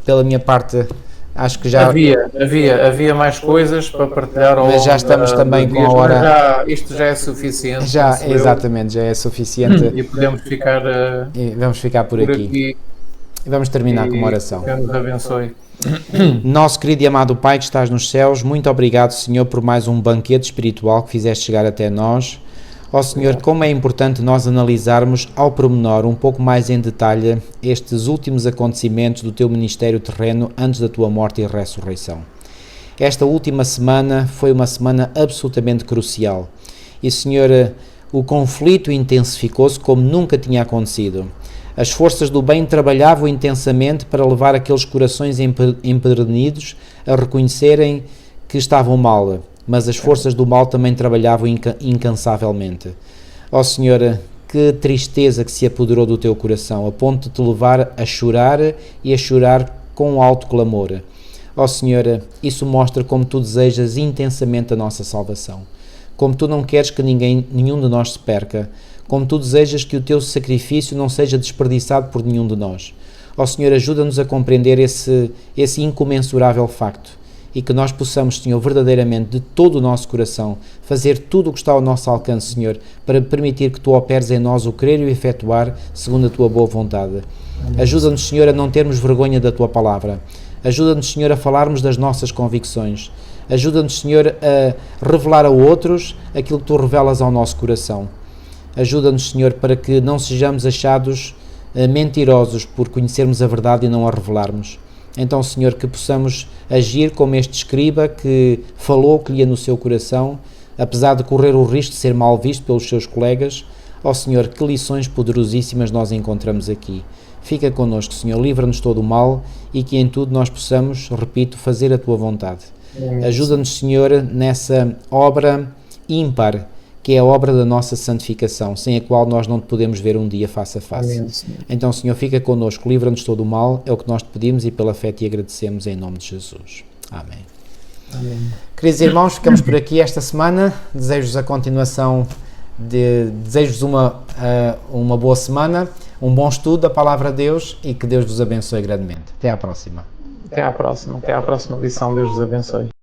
pela minha parte, acho que já... Havia mais coisas para partilhar. Mas já estamos também com a hora... Isto já é suficiente. Exatamente, já é suficiente. E podemos ficar... vamos ficar por aqui. E vamos terminar com uma oração. Deus nos abençoe. Nosso querido e amado Pai que estás nos céus, muito obrigado, Senhor, por mais um banquete espiritual que fizeste chegar até nós. Ó Senhor, como é importante nós analisarmos ao pormenor, um pouco mais em detalhe, estes últimos acontecimentos do teu ministério terreno antes da tua morte e ressurreição. Esta última semana foi uma semana absolutamente crucial. E, Senhor, o conflito intensificou-se como nunca tinha acontecido. As forças do bem trabalhavam intensamente para levar aqueles corações empedernidos a reconhecerem que estavam mal, mas as forças do mal também trabalhavam incansavelmente. Ó Senhor, que tristeza que se apoderou do teu coração, a ponto de te levar a chorar e a chorar com alto clamor. Ó Senhor, isso mostra como tu desejas intensamente a nossa salvação, como tu não queres que nenhum de nós se perca, como tu desejas que o teu sacrifício não seja desperdiçado por nenhum de nós. Ó Senhor, ajuda-nos a compreender esse incomensurável facto e que nós possamos, Senhor, verdadeiramente, de todo o nosso coração, fazer tudo o que está ao nosso alcance, Senhor, para permitir que tu operes em nós o querer e o efetuar segundo a tua boa vontade. Ajuda-nos, Senhor, a não termos vergonha da tua palavra. Ajuda-nos, Senhor, a falarmos das nossas convicções. Ajuda-nos, Senhor, a revelar a outros aquilo que tu revelas ao nosso coração. Ajuda-nos, Senhor, para que não sejamos achados mentirosos por conhecermos a verdade e não a revelarmos. Então, Senhor, que possamos agir como este escriba que falou o que lhe ia no seu coração, apesar de correr o risco de ser mal visto pelos seus colegas. Ó Senhor, que lições poderosíssimas nós encontramos aqui. Fica connosco, Senhor, livra-nos todo o mal e que em tudo nós possamos, repito, fazer a Tua vontade. Ajuda-nos, Senhor, nessa obra ímpar, que é a obra da nossa santificação, sem a qual nós não te podemos ver um dia face a face. Amém. Então, Senhor, fica connosco, livra-nos todo o mal, é o que nós te pedimos e pela fé te agradecemos em nome de Jesus. Amém. Amém. Queridos irmãos, ficamos por aqui esta semana. Desejo-vos a continuação, desejo-vos uma boa semana, um bom estudo da Palavra de Deus e que Deus vos abençoe grandemente. Até à próxima. Até à próxima lição. Deus vos abençoe.